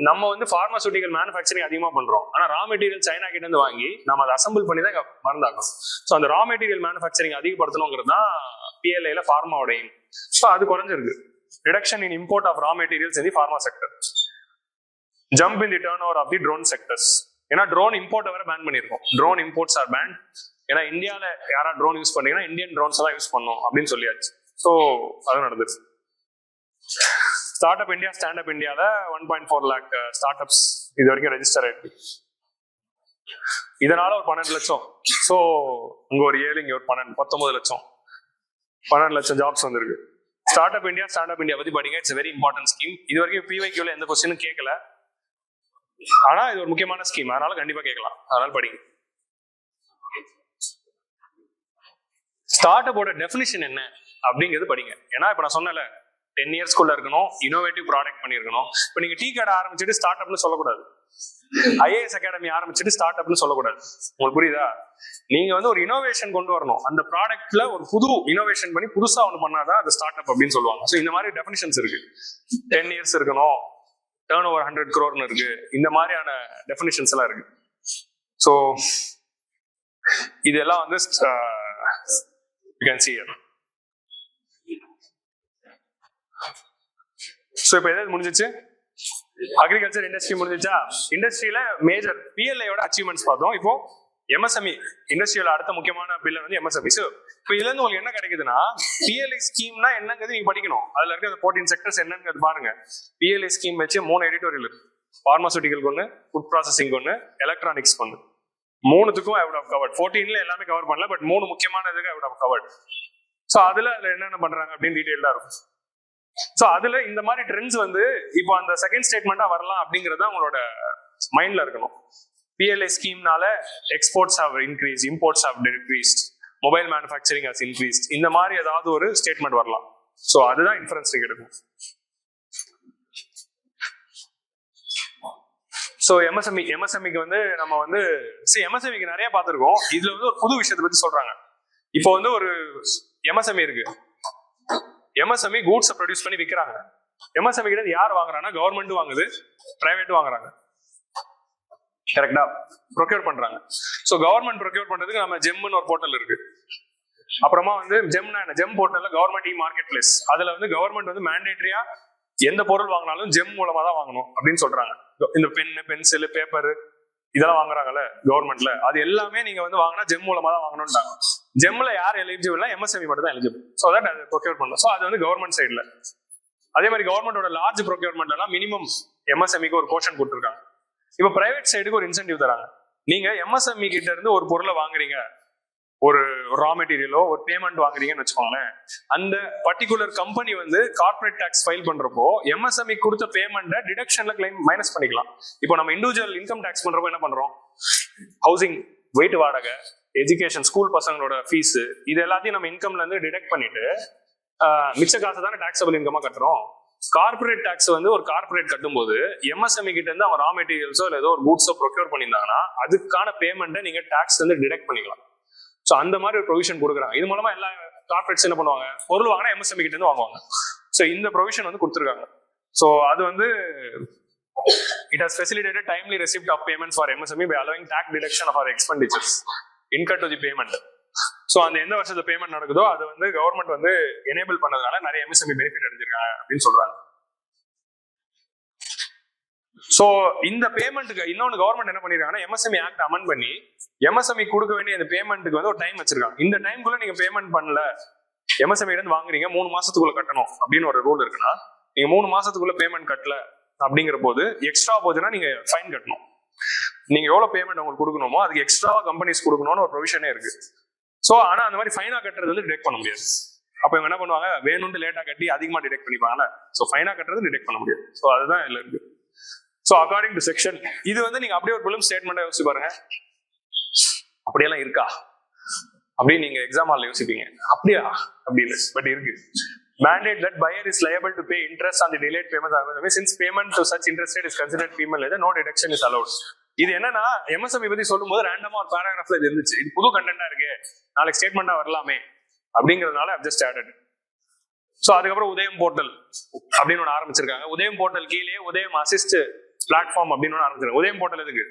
நம்ம வந்து பார்மாசூட்டிக்கல் மேனுஃபேக்சரிங் அதிகமா பண்றோம், ஆனா ரா மெட்டீரியல் சைனா கிட்ட இருந்து வாங்கி நம்ம அதை அசம்பிள் பண்ணி தான் மருந்தாக்கணும். ஸோ அந்த ரா மெட்டீரியல் மேனுஃபேக்சரிங் அதிகப்படுத்தணுங்கிறது தான் PLIல ஃபார்மாவோட எய்ம். ஸோ அது குறைஞ்சிருக்கு. Reduction in import of raw materials in the pharma sector. Jump in the turnover of the drone sectors. ஏன்னா ட்ரோன் இம்போர்ட் வர பேன் பண்ணிருக்கோம். Drone imports are ban. ஏன்னா இந்தியாவில யாரா ட்ரோன் யூஸ் பண்ணீங்கன்னா இந்தியன் ட்ரோன்ஸ் தான் யூஸ் பண்ணணும் அப்படின்னு சொல்லியாச்சு. ஸோ அது நடந்துச்சு. Start up India, stand up இந்தியால 1.4 lakh ஸ்டார்ட் அப்ஸ் இது வரைக்கும் ரெஜிஸ்டர் ஆயிருக்கு. இதனால ஒரு 12 லட்சம். ஸோ இங்க ஒரு 7, இங்க ஒரு 19 லட்சம், 12 லட்சம் ஜாப்ஸ் வந்திருக்கு. Start up India, stand up India பத்தி படிங்க. It's very important scheme. இது வரைக்கும் PYQல எந்த கொஸ்டினும் கேட்கல, ஆனா இது ஒரு முக்கியமான ஸ்கீம், அதனால கண்டிப்பா கேட்கலாம். அதனால படிங்க. ஸ்டார்ட் அப்போட டெஃபினிஷன் என்ன அப்படிங்கிறது படிங்க. ஏன்னா இப்ப நான் சொன்னல 10 இயர்ஸ்க்குள்ள இருக்கணும், இனோவேட்டிவ் ப்ராடக்ட் பண்ணிருக்கணும். இப்ப நீங்க டீ கடை ஆரம்பிச்சுட்டு ஸ்டார்ட் அப்னு சொல்லக்கூடாது, IAS அகாடமி ஆரம்பிச்சுட்டு ஸ்டார்ட் அப்னு சொல்லக்கூடாது. உங்களுக்கு புரியுதா? நீங்க வந்து ஒரு இனோவேஷன் கொண்டு வரணும், அந்த ப்ராடக்ட்ல ஒரு புது இனோவேஷன் பண்ணி புதுசா ஒன்று பண்ணாதான் அது ஸ்டார்ட் அப் அப்படின்னு சொல்லுவாங்க. ஸோ இந்த மாதிரி டெஃபினிஷன்ஸ் இருக்கு. 10 இயர்ஸ் இருக்கணும், டர்ன் ஓவர் 100 crore இருக்கு, இந்த மாதிரியான டெஃபினிஷன்ஸ் எல்லாம் இருக்கு. ஸோ இதெல்லாம் வந்து you can see here. So இப்போ எதாவது முடிஞ்சிச்சு? அக்ரிகல்ச்சர் இண்டஸ்ட்ரி முடிஞ்சிச்சா? இண்டஸ்ட்ரியில மேஜர் PLIயோட அச்சீவ்மெண்ட்ஸ் பார்த்தோம். இப்போ MSME இண்டஸ்ட்ரியோட அடுத்த முக்கியமான பில்லர் வந்து MSME. ஸோ இப்போ இதுல இருந்து உங்களுக்கு என்ன கிடைக்குதுன்னா PLI ஸ்கீம்னா என்னங்கிறது நீங்க படிக்கணும். அதுல இருக்க 14 செக்டர்ஸ் என்னங்கிறது பாருங்க. PLI ஸ்கீம் வச்சு 3 எடிட்டோரியல் இருக்கு. பார்மாசூட்டிக்கல் ஒன்று, ஃபுட் ப்ராசஸிங் ஒன்று, எலக்ட்ரானிக்ஸ் ஒன்று. மூணுத்துக்கும் ஐ வுட் ஹவ் கவர்ட். 14ல எல்லாமே கவர் பண்ணல, பட் 3 முக்கியமானதுக்கு I would have covered. So அதுல என்னென்ன பண்றாங்க அப்படின்னு டீடைல்டா இருக்கும். ஸோ அதுல இந்த மாதிரி ட்ரெண்ட்ஸ் வந்து இப்போ அந்த செகண்ட் ஸ்டேட்மெண்டா வரலாம் அப்படிங்கறத உங்களோட மைண்ட்ல இருக்கணும். PLI ஸ்கீம்னால exports have increase, imports have decreased, mobile manufacturing has increased, இந்த மாதிரி ஏதாவது ஒரு ஸ்டேட்மெண்ட் வரலாம். ஸோ அதுதான் இன்ஃபரன்ஸ் நீங்க எடுக்கும். ஸோ எம்எஸ்எம்இக்கு வந்து நம்ம வந்து எம்எஸ்எம்இக்கு நிறைய பார்த்துருக்கோம். இதுல வந்து ஒரு புது விஷயத்தை பத்தி சொல்றாங்க. இப்போ வந்து ஒரு எம்எஸ்எம்இ இருக்கு. எம்எஸ்எம்இ கூட்ஸை ப்ரொடியூஸ் பண்ணி விற்கிறாங்க. எம்எஸ்எம்இ கிட்ட யார் வாங்குறாங்கன்னா கவர்மெண்ட்டும் வாங்குது, பிரைவேட்டும் வாங்குறாங்க. கரெக்டா? ப்ரொக்யூர் பண்றாங்க. ஸோ கவர்மெண்ட் ப்ரொக்யூர் பண்றதுக்கு நம்ம ஜெம்னு ஒரு போர்ட்டல் இருக்கு. அப்புறமா வந்து ஜெம்னா என்ன? ஜெம் போர்ட்டல்ல கவர்மெண்ட் மார்க்கெட் பிளேஸ். அதுல வந்து கவர்மெண்ட் வந்து மேண்டேட்டரியா எந்த பொருள் வாங்கினாலும் ஜெம் மூலமா தான் வாங்கணும் அப்படின்னு சொல்றாங்க. இந்த பென்னு, பென்சில், பேப்பர் இதெல்லாம் வாங்குறாங்கல்ல கவர்மெண்ட்ல, அது எல்லாமே நீங்க வந்து வாங்கினா ஜெம் மூலமா தான் வாங்கணும்ட்டாங்க. ஜெம்ல யார் எலிஜிபிள்னா எம்எஸ்எம்இ மட்டும் தான் எலிஜிபிள். ஸோ தட் அது ப்ரொக்யூர் பண்ணணும். ஸோ அது வந்து கவர்மெண்ட் சைட்ல. அதே மாதிரி கவர்மெண்டோட லார்ஜ் ப்ரொக்யூர்மெண்ட் எல்லாம் மினிமம் எம்எஸ்எம்இக்கு ஒரு போர்ஷன் கொடுத்துருக்காங்க. இப்போ பிரைவேட் சைடுக்கு ஒரு இன்சென்டிவ் தராங்க. நீங்க எம்எஸ்எம்இ கிட்ட இருந்து ஒரு பொருளை வாங்குறீங்க, ஒரு ரா மெட்டீரியலோ ஒரு பேமெண்ட் வாங்குறீங்கன்னு வச்சுக்கோங்களேன். அந்த பர்டிகுலர் கம்பெனி வந்து கார்பரேட் டாக்ஸ் ஃபைல் பண்றப்போ எம்எஸ்எம்இ கொடுத்த பேமெண்ட்டை டிடக்ஷன்ல கிளைம் மைனஸ் பண்ணிக்கலாம். இப்போ நம்ம இண்டிவிஜுவல் இன்கம் டாக்ஸ் பண்றப்போ என்ன பண்றோம்? ஹவுசிங், வீட்டு வாடகை, எஜுகேஷன், ஸ்கூல் பசங்களோட ஃபீஸ், இது எல்லாத்தையும் நம்ம இன்கம்ல இருந்து டிடக்ட் பண்ணிட்டு மிச்ச காசு தானே டாக்ஸபிள் இன்கமா கட்டுறோம். கார்பரேட் டாக்ஸ் வந்து ஒரு கார்பரேட் கட்டும்போது எம்எஸ்எம்இ கிட்ட இருந்து அவன் ரா மெட்டீரியல்ஸோ இல்லை ஏதோ ஒரு கூட்ஸோ ப்ரொக்யூர் பண்ணியிருந்தாங்கன்னா அதுக்கான பேமெண்ட்டை நீங்க டாக்ஸ் வந்து டிடக்ட் பண்ணிக்கலாம். ஸோ அந்த மாதிரி ஒரு ப்ரொவிஷன் கொடுக்குறாங்க. இது மூலமா எல்லா கார்பரேட்ஸ் என்ன பண்ணுவாங்க? பொருள் வாங்கினா எம்எஸ்எம்இ கிட்ட இருந்து வாங்குவாங்க. ஸோ இந்த ப்ரொவிஷன் வந்து கொடுத்துருக்காங்க. ஸோ அது வந்து it has facilitated timely receipt of payments for MSME by allowing tax deduction of our expenditures incurred to the payment. So அந்த எந்த வருஷத்துல பேமெண்ட் நடக்குதோ அது வந்து கவர்மெண்ட் வந்து எனேபிள் பண்ணதுனால நிறைய எம்எஸ்எம்இ பெனிஃபிட் அடைஞ்சிருக்காங்க அப்படின்னு சொல்றாங்க. ஸோ இந்த பேமெண்ட்டுக்கு இன்னொன்று கவர்மெண்ட் என்ன பண்ணிருக்காங்கன்னா எம்எஸ்எம்இ ஆக்ட் அமெண்ட் பண்ணி எம்எஸ்எம்இ கொடுக்க வேண்டிய இந்த பேமெண்ட்டுக்கு வந்து ஒரு டைம் வச்சிருக்காங்க. இந்த டைம்குள்ள நீங்க பேமெண்ட் பண்ணல, எம்எஸ்எம்இ இருந்து வாங்குறீங்க 3 மாசத்துக்குள்ள கட்டணும் அப்படின்னு ஒரு ரூல் இருக்குன்னா, நீங்க 3 மாசத்துக்குள்ள பேமெண்ட் கட்டல அப்படிங்கிற போது எக்ஸ்ட்ரா போச்சுன்னா நீங்க ஃபைன் கட்டணும். நீங்க எவ்வளவு பேமெண்ட் உங்களுக்கு கொடுக்கணுமோ அதுக்கு எக்ஸ்ட்ராவா கம்பெனிஸ் கொடுக்கணும்னு ஒரு ப்ரொவிஷனே இருக்கு. ஸோ ஆனா அந்த மாதிரி ஃபைனா கட்டுறது வந்து டிடெக்ட் பண்ண முடியாது. அப்ப இவங்க என்ன பண்ணுவாங்க? வேணும்னு லேட்டா கட்டி அதிகமா டிடெக்ட் பண்ணிப்பாங்கல்ல. ஸோ ஃபைனா கட்டுறது டிடெக்ட் பண்ண முடியாது. ஸோ அதுதான் இதுல இருக்கு. ஸோ அக்கார்டிங் டு செக்ஷன் இது வந்து நீங்க அப்படியே ஒரு பிலிம் ஸ்டேட்மெண்டா யோசிச்சு பாருங்க. அப்படியெல்லாம் இருக்கா அப்படின்னு நீங்க எக்ஸாம் ஹால்ல யோசிப்பீங்க. அப்படியா அப்படின்னு, பட் இருக்கு. Mandate that buyer is liable to pay interest on the delayed payments since payment to such interest rate is considered female leather, no deduction is allowed. இது என்னன்னா எம்எஸ்எம்இ பத்தி சொல்லும் போது ரேண்டமா ஒரு பேராகிராஃப்ல இது இருந்துச்சு. இது புது கண்டென்ட்டா இருக்கு, நாளைக்கு ஸ்டேட்மெண்டா வரலாமே அப்படிங்கிறதுனால I've just added. ஸோ அதுக்கப்புறம் உதயம் போர்ட்டல் அப்படின்னு ஒன்று ஆரம்பிச்சிருக்காங்க. உதயம் போர்ட்டல் கீழே உதயம் அசிஸ்ட் பிளாட்ஃபார்ம் அப்படின்னு ஒன்று ஆரம்பிச்சிருக்காங்க. உதயம் போர்ட்டல் எதுக்கு?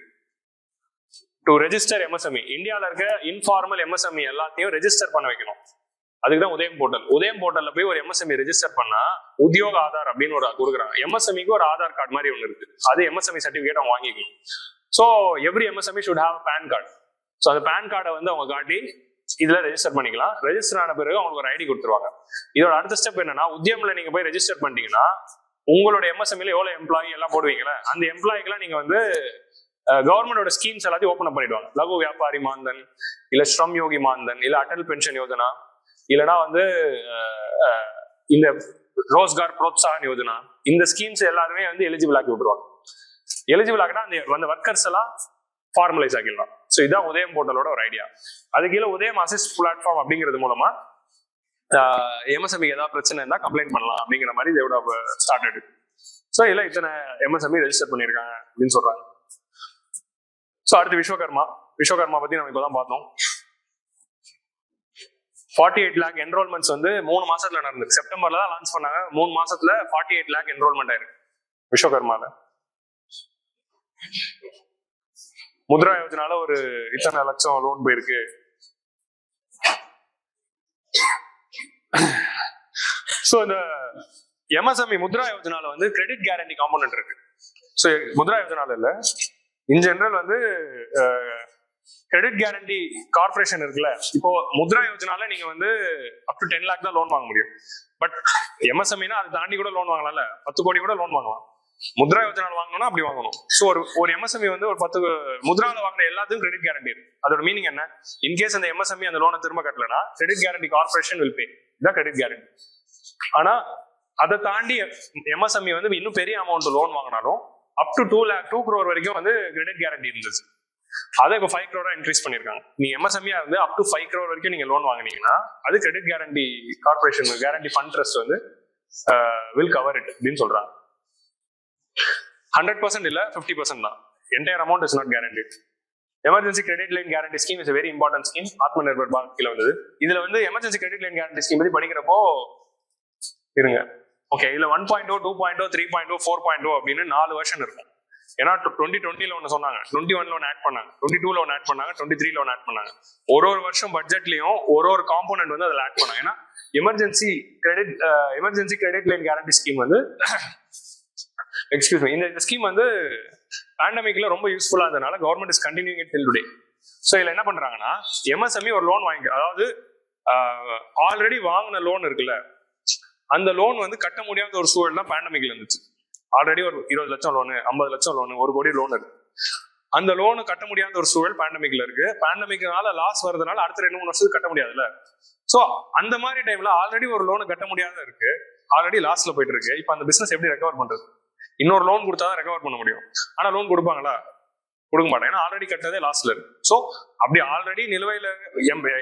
To register MSME. இந்தியாவில் இருக்க இன்ஃபார்மல் எம்எஸ்எம்இ எல்லாத்தையும் ரெஜிஸ்டர் பண்ண வைக்கணும். அதுக்குதான் உதயம் போர்ட்டல். உதயம் போர்ட்டல்ல போய் ஒரு எம்எஸ்எம்இ ரெஜிஸ்டர் பண்ணா உத்தியோக ஆதார் அப்படின்னு ஒரு கொடுக்குறாங்க. எம்எஸ்எம்இக்கு ஒரு ஆதார் கார்டு மாதிரி ஒன்று இருக்கு. அது எம்எஸ்எம்இ சர்டிபிகேட் அவங்க வாங்கிக்கணும். So every MSME should have PAN card. So அந்த பேன் கார்டை வந்து அவங்க காட்டி இதுல ரெஜிஸ்டர் பண்ணிக்கலாம். ரெஜிஸ்டர் ஆன பிறகு அவங்களுக்கு ஒரு ஐடி கொடுத்துருவாங்க. இதோட அடுத்த ஸ்டெப் என்னன்னா, உத்தியம்ல நீங்க போய் ரெஜிஸ்டர் பண்ணிட்டீங்கன்னா உங்களோட எம்எஸ்எம்இல எவ்வளவு எம்ப்ளாயி எல்லாம் போடுவீங்களா, அந்த எம்ப்ளாய்க்கெல்லாம் நீங்க வந்து கவர்மெண்டோட ஸ்கீம்ஸ் எல்லாத்தையும் ஓப்பன் பண்ணிடுவாங்க. லகு வியாபாரி மான்தன், இல்ல ஸ்ரம் யோகி மான்தன், இல்ல அடல் பென்ஷன் யோஜனா, இல்லைன்னா வந்து இந்த ரோஸ்கார் புரோத்சாகன் யோஜனா, இந்த ஸ்கீம்ஸ் எல்லாருமே வந்து எலிஜிபிள் ஆக்கி விட்டுருவாங்க. எலிஜிபிள் ஆகினா அந்த ஒர்க்கர்ஸ் எல்லாம் ஃபார்மலைஸ் ஆகிடலாம். ஸோ இதுதான் உதயம் போர்ட்டலோட ஒரு ஐடியா. அது கீழே உதயம் அசிஸ்ட் பிளாட்ஃபார்ம் அப்படிங்கிறது மூலமா எம்எஸ்எம்இ ஏதாவது பிரச்சனை இருந்தா கம்ப்ளைண்ட் பண்ணலாம் அப்படிங்கிற மாதிரி இதோட ஸ்டார்டட். ஸோ இதுல இத்தனை எம்எஸ்எம்இ ரெஜிஸ்டர் பண்ணியிருக்காங்க அப்படின்னு சொல்றாங்க. ஸோ அடுத்து விஸ்வகர்மா பத்தி நம்ம இப்பதான் பார்த்தோம். 48 lakh என்ரோல்மெண்ட்ஸ் வந்து 3 மாசத்துல நடந்தது. செப்டம்பர்ல தான் லான்ச் பண்ணாங்க. 3 மாசத்துல 48 lakh என்ரோல்மெண்ட் ஆயிருக்கு விஸ்வகர்மால. முத்ரா யோஜனால ஒரு இத்தனை லட்சம் லோன் போயிருக்கு. ஸோ இந்த எம்எஸ்எம்இ முத்ரா யோஜனால வந்து கிரெடிட் கேரண்டி காம்போனன்ட் இருக்கு. ஸோ முத்ரா யோஜனால இல்ல, இன் ஜெனரல் வந்து கிரெடிட் கேரண்டி கார்பரேஷன் இருக்குல்ல. இப்போ முத்ரா யோஜனால நீங்க வந்து அப் டு 10 lakh தான் லோன் வாங்க முடியும். பட் எம்எஸ்எம்இனா அதை தாண்டி கூட லோன் வாங்கலாம்ல, 10 கோடி கூட லோன் வாங்கலாம். முத்ரா யோஜனால வாங்கணும்னா அப்படி வாங்கணும். ஸோ ஒரு எம்எஸ்எம்இ வந்து ஒரு 10 முத்ரால வாங்குற எல்லாத்துக்கும் கிரெடிட் கேரண்டி இருக்கு. அதோட மீனிங் என்ன? இன்கேஸ் அந்த எம்எஸ்எம்இ அந்த லோனை திரும்ப கட்டலனா credit guarantee corporation will pay. இதான் கிரெடிட் கேரண்டி. ஆனா அதை தாண்டி எம்எஸ்எம்இ வந்து இன்னும் பெரிய அமௌண்ட் லோன் வாங்கினாலும் அப் டு 2 crore வரைக்கும் வந்து கிரெடிட் கேரண்டி இருந்துச்சு. அதை இப்போ 5 crore இன்க்ரீஸ் பண்ணிருக்காங்க. நீங்க எம்எஸ்எம்இ வந்து அப் டு 5 crore வரைக்கும் நீங்க லோன் வாங்கினீங்கன்னா அது credit guarantee corporation guarantee fund trust வந்து வில் கவர் இட் அப்படின்னு சொல்றாங்க. 100% இல்ல 50% தான். Entire amount is not guaranteed. Emergency credit line guarantee scheme is very important scheme. ஆத்ம நிர்பர் பாரத் கீழ வந்தது. இதுல வந்து emergency credit line guarantee scheme பத்தி படிக்கிறப்போ இருங்க ஓகே, இதுல 1.0, 2.0, 3.0, 4.0 அப்படின்னு 4 வெர்ஷன் இருக்கும். ஏன்னா 2020ல ஒன்று சொன்னாங்க, 21ல ஒன்று ஆட் பண்ணாங்க, 22ல ஒன்று ஆட் பண்ணாங்க, 23ல ஒன்று ஆட் பண்ணாங்க. ஒரு வருஷம் பட்ஜெட்லயும் ஒரு காம்போனன்ட் வந்து அதில் ஆட் பண்ணாங்க. ஏன்னா emergency credit line guarantee scheme வந்து எக்ஸ்கியூஸ் மீ, இந்த ஸ்கீம் வந்து பேண்டமிக்ல ரொம்ப யூஸ்ஃபுல்லா இருந்ததுனால government is continuing it till today. So இதுல என்ன பண்றாங்கன்னா எம்எஸ்எம்இ ஒரு லோன் வாங்கி, அதாவது ஆல்ரெடி வாங்கின லோன் இருக்குல்ல, அந்த லோன் வந்து கட்ட முடியாத ஒரு சூழல் தான் பேண்டமிக்ல இருந்துச்சு. ஆல்ரெடி ஒரு 20 லட்சம் லோனு, 50 லட்சம் லோனு, 1 கோடி லோன் இருக்கு. அந்த லோனு கட்ட முடியாத ஒரு சூழல் பேண்டமிக்ல இருக்கு. பேண்டமிக்னால லாஸ் வருதுனால அடுத்த 2-3 வருஷத்துக்கு கட்ட முடியாதுல்ல. ஸோ அந்த மாதிரி டைம்ல ஆல்ரெடி ஒரு லோனு கட்ட முடியாத இருக்கு, ஆல்ரெடி லாஸ்ல போயிட்டு இருக்கு. இப்போ அந்த பிசினஸ் எப்படி ரெக்கவர் பண்றது? இன்னொரு லோன் கொடுத்தாதான் ரெக்கவர் பண்ண முடியும். ஆனா லோன் கொடுப்பாங்களா? கொடுக்க மாட்டாங்க. ஏன்னா ஆல்ரெடி கட்டதே லாஸ்ல இருக்கு. ஸோ அப்படி ஆல்ரெடி நிலுவையில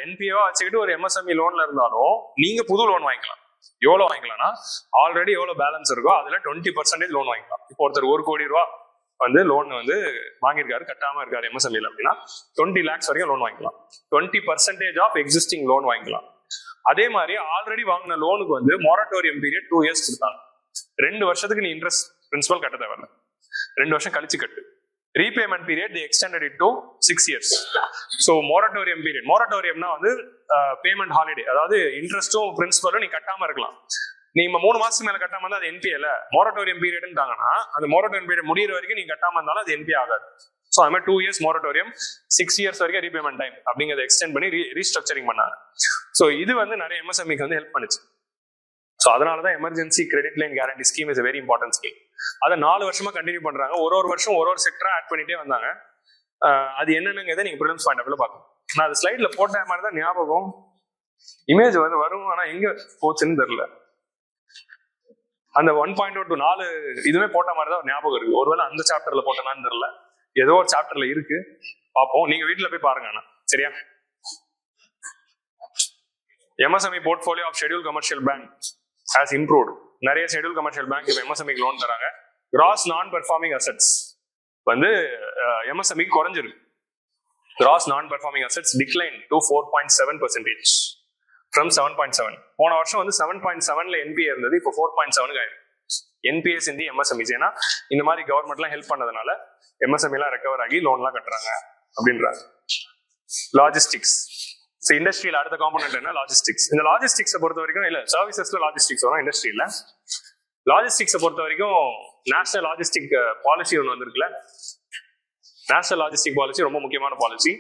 என்பிஓ வச்சுக்கிட்டு ஒரு எம்எஸ்எம்இ லோன்ல இருந்தாலும் நீங்க புது லோன் வாங்கிக்கலாம். எவ்வளவு வாங்கிக்கலாம்னா ஆல்ரெடி எவ்வளவு பேலன்ஸ் இருக்கோ அதுல 20% லோன் வாங்கிக்கலாம். இப்போ ஒருத்தர் 1 கோடி ரூபா வந்து லோன் வந்து வாங்கியிருக்காரு, கட்டாம இருக்காரு எம்எஸ்எம்இல அப்படின்னா 20 lakhs வரைக்கும் லோன் வாங்கிக்கலாம். 20% ஆஃப் எக்ஸிஸ்டிங் லோன் வாங்கிக்கலாம். அதே மாதிரி ஆல்ரெடி வாங்கின லோனுக்கு வந்து மொரட்டோரியம் பீரியட் 2 years கொடுத்தாங்க. 2 வருஷத்துக்கு நீ இன்ட்ரெஸ்ட் பிரின்சிபல் கட்ட தேவையில்ல, 2 வருஷம் கழிச்சு கட்டு. Repayment period they extended it to 6 years. So moratorium period, மொரட்டோரியம்னா வந்து பேமெண்ட் ஹாலிடே, அதாவது இன்ட்ரெஸ்ட்டும் பிரின்சிபலும் நீ கட்டாம இருக்கலாம். நீங்க 3 மாசத்துக்கு மேல கட்டாம இருந்தா அது என்பிஏல மொரட்டோரியம் பீரியட்ன்றாங்கன்னா அந்த மொரட்டோரியம் பீரியட் முடியிற வரைக்கும் நீங்க கட்டாம இருந்தாலும் அது என்பிஏ ஆகாது. ஸோ அது மாதிரி 2 years மொரட்டோரியம், 6 years வரைக்கும் ரீபேமெண்ட் டைம் அப்படிங்கிறத எக்ஸ்டெண்ட் பண்ணி ரீஸ்ட்ரக்சரிங் பண்ணாங்க. ஸோ இது வந்து நிறைய எம்எஸ்எம்இக்கு வந்து ஹெல்ப் பண்ணுச்சு. ஸோ அதனாலதான் emergency credit line guarantee scheme is very important scheme. அதை 4 வருஷமா கண்டினியூ பண்றாங்க. ஒரு வருஷம் ஒரு செக்டரா ஆட் பண்ணிட்டே வந்தாங்க. அது என்னென்னங்கிறத நீங்க ப்ரிலிம்ஸ் பாயிண்ட் ஆஃப் வியூல பார்க்கணும். நான் அது ஸ்லைட்ல போட்ட மாதிரி தான் ஞாபகம், இமேஜ் வந்து வரும், ஆனா எங்க போச்சுன்னு தெரியல. அந்த 1.0 to 4 இதுவுமே போட்ட மாதிரி தான் ஞாபகம் இருக்கு. ஒருவேளை அந்த சாப்டர்ல போட்டனான்னு தெரியல, ஏதோ ஒரு சாப்டர்ல இருக்கு, பார்ப்போம். நீங்க வீட்டுல போய் பாருங்க. ஆனா சரியா, MSME portfolio of schedule commercial bank has improved. நிறைய ஷெட்யூல் கமர்ஷியல் பேங்க் இப்போ எம்எஸ்எம்இக்கு லோன் தராங்க. கிராஸ் நான் பெர்ஃபார்மிங் அசெட்ஸ் வந்து எம்எஸ்எம்இக்கு குறைஞ்சிருக்கு. Gross non performing assets decline to 4.7% from 7.7. போன வருஷம் வந்து 7.7ல என்பிஏ இருந்தது, இப்போ 4.7 ஆயிருக்கு. என்பிஎஸ் இந்த எம்எஸ்எம்இஸ், ஏன்னா இந்த மாதிரி கவர்மெண்ட்லாம் ஹெல்ப் பண்ணதுனால எம்எஸ்எம்இலாம் ரெக்கவர் ஆகி லோன்லாம் கட்டுறாங்க அப்படின்றாங்க. லாஜிஸ்டிக்ஸ், ஸோ இண்டஸ்ட்ரியில் அடுத்த காம்பனன்ட் என்ன? லாஜிஸ்டிக்ஸ். இந்த லாஜிஸ்டிக்ஸை பொறுத்த வரைக்கும் இல்ல சர்வீசஸ்ல லாஜிஸ்டிக்ஸ் வரும், இண்டஸ்ட்ரியில லாஜிஸ்டிக்ஸை பொறுத்த வரைக்கும் நேஷனல் லாஜிஸ்டிக் பாலிசி ஒன்று வந்திருக்குல்ல. நேஷனல் லாஜிஸ்டிக் பாலிசி ரொம்ப முக்கியமான பாலிசி.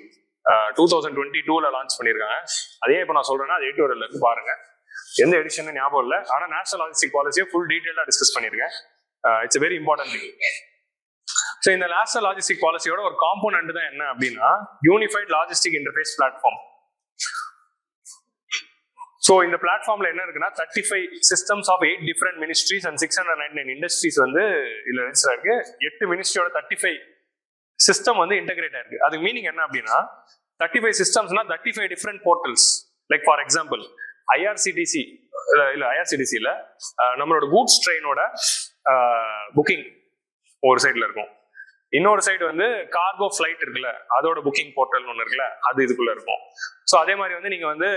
2022ல லான்ச் பண்ணியிருக்காங்க. அதே இப்போ நான் சொல்றேன்னா அது 8 இருக்கு பாருங்க. எந்த எடிஷன் ஞாபகம் இல்லை, ஆனா நேஷனல் லாஜிஸ்டிக் பாலிசியை ஃபுல் டீடைலா டிஸ்கஸ் பண்ணியிருக்கேன். It's very important thing. So இந்த நேஷனல் லாஜிஸ்டிக் பாலிசியோட ஒரு காம்போனன்ட் தான் என்ன அப்படின்னா unified logistic interface platform. So இந்த பிளாட்ஃபார்ம்ல என்ன இருக்குன்னா 35 systems of 8 different ministries and 699 industries வந்து இதுல ரெஜிஸ்டர் இருக்கு. 8 மினிஸ்ட்ரியோட 35 சிஸ்டம் வந்து இன்டகிரேட் ஆயிருக்கு. அதுக்கு மீனிங் என்ன அப்படின்னா 35 systems-னா 35 different portals. Like for example IRCTC இல்ல நம்மளோட கூட்ஸ் ட்ரெயினோட புக்கிங் ஒரு சைட்ல இருக்கும். இன்னொரு சைடு வந்து கார்கோ ஃபிளைட் இருக்குல்ல, அதோட புக்கிங் போர்ட்டல் ஒன்று இருக்குல்ல, அது இதுக்குள்ள இருக்கும். ஸோ அதே மாதிரி வந்து நீங்க வந்து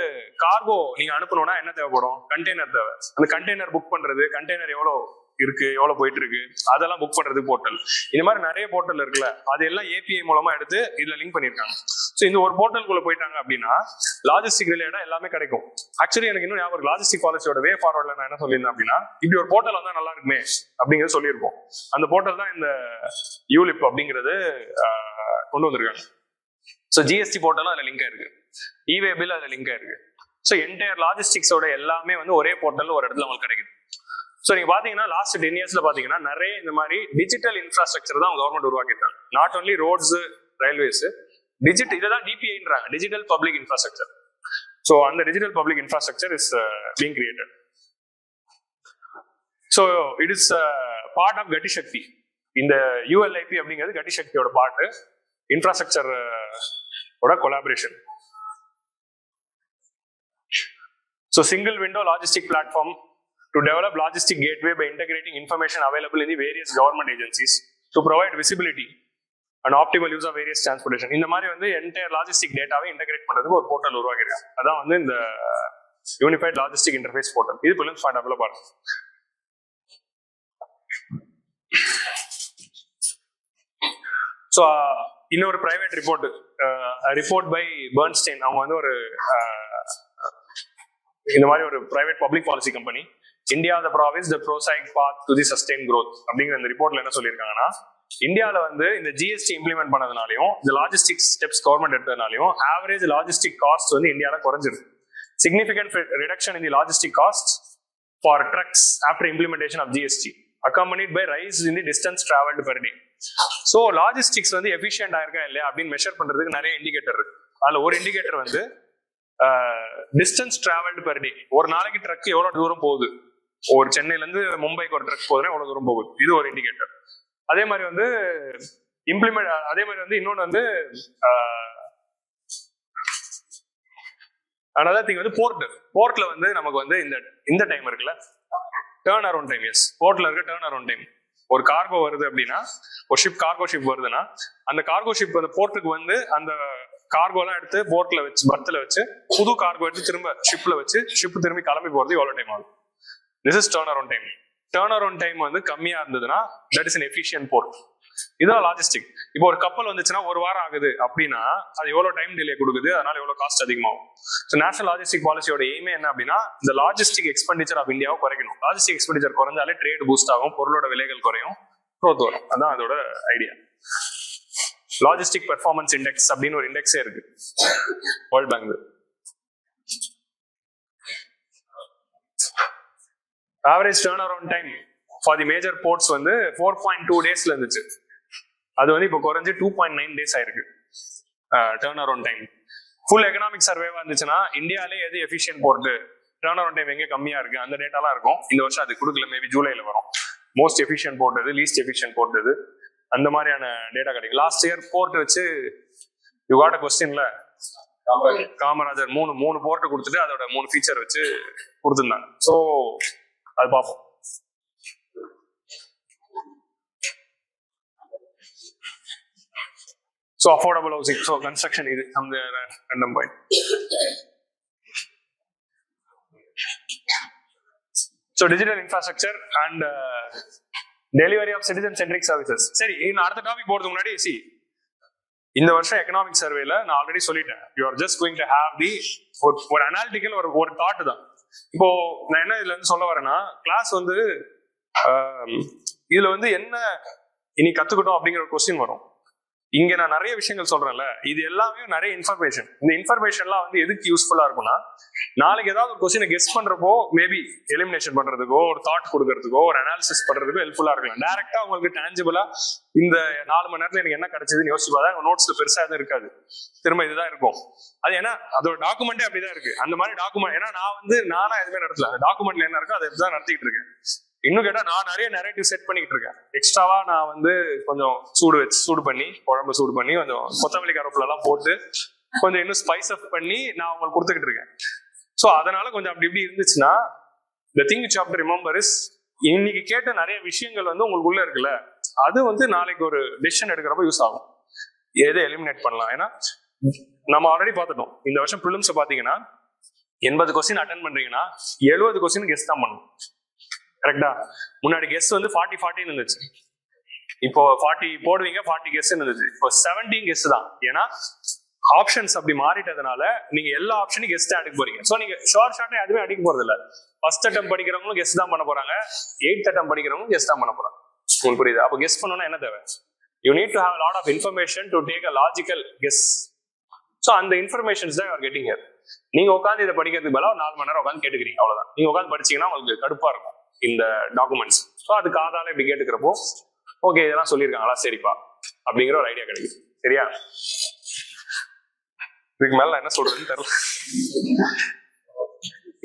கார்கோ நீங்க அனுப்பணும்னா என்ன தேவைப்படும்? கண்டெய்னர் தேவை. அந்த கண்டெய்னர் புக் பண்றது, கண்டெய்னர் எவ்வளோ இருக்கு, எவ்வளவு போயிட்டு இருக்கு, அதெல்லாம் புக் பண்றது போர்ட்டல். இந்த மாதிரி நிறைய போர்ட்டல் இருக்குல்ல, அது எல்லாம் ஏபிஐ மூலமா எடுத்து இதுல லிங்க் பண்ணிருக்காங்க. ஸோ இந்த ஒரு போர்ட்டலுக்குள்ள போயிட்டாங்க அப்படின்னா லாஜிஸ்டிக் ரிலேட்டடா எல்லாமே கிடைக்கும். ஆக்சுவலி எனக்கு இன்னும் ஞாபகம் லாஜிஸ்டிக் பாலிசியோட வே ஃபார்வர்ட்ல நான் என்ன சொல்லியிருந்தேன் அப்படின்னா இப்படி ஒரு போர்ட்டல் வந்தா நல்லா இருக்குமே அப்படிங்கிறது சொல்லியிருப்போம். அந்த போர்ட்டல் தான் இந்த யூலிப் அப்படிங்கிறது கொண்டு வந்திருக்காங்க. ஸோ ஜிஎஸ்டி போர்ட்டலும் அதுல லிங்க் ஆயிருக்கு, இவே பில் அதுல லிங்க் ஆயிருக்கு. ஸோ என்டையர் லாஜிஸ்டிக்ஸோட எல்லாமே வந்து ஒரே போர்ட்டல் ஒரு இடத்துல உங்களுக்கு கிடைக்குது. ஸோ நீங்க பாத்தீங்கன்னா லாஸ்ட் 10 இயர்ஸ்ல பாத்தீங்கன்னா நிறைய இந்த மாதிரி டிஜிட்டல் இன்ஃப்ராஸ்ட்ரக்சர் தான் கவர்மெண்ட் உருவாக்கிட்டாங்க. நாட் ஒன்லி ரோட்ஸ், ரயில்வேஸ், இதுதான் டிபிஐன்றாங்க, டிஜிட்டல் பப்ளிக் இன்ஃப்ராஸ்ட்ரக்சர். ஸோ அந்த digital public infrastructure is being created. So it is part of Gati Shakti. இந்த யூஎல்ஐபி அப்படிங்கிறது கட்டி சக்தியோட பார்ட், இன்ஃப்ராஸ்ட்ரக்சர் ஓட collaboration. So single window logistic platform to develop logistic gateway by integrating information available in the various government agencies to provide visibility and optimal use of various transportation. இந்த மாதிரி வந்து என்டையர் லாஜிஸ்டிக் டேட்டாவை இன்டகிரேட் பண்றதுக்கு ஒரு போர்ட்டல் உருவாக்கிருக்காங்க. அதான் வந்து இந்த யூனிஃபைட் லாஜிஸ்டிக் இன்டர்ஃபேஸ் போர்ட்டல். இது பிலிம்ஸ் பாயிண்ட் ஆஃப் வியூல பாருங்க. ஸோ இன்னொரு பிரைவேட் ரிப்போர்ட் பை பர்ன்ஸ்டைன், அவங்க வந்து ஒரு இந்த மாதிரி ஒரு private public policy company, India the provides the prosaic path to the sustain growth அப்படிங்கிற இந்த ரிப்போர்ட்ல என்ன சொல்லியிருக்காங்கன்னா, இந்தியாவில வந்து இந்த ஜிஎஸ்டி இம்ப்ளிமெண்ட் பண்ணதுனாலையும் இந்த லாஜிஸ்டிக் ஸ்டெப்ஸ் கவர்மெண்ட் எடுத்ததுனாலையும் ஆவரேஜ் லாஜிஸ்டிக் காஸ்ட் வந்து இந்தியாவில குறைஞ்சிருக்கு. Significant reduction in the logistic cost for trucks after implementation of GST accompanied by rise in the distance traveled per day. So logistics வந்து எஃபிஷியன்ட் ஆயிருக்கா இல்லையா அப்படின்னு மெஷர் பண்றதுக்கு நிறைய இண்டிகேட்டர் இருக்கு. அதுல ஒரு இண்டிகேட்டர் வந்து டிஸ்டன்ஸ் டிராவல்டு பெர் டே. ஒரு நாளைக்கு ட்ரக் எவ்வளவு தூரம் போகுது, ஒரு சென்னையில இருந்து மும்பைக்கு ஒரு ட்ரக் போகுதுன்னா எவ்வளவு தூரம் போகுது, இது ஒரு இண்டிகேட்டர். அதே மாதிரி வந்து இன்னொன்று வந்து another thing வந்து போர்ட்ல வந்து நமக்கு வந்து இந்த டைம் இருக்குல்ல, டேர்ன் அரௌண்ட் டைம். எஸ், போர்ட்ல இருக்க டேர்ன் அரௌண்ட் டைம். ஒரு கார்கோ வருது அப்படின்னா, ஒரு கார்கோ ஷிப் வருதுன்னா, அந்த கார்கோ ஷிப் அந்த போர்ட்டுக்கு வந்து அந்த கார்கோலாம் எடுத்து போர்ட்ல வச்சு பர்த்ல வச்சு புது கார்கோ எடுத்து திரும்ப ஷிப்ல வச்சு ஷிப் திரும்பி கிளம்பி போறது எவ்வளவு டைம் ஆகும். This is turn around time. Turn around time வந்து கம்மியா இருந்ததுன்னா that is an efficient port. இதுதான் லாஜிஸ்டிக். இப்போ ஒரு கப்பல் வந்துச்சுன்னா ஒரு வாரம் ஆகுது அப்படின்னா அது எவ்வளவு டைம் டிலே கொடுக்குது, அதனால எவ்வளவு காஸ்ட் அதிகமாகும். ஸோ நேஷனல் லாஜிஸ்டிக் பாலிசியோட எய்மே என்ன அப்படின்னா, இந்த லாஜிஸ்டிக் எக்ஸ்பெண்டிச்சர் ஆஃப் இந்தியாவை குறைக்கணும். லாஜிஸ்டிக் எக்ஸ்பெண்டிச்சர் குறைஞ்சாலே ட்ரேட் பூஸ்ட் ஆகும், பொருளோட விலைகள் குறையும், growth வரும். அதான் அதோட ஐடியா. லாஜிஸ்டிக் பெர்ஃபார்மன்ஸ் இண்டெக்ஸ் அப்படின்னு ஒரு இண்டெக்ஸே இருக்கு world bank. Average turn around time for the major ports வந்து 4.2 டேஸ்ல இருந்துச்சு. அது வந்து இப்போ குறைஞ்சு 2.9 டேஸ் ஆயிருக்கு turn around time. Full economic சர்வேவா இருந்துச்சுன்னா இந்தியாலே எது efficient port, turn around time எங்க கம்மியா இருக்கு, அந்த டேட்டாலாம் இருக்கும். இந்த வருஷம் அது கொடுக்கல, மேபி ஜூலைல வரும். மோஸ்ட் எஃபிஷியன்ட் போர்ட் எது, லீஸ்ட் எஃபிஷியன்ட் போர்ட் எது, அந்த மாதிரியான டேட்டா கிடைக்கும். லாஸ்ட் இயர் போர்ட் வச்சு யூ காட் அ கொஸ்டின்ல காமராஜர் மூணு போர்ட் கொடுத்துட்டு அதோட 3 ஃபீச்சர் வச்சு கொடுத்துருந்தாங்க. ஸோ அது பார்ப்போம். So affordable housing, so construction, இது அந்த ரெண்டும் point. So digital infrastructure and delivery of citizen centric services. சரி, அடுத்த டாபிக் போறதுக்கு முன்னாடி இந்த வருஷம் எக்கனாமிக் சர்வேல நான் ஆல்ரெடி சொல்லிட்டேன், you are just going to have the ஒரு அனாலிட்டிக்கல் ஒரு தாட் தான். இப்போ நான் என்ன இதுல இருந்து சொல்ல வரேன்னா, கிளாஸ் வந்து இதுல வந்து என்ன இனி கத்துக்கிட்டோம் அப்படிங்கிற ஒரு கொஸ்டின் வரும். இங்க நான் நிறைய விஷயங்கள் சொல்றேன்ல, இது எல்லாமே நிறைய இன்ஃபர்மேஷன். இந்த இன்ஃபர்மேஷன்லாம் வந்து எதுக்கு யூஸ்ஃபுல்லா இருக்கும்னா, நாளைக்கு ஏதாவது ஒரு கொஸ்டினை கெஸ் பண்றப்போ மேபி எலிமினேஷன் பண்றதுக்கோ, ஒரு தாட் கொடுக்கறதுக்கோ, ஒரு அனாலிசிஸ் பண்றதுக்கோ ஹெல்ப்ஃபுல்லா இருக்கலாம். டைரக்டா உங்களுக்கு டேஞ்சபிளா இந்த 4 மணி நேரத்துல எனக்கு என்ன கிடைச்சதுன்னு யோசிச்சு பார்த்தா நோட்ஸ்ல பெருசா எதுவும் இருக்காது, திரும்ப இதுதான் இருக்கும். அது ஏன்னா அதோட டாக்குமெண்டே அப்படிதான் இருக்கு. அந்த மாதிரி டாக்குமெண்ட், ஏன்னா நானா எதுவுமே நடத்தல, அந்த டாக்குமெண்ட்ல என்ன இருக்கோ அதை தான் நடத்திட்டு இருக்கேன். இன்னும் கேட்டா நான் நிறைய நரேட்டிவ் செட் பண்ணிட்டு இருக்கேன். எக்ஸ்ட்ராவா நான் வந்து கொஞ்சம் சூடு பண்ணி குழம்பு சூடு பண்ணி கொஞ்சம் கொத்தமல்லி கருவேப்பிலை எல்லாம் போட்டு கொஞ்சம் இன்னும் ஸ்பைஸ் அப் பண்ணி நான் உங்களுக்கு கொடுத்துக்கிட்டு இருக்கேன். ஸோ அதனால கொஞ்சம் அப்படி இப்படி இருந்துச்சுன்னா, the thing which you have to remember is, இன்னைக்கு கேட்ட நிறைய விஷயங்கள் வந்து உங்களுக்கு உள்ள இருக்குல்ல, அது வந்து நாளைக்கு ஒரு டெசிஷன் எடுக்கிறப்ப யூஸ் ஆகும். எதை எலிமினேட் பண்ணலாம். ஏன்னா நம்ம ஆல்ரெடி பார்த்துட்டோம், இந்த வருஷம் ப்ரிலிம்ஸ் பாத்தீங்கன்னா 80 கொஸ்டின் அட்டென்ட் பண்றீங்கன்னா 70 கொஸ்டின் கெஸ் தான் பண்ணணும். கரெக்டா? முன்னாடி கெஸ் வந்து 40 இருந்துச்சு, இப்போ 40 போடுவீங்க, 40 கெஸ் இருந்துச்சு, இப்போ 17 கெஸ் தான். ஏன்னா ஆப்ஷன்ஸ் அப்படி மாறிட்டதுனால நீங்க எல்லா ஆப்ஷனையும் கெஸ் தான் எடுக்க போறீங்க. ஸோ நீங்க ஷார்ட்டா எதுவுமே அடிக்க போறது இல்ல. ஃபர்ஸ்ட் அட்டம் படிக்கிறவங்களும் கெஸ் தான் பண்ண போறாங்க, 8th அட்டம் படிக்கிறவங்களும் கெஸ் தான் பண்ண போறாங்க. உங்களுக்கு புரியுது? அப்போ கெஸ் பண்ணணும்னா என்ன தேவை? You need to have lot of information to take a logical guess. So அந்த இன்ஃபர்மேஷன்ஸ் தான் யூ ஆர் கெட்டிங் ஹியர். நீங்க உட்காந்து இதை படிக்கிறதுக்கு பதிலாக 4 மணி நேரம் உட்காந்து கேட்டுக்கிறீங்க, அவ்வளவுதான். நீங்க உட்காந்து படிச்சீங்கன்னா உங்களுக்கு கடுப்பா இருக்கும். இந்த டாக்குமெண்ட்ஸ். ஸோ அது காதால இப்படி கேட்டுக்கிறப்போ ஓகே இதெல்லாம் சொல்லியிருக்காங்களா சரிப்பா அப்படிங்கிற ஒரு ஐடியா கிடைக்குது. சரியா? இதுக்கு மேல என்ன சொல்றதுன்னு தெரியல.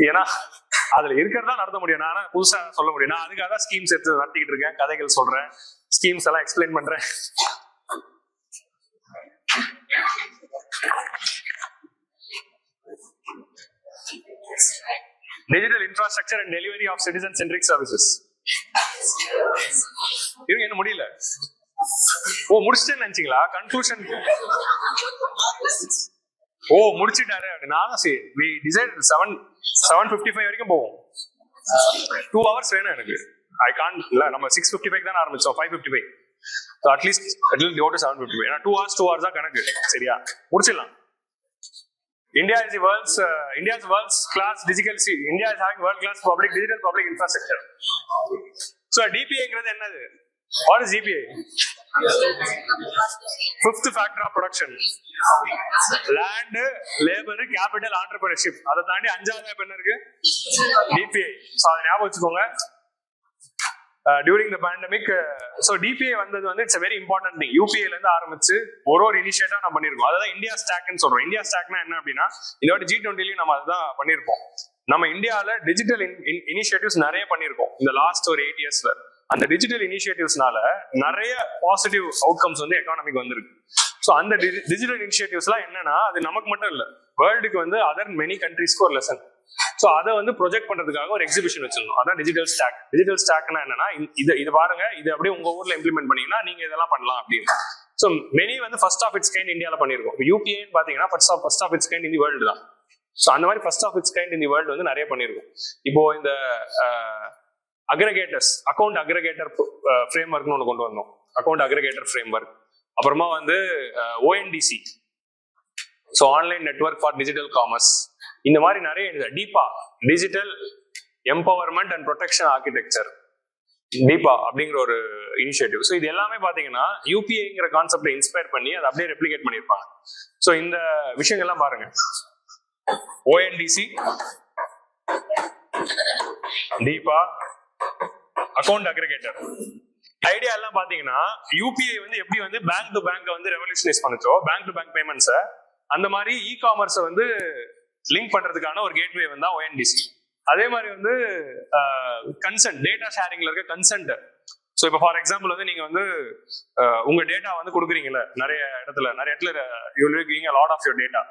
ஏன்னா அதுல இருக்கிறதா நடத்த முடியும், நான் புதுசா சொல்ல முடியும். நான் அதுக்காக தான் ஸ்கீம்ஸ் எடுத்து நடத்திக்கிட்டு இருக்கேன், கதைகள் சொல்றேன், ஸ்கீம்ஸ் எல்லாம் எக்ஸ்பிளைன் பண்றேன். Digital infrastructure and delivery of citizen-centric services. இவங்க என்ன முடியல? முடிச்சிட்டேன்னு நினைச்சீங்களா? கன்க்ளூஷன் முடிச்சிட்டாரு. நான் தான் சரி we decided 7:55 வரைக்கும் போவோம். 2 hours வேணும் எனக்கு. I can't இல்ல, நம்ம 6:55 தான் ஆரம்பிச்சோம், 5:55. So at least it will go to 7:55. ஏன்னா 2 hours தான் கணக்கு. சரியா? முடிச்சிடலாம். India is India's world's class digital city. India is having world class digital public infrastructure. So DPA என்னது? What is DPA? Fifth factor of production. Land, labor, capital, entrepreneurship. அதை தாண்டி அஞ்சாவது என்ன இருக்கு? DPA. So அதை ஞாபகம் வச்சுக்கோங்க. During the pandemic, so DPA வந்தது வந்து it's a very important thing. UPA ல இருந்து ஆரம்பிச்சு ஒரு இனிஷியேட்டா நம்ம பண்ணிருக்கோம். அதான் இந்தியா ஸ்டாக்னு சொல்றோம். இந்தியா ஸ்டாக்னா என்ன அப்படின்னா இந்த வாட்டி G20லயும் நம்ம அதுதான் பண்ணிருப்போம். நம்ம இந்தியால டிஜிட்டல் இனிஷியேட்டிவ்ஸ் நிறைய பண்ணிருக்கோம் இந்த லாஸ்ட் ஒரு 8 இயர்ஸ்ல. அந்த டிஜிட்டல் இனிஷியேட்டிவ்ஸ்னால நிறைய பாசிட்டிவ் அவுட்கம்ஸ் வந்து எக்கானமிக்கு வந்திருக்கு. ஸோ அந்த டிஜிட்டல் இனிஷியேட்டிவ்ஸ்லாம் என்னன்னா அது நமக்கு மட்டும் இல்லை, வேர்ல்டுக்கு வந்து அதர் மெனி கண்ட்ரீஸ்க்கு ஒரு லெசன். ஸோ அதை வந்து ப்ரொஜெக்ட் பண்றதுக்காக ஒரு எக்ஸிபிஷன் வச்சிருந்தோம். அதான் டிஜிட்டல் ஸ்டாக். டிஜிட்டல் ஸ்டாக்னா என்னன்னா இது பாருங்க, இது அப்படியே உங்க ஊர்ல இம்ப்ளிமெண்ட் பண்ணீங்கன்னா நீங்க இதெல்லாம் பண்ணலாம் அப்படின்னு. ஸோ மெனி வந்து ஃபர்ஸ்ட் ஆஃப் இட்ஸ் கைண்ட் இந்தியாவில் பண்ணிருக்கோம். யூபிஏன்னு பாத்தீங்கன்னா first of its kind in the world தான். ஸோ அந்த மாதிரி first of its kind in the world வந்து நிறைய பண்ணிருக்கோம். இப்போ இந்த அக்ரிகேட்டர்ஸ், அக்கௌண்ட் அக்ரிகேட்டர் ஃப்ரேம் ஒர்க்னு ஒன்று கொண்டு வந்தோம். Account aggregator framework. அப்புறமா வந்து ONDC, so online network for digital commerce. இந்த மாதிரி நிறைய DEPA, digital empowerment and protection architecture, DEPA அப்படிங்கிற ஒரு இனிஷியேட்டிவ். ஸோ இது எல்லாமே பாத்தீங்கன்னா யூபிஐங்கிற கான்செப்டை இன்ஸ்பயர் பண்ணி அதை அப்படியே ரெப்ளிகேட் பண்ணியிருப்பாங்க. ஸோ இந்த விஷயங்கள்லாம் பாருங்க, ONDC, Deepa, account aggregator. Idea எல்லாம் பாத்தீங்கன்னா யூபிஐ வந்து எப்படி வந்து பேங்க் டு பேங்க் வந்து ரெவல்யூஷனைஸ் பண்ணுச்சோ, பேங்க் டு பேங்க் பேமெண்ட்ஸை, அந்த மாதிரி இ காமர்ஸை வந்து லிங்க் பண்றதுக்கான ஒரு கேட்வே வந்து ONDC. அதே மாதிரி வந்து கன்சென்ட், டேட்டா ஷேரிங்ல இருக்க கன்சென்ட். ஸோ இப்போ ஃபார் எக்ஸாம்பிள் வந்து நீங்க வந்து உங்க டேட்டா வந்து கொடுக்குறீங்கல்ல நிறைய இடத்துல லாட் ஆஃப் யுவர் டேட்டா.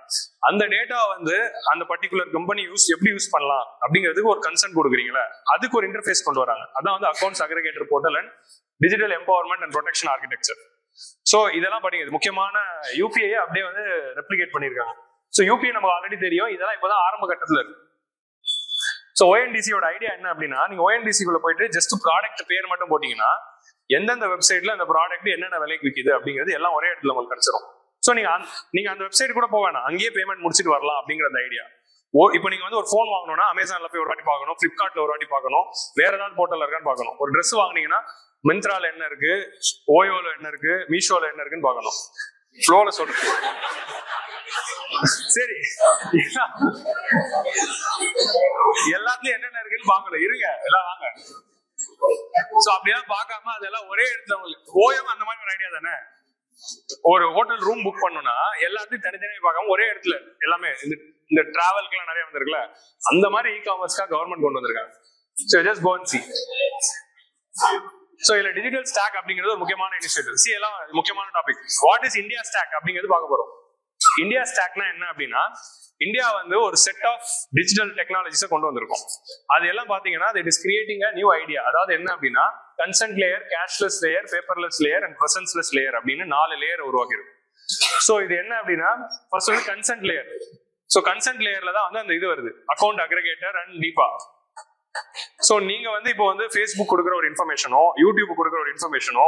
அந்த டேட்டா வந்து அந்த பர்டிகுலர் கம்பெனி எப்படி யூஸ் பண்ணலாம் அப்படிங்கிறதுக்கு ஒரு கன்சென்ட் கொடுக்குறீங்களா, அதுக்கு ஒரு இன்டர்ஃபேஸ் கொண்டு வராங்க. அதான் வந்து accounts aggregator portal and digital empowerment and protection architecture. So இதெல்லாம் படிக்கிறது முக்கியமான யூபிஐ அப்படியே வந்து ரெப்ளிகேட் பண்ணியிருக்காங்க. ஸோ யூபிஐ நமக்கு ஆல்ரெடி தெரியும், இதெல்லாம் இப்போதான் ஆரம்ப கட்டத்தில் இருக்கு. ஸோ ONDCயோட ஐடியா என்ன அப்படின்னா, நீங்க ONDCக்குள்ள போயிட்டு ஜஸ்ட் ப்ராடக்ட் பேர் மட்டும் போட்டீங்கன்னா எந்தெந்த வெப்சைட்ல அந்த ப்ராடக்ட் என்னென்ன விலைக்கு விற்குது அப்படிங்கிறது எல்லாம் ஒரே இடத்துல உங்களுக்கு கிடைச்சிரும். ஸோ நீங்க அந்த வெப்சைட் கூட போக வேணாம், அங்கேயே பேமெண்ட் முடிச்சுட்டு வரலாம் அப்படிங்கிற அந்த ஐடியா. இப்போ நீங்க வந்து ஒரு ஃபோன் வாங்கணும்னா அமேசான்ல போய் ஒரு வாட்டி பார்க்கணும், பிளிப்கார்ட்ல ஒரு வாட்டி பார்க்கணும், வேற ஏதாவது போர்ட்டல் இருக்கான்னு பார்க்கணும். ஒரு ட்ரெஸ் வாங்கினீங்கன்னா மிந்த்ரால என்ன இருக்கு, ஓயோல என்ன இருக்கு, மீஷோல என்ன இருக்குன்னு பார்க்கணும். ஃப்ளோல சொல்றேன். சரி, எல்லாத்துலயும் என்னென்ன இருக்குன்னு பாக்கல, இருங்க எல்லாம் வாங்க. சோ அப்படியெல்லாம் பார்க்காம அதெல்லாம் ஒரே இடத்துல உங்களுக்கு ஓயம் அந்த மாதிரி ஒரு ஐடியா தானே. ஒரு ஹோட்டல் ரூம் புக் பண்ணணும்னா எல்லாத்தையும் தனித்தனியாக பார்க்காம ஒரே இடத்துல எல்லாமே இந்த டிராவல்க்கு எல்லாம் நிறைய வந்திருக்குல்ல, அந்த மாதிரி இ காமர்ஸ்க்காக கவர்மெண்ட் கொண்டு வந்திருக்காங்க. So just go and see. So இதுல டிஜிட்டல் ஸ்டாக் அப்படிங்கிறது ஒரு முக்கியமான இனிஷியேட்டிவ். சி எல்லாம் முக்கியமான topic. What is India stack அப்படிங்கிறது பார்க்க போறோம். இந்தியா ஸ்டாக்னா என்ன அப்படின்னா, இந்தியா வந்து ஒரு செட் ஆஃப் டிஜிட்டல் டெக்னாலஜிஸை கொண்டு வந்திருக்கோம். அது எல்லாம் பாத்தீங்கன்னா it is creating a new idea. அதாவது என்ன அப்படின்னா, consent layer, cashless layer, paperless layer and presenceless layer அப்படின்னு 4 லேயர் உருவாக்கிடும். ஸோ இது என்ன அப்படின்னா, ஃபர்ஸ்ட் வந்து கன்சென்ட் லேயர். ஸோ கன்சென்ட் லேயர்ல தான் வந்து அந்த இது வருது, account aggregator and Deepa. So நீங்க வந்து இப்போ வந்து ஃபேஸ்புக் கொடுக்குற ஒரு இன்ஃபர்மேஷனோ, யூடியூப் கொடுக்குற ஒரு இன்ஃபர்மேஷனோ,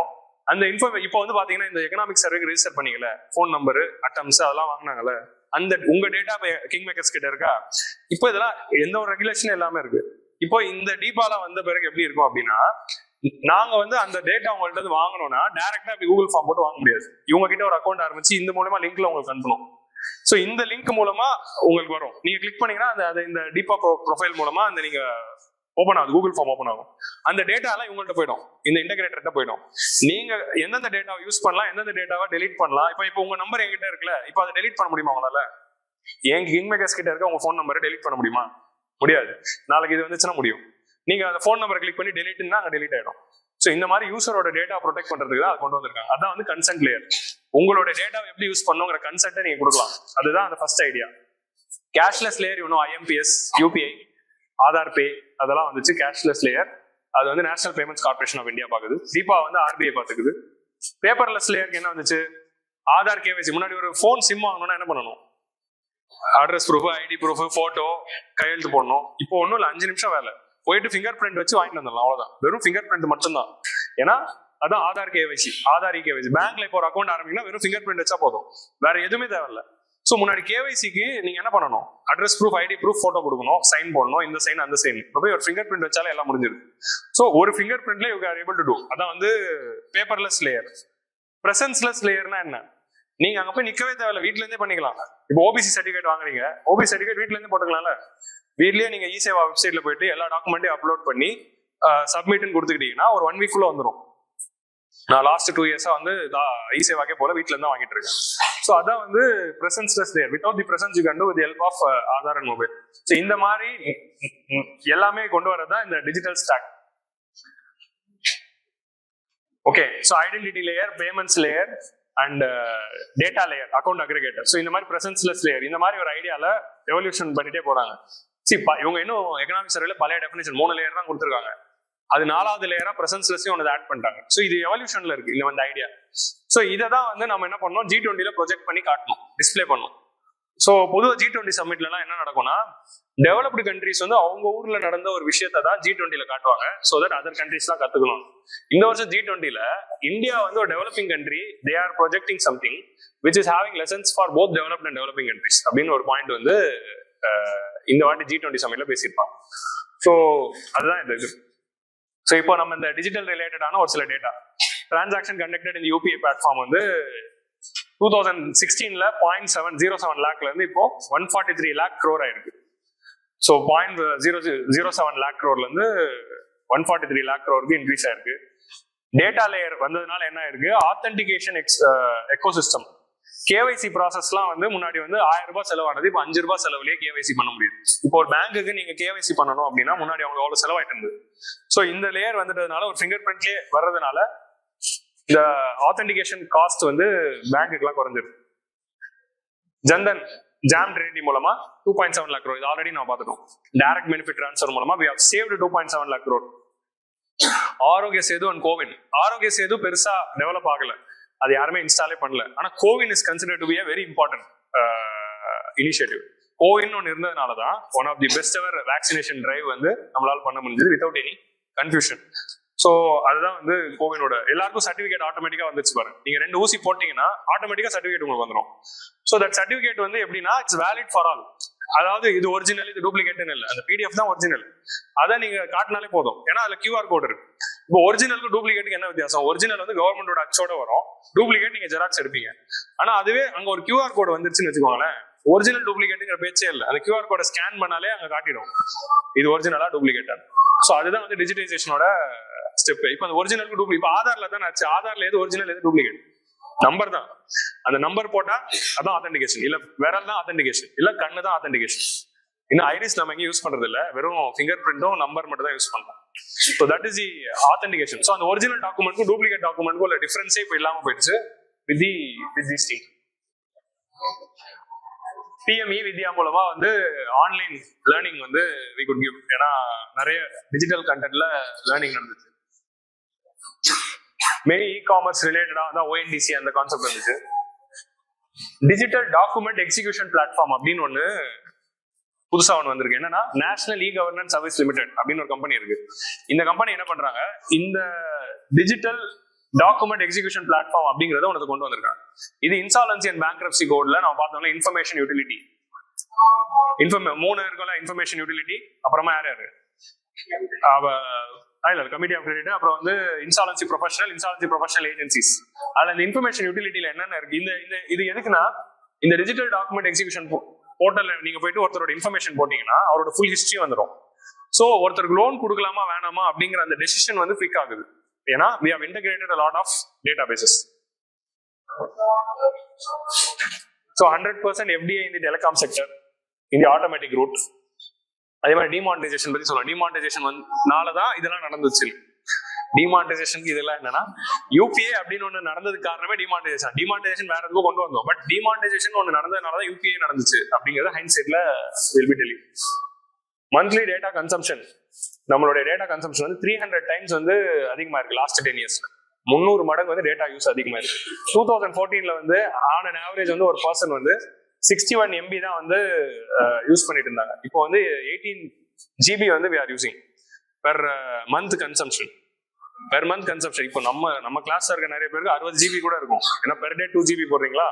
அந்த இப்போ வந்து பாத்தீங்கன்னா இந்த எக்கனாமிக் சர்வேக்கு ரெஜிஸ்டர் பண்ணீங்கல்ல, போன் நம்பர், அட்டம்ஸ் அதெல்லாம் வாங்கினாங்கல்ல, அந்த உங்க டேட்டா கிங் மேக்கர்ஸ் கிட்ட இருக்கா. இப்போ இதெல்லாம் எந்த ஒரு ரெகுலேஷனும் எல்லாமே இருக்கு. இப்போ இந்த டீபால வந்த பிறகு எப்படி இருக்கும் அப்படின்னா, நாங்க வந்து அந்த டேட்டா உங்கள்ட்ட இருந்து வாங்கணும்னா டைரக்டா கூகுள் ஃபார்ம் போட்டு வாங்க முடியாது. இவங்க கிட்ட ஒரு அக்கௌண்ட் ஆரம்பிச்சு இந்த மூலமா லிங்க்ல உங்களுக்கு அனுப்பணும். சோ இந்த லிங்க் மூலமா உங்களுக்கு வரும், நீங்க கிளிக் பண்ணீங்கன்னா அந்த இந்த டீபா ப்ரொஃபைல் மூலமா அந்த நீங்க ஓப்பன் ஆகுது, கூகுள் ஃபார்ம் ஓப்பன் ஆகும். அந்த டேட்டா எல்லாம் இவங்கள்ட்ட போயிடும், இந்த இன்டகிரேட்டர்கிட்ட போயிடும். நீங்க எந்தெந்த டேட்டாவை யூஸ் பண்ணலாம், எந்தெந்த டேட்டாவை டெலிட் பண்ணலாம். இப்போ உங்க நம்பர் என்கிட்ட இருக்குல்ல, இப்போ அதை டெலிட் பண்ண முடியுமா உங்களால? என் கிங் மேக்கர்ஸ் கிட்ட இருக்க உங்க ஃபோன் நம்பரை டெலிட் பண்ண முடியுமா? முடியாது. நாளைக்கு இது வந்துச்சுன்னா முடியும். நீங்க அந்த ஃபோன் நம்பர் கிளிக் பண்ணி டெலிட்னா அங்கே டெலிட் ஆயிடும். ஸோ இந்த மாதிரி யூசரோட டேட்டா ப்ரொடெக்ட் பண்றதுக்கு தான் அதை கொண்டு வந்திருக்காங்க. அதான் வந்து கன்சென்ட் லேயர். உங்களோட டேட்டாவை எப்படி யூஸ் பண்ணுங்கிற கன்சென்ட்டை நீங்க கொடுக்கலாம். அதுதான் அந்த ஃபர்ஸ்ட் ஐடியா. கேஷ்லெஸ் லேயர் இன்னும் IMPS, UPI, ஆதார் பே அதெல்லாம் வந்துச்சு. கேஷ்லெஸ் லேயர் அது வந்து national payments corporation of India பாக்குது. தீபா வந்து RBI பாத்துக்குது. பேப்பர்லெஸ் லேயருக்கு என்ன வந்துச்சு? ஆதார் KYC. முன்னாடி ஒரு ஃபோன் சிம் வாங்கணும்னா என்ன பண்ணணும்? Address proof, ID proof, photo, கையெழுத்து போடணும். இப்போ ஒன்றும் இல்லை, 5 நிமிஷம் வேலை. போயிட்டு ஃபிங்கர் பிரிண்ட் வச்சு வாங்கிட்டு வந்துடலாம், அவ்வளவுதான். வெறும் ஃபிங்கர் பிரிண்ட் மட்டும்தான். ஏன்னா அதான் ஆதார் KYC, ஆதார் KYC. பேங்க்ல இப்போ ஒரு அக்கௌண்ட் ஆரம்பிங்கன்னா வெறும் ஃபிங்கர் பிரிண்ட் வச்சா போதும், வேற எதுவுமே தேவையில்ல. ஸோ முன்னாடி KYCக்கு நீங்க என்ன பண்ணணும்? Address proof, ID proof, photo கொடுக்கணும், சைன் போடணும், இந்த சைன் அந்த சைன். இப்போ போய் ஒரு ஃபிங்கர் பிரிண்ட் வச்சாலே எல்லாம் முடிஞ்சிருக்கு. ஸோ ஒரு ஃபிங்கர் பிரிண்ட்ல you are able to do. அதான் வந்து பேப்பர்லெஸ் லேயர். பிரசன்ஸ்லெஸ் லேயர்னா என்ன? நீங்க அங்க போய் நிக்கவே தேவையில்ல, வீட்ல இருந்தே பண்ணிக்கலாம். இப்போ OBC சர்டிஃபிகேட் வாங்குறீங்க, OBC சர்டிஃபிகேட் வீட்ல இருந்தே போட்டுக்கலாம்ல. வீட்லயே நீங்க இ-சேவா வெப்சைட்ல போயிட்டு எல்லா டாக்குமெண்ட்டையும் அப்லோட் பண்ணி சப்மிட்னு கொடுத்துக்கிட்டீங்கன்னா ஒரு 1 வீக்குள்ள வந்துடும். நான் லாஸ்ட் 2 இயர்ஸா வந்து இ-சேவாக்கே போல வீட்ல இருந்தா வாங்கிட்டு இருக்கேன். ஸோ அதான் வந்து presenceless layer. Without the presence you can do with help of Aadhaar and mobile. So இந்த மாதிரி எல்லாமே கொண்டு வரதான் இந்த digital stack. Okay, so identity layer, payments layer and data layer, account aggregator. So இந்த மாதிரி பிரசன்ஸ்லெஸ் லேயர், இந்த மாதிரி ஒரு ஐடியால எவல்யூஷன் பண்ணிட்டே போறாங்க. இவங்க இன்னும் எக்கனாமிக் சர்வேல பழைய டெஃபினேஷன் 3 லேயர் தான் கொடுத்துருக்காங்க. அது 4வது லேயரா பிரசன்ஸ்லெஸ்ஸையும் ஒன்று ஆட் பண்ணிட்டாங்க. ஸோ இது எவல்யூஷன்ல இருக்கு இந்த வந்து ஐடியா. ஸோ இதை தான் வந்து நம்ம என்ன பண்ணோம், G20ல ப்ரொஜெக்ட் பண்ணி காட்டணும், டிஸ்பிளே பண்ணணும். ஸோ பொதுவாக G20 சம்மிட்லாம் என்ன நடக்கும்னா, டெவலப்டு கண்ட்ரிஸ் வந்து அவங்க ஊர்ல நடந்த ஒரு விஷயத்தை தான் G20ல காட்டுவாங்க. ஸோ தட் அதர் கண்ட்ரிஸ் தான் கத்துக்கணும். இந்த வருஷம் G20ல இந்தியா வந்து ஒரு developing country, they are projecting something which is having lessons for both developed and developing countries அப்படின்னு ஒரு பாயிண்ட் வந்து இந்த வாட்டி G20 சம்மிட்ல பேசியிருப்பாங்க. ஸோ அதுதான் இந்த இது. ஸோ இப்போ நம்ம இந்த டிஜிட்டல் ரிலேட்டடான ஒரு சில டேட்டா, டிரான்சாக்ஷன் கண்டக்டட் இந்த UPI பிளாட்ஃபார்ம் வந்து 2016ல 0.707 லேக்ல இருந்து இப்போ 143 lakh crore ஆயிருக்கு. ஸோ 0.007 lakh crore இருந்து 143 lakh crore இன்க்ரீஸ் ஆயிருக்கு. டேட்டா லேயர் வந்ததுனால என்ன ஆயிருக்கு, ஆத்தென்டிகேஷன் எக்கோசிஸ்டம். KYC ப்ராசஸ்லாம் வந்து முன்னாடி வந்து 1000 ரூபாய் செலவானது இப்போ 5 ரூபாய் செலவுலயே KYC பண்ண முடியுது. இப்போ ஒரு பேங்க்குக்கு நீங்க KYC பண்ணணும் அப்படின்னா முன்னாடி அவங்க அவ்வளவு செலவாயிட்டு இருந்தது. ஸோ இந்த லேயர் வந்துட்டதுனால ஒரு ஃபிங்கர் பிரிண்ட்லயே வர்றதுனால இந்த ஆத்தென்டிகேஷன் காஸ்ட் வந்து பேங்க்குக்குலாம் குறைஞ்சிருக்கு. ஜன்தன் ஜாம் ட்ரினிட்டி மூலமா 2.7 lakh crore இது ஆல்ரெடி நான் பார்த்துட்டோம். டைரக்ட் பெனிஃபிட் ட்ரான்ஸ்ஃபர் மூலமா we have saved 2.7 lakh crore. Aarogya Setu and CoWIN. Aarogya Setu பெருசா டெவலப் ஆகல, அது யாருமே இன்ஸ்டாலே பண்ணல. ஆனா CoWIN is considered to be a very important initiative. CoWIN ஒன்று இருந்ததுனால தான் one of the best ever vaccination drive வந்து நம்மளால பண்ண முடிஞ்சது வித்வுட் எனி கன்ஃபியூஷன். ஸோ அதுதான் வந்து கோவினோட எல்லாருக்கும் சர்டிஃபிகேட் ஆட்டோமேட்டிக்கா வந்துச்சு பாருங்க. நீங்க 2 ஊசி போட்டீங்கன்னா ஆட்டோமேட்டிக்கா சர்டிஃபிகேட் உங்களுக்கு வந்துடும். ஸோ தட் சர்டிஃபிகேட் வந்து எப்படின்னா இட்ஸ் வேலிட் ஃபார் ஆல். அதாவது இது ஒரிஜினல், இது டூப்ளிகேட்னு இல்லை, அந்த PDF தான் ஒரிஜினல். அதை நீங்க காட்டினாலே போதும், ஏன்னா அதுல QR கோட் இருக்கு. இப்போ ஒரிஜினலுக்கு டூப்ளிகேட்டுக்கு என்ன வித்தியாசம்? ஒரிஜினல் வந்து கவர்மெண்டோட அச்சோட வரும், டூப்ளிகேட் நீங்க ஜெராக்ஸ் எடுப்பீங்க. ஆனா அதுவே அங்க ஒரு QR கோட் வந்துருச்சுன்னு வச்சுக்கோங்களேன், ஒரிஜினல் டூப்ளிகேட்டுங்கிற பேச்சே இல்லை. அந்த QR கோடை ஸ்கேன் பண்ணாலே அங்க காட்டிடும் இது ஒரிஜினலா டூப்ளிகேட்டா. ஸோ அதுதான் வந்து டிஜிட்டைசேஷனோட ஸ்டெப். இப்போ அந்த ஒரிஜினலுக்கு டூப்ளிகேட் இப்போ ஆதார்ல தான் ஆச்சு. ஆதார்ல எது ஒரிஜினல் எது டூப்ளிகேட்? நம்பர் தான். அந்த நம்பர் போட்டா அதான் ஆத்தென்டிகேஷன், இல்ல விரல் தான் ஆத்தென்டிகேஷன், இல்ல கண்ணு தான் ஆத்தென்டிகேஷன். இன்னும் ஐரிஸ் நம்ம எங்கேயும் யூஸ் பண்றது இல்ல, வெறும் ஃபிங்கர் பிரிண்டும் நம்பர் மட்டும் தான் யூஸ் பண்றோம். So that is the authentication. So அந்த ஒரிஜினல் டாக்குமெண்ட்க்கும் டூப்ளிகேட் டாக்குமெண்ட்க்கும் உள்ள டிஃபரன்ஸே இப்போ இல்லாம போயிடுச்சு வித் தி ஸ்டேட். PME வித்யா மூலமா வந்து ஆன்லைன் லேர்னிங் வந்து we could give. ஏன்னா நிறைய டிஜிட்டல் கண்டென்ட்ல லேர்னிங் நடந்துச்சு. மெனி இ-காமர்ஸ் ரிலேட்டடா தான் ONDC அந்த கான்செப்ட் வந்துச்சு. டிஜிட்டல் டாக்குமெண்ட் எக்ஸிகியூஷன் பிளாட்ஃபார்ம் அப்படின்னு ஒண்ணு புதுசா ஒன்று வந்திருக்கு. என்னன்னா நேஷனல் இ-கவர்னன்ஸ் சர்வீஸ் லிமிடெட் அப்படின்னு ஒரு கம்பெனி இருக்கு. இந்த கம்பெனி என்ன பண்றாங்க, இந்த டிஜிட்டல் டாக்குமெண்ட் எக்ஸிகியூஷன் பிளாட்ஃபார்ம் அப்படிங்கறத ஒன்று கொண்டு வந்திருக்காங்க. இது இன்சாலன்சி அண்ட் பேங்க்ரப்சி கோட்ல நம்ம பார்த்தோம்னா இன்ஃபர்மேஷன் யூட்டிலிட்டி 3 இருக்கும்ல, இன்ஃபர்மேஷன் யூட்டிலிட்டி, அப்புறமா யாரு கமிட்டி ஆஃப் கிரெடிட், அப்புறம் வந்து இன்சாலன்சி ப்ரொஃபஷனல் ஏஜென்சிஸ். அதுல இந்த இன்ஃபர்மேஷன் யூட்டிலிட்டியில என்னென்ன இருக்கு, இது எதுக்குன்னா இந்த டிஜிட்டல் டாக்குமெண்ட் எக்ஸிகியூஷன் போர்ட்டல்ல நீங்க போயிட்டு ஒருத்தரோட இன்ஃபர்மேஷன் போட்டீங்கன்னா அவரோட ஃபுல் ஹிஸ்டரி வந்துடும். ஸோ ஒருத்தருக்கு லோன் கொடுக்கலாமா வேணாமா அப்படிங்கிற அந்த டெசிஷன் வந்து குவிக் ஆகுது. ஏன்னா we have integrated a lot of databases. So 100% FDI in the telecom sector, in the automatic route. அதே மாதிரி டிமானிட்டைசேஷன் பத்தி சொல்லலாம். டிமானிட்டைசேஷன் நாலதான் இதெல்லாம் நடந்துச்சு. டிமானிட்டைசேஷன் இதெல்லாம் என்னன்னா யூபிஐ அப்படின்னு ஒண்ணு நடந்ததுக்கு காரணமே டிமானிட்டைசேஷன். டிமானிட்டைசேஷன் வேற எதுவும் கொண்டு வந்தோம், பட் டிமானிட்டைசேஷன் ஒண்ணு நடந்ததுனாலதான் யூபிஐ நடந்துச்சு அப்படிங்கறது ஹைண்ட்சைட்ல will be telling. Monthly data consumption, நம்மளுடைய டேட்டா கன்சம்ஷன் வந்து 300 டைம்ஸ் வந்து அதிகமா இருக்கு லாஸ்ட் 10 இயர்ஸ்ல. 300 மடங்கு வந்து டேட்டா யூஸ் அதிகமா இருக்கு. 2014ல வந்து ஆன் அன் ஆவரேஜ் வந்து ஒரு பர்சன் வந்து 61 MB தான் வந்து யூஸ் பண்ணிட்டு இருந்தாங்க. இப்போ வந்து 18 GB வந்து we are using per month consumption. Per month consumption. இப்போ நம்ம கிளாஸ்ல இருக்க நிறைய பேருக்கு 60 GB கூட இருக்கும். ஏன்னா பெர் டே 2 GB போடுறீங்களா.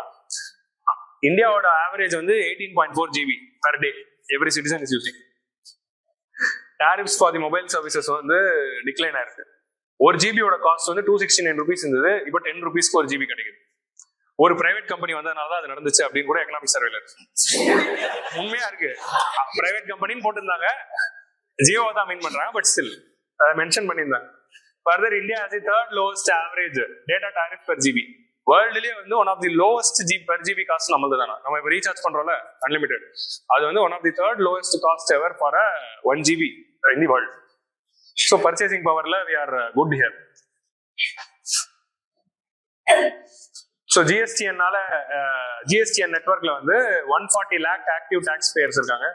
இந்தியாவோட ஆவரேஜ் வந்து 18.4 GB per day every citizen is using. Tariffs for the Mobile services வந்து டிக்ளைன் ஆயிருக்கு. 1 GBயோட காஸ்ட் வந்து 269 rupees இருந்தது, இப்போ 10 rupeesக்கு 1 GB கிடைக்குது. ஒரு பிரைவேட் கம்பெனி வந்ததுனால தான் அது நடந்துச்சு அப்படின்னு கூட எக்கனாமிக் சர்வேல இருக்கு. உண்மையா இருக்கு. பிரைவேட் கம்பெனின்னு போட்டிருந்தாங்க, ஜியோ தான் மீன் பண்றாங்க, பட் ஸ்டில் மென்ஷன் பண்ணியிருந்தாங்க. Further, India has the third lowest average data tariff per GB. வேர்ல்டுலயே வந்து one of the lowest per GB cost நம்மளது தானே. நம்ம இப்போ ரீசார்ஜ் பண்றோம்ல அன்லிமிட்டெட், அது வந்து one of the third lowest cost ever for 1 GB in the world. So purchasing powerல we are good here. So GSTN-னால GSTN நெட்வொர்க்ல வந்து 140 lakh active tax payers இருக்காங்க.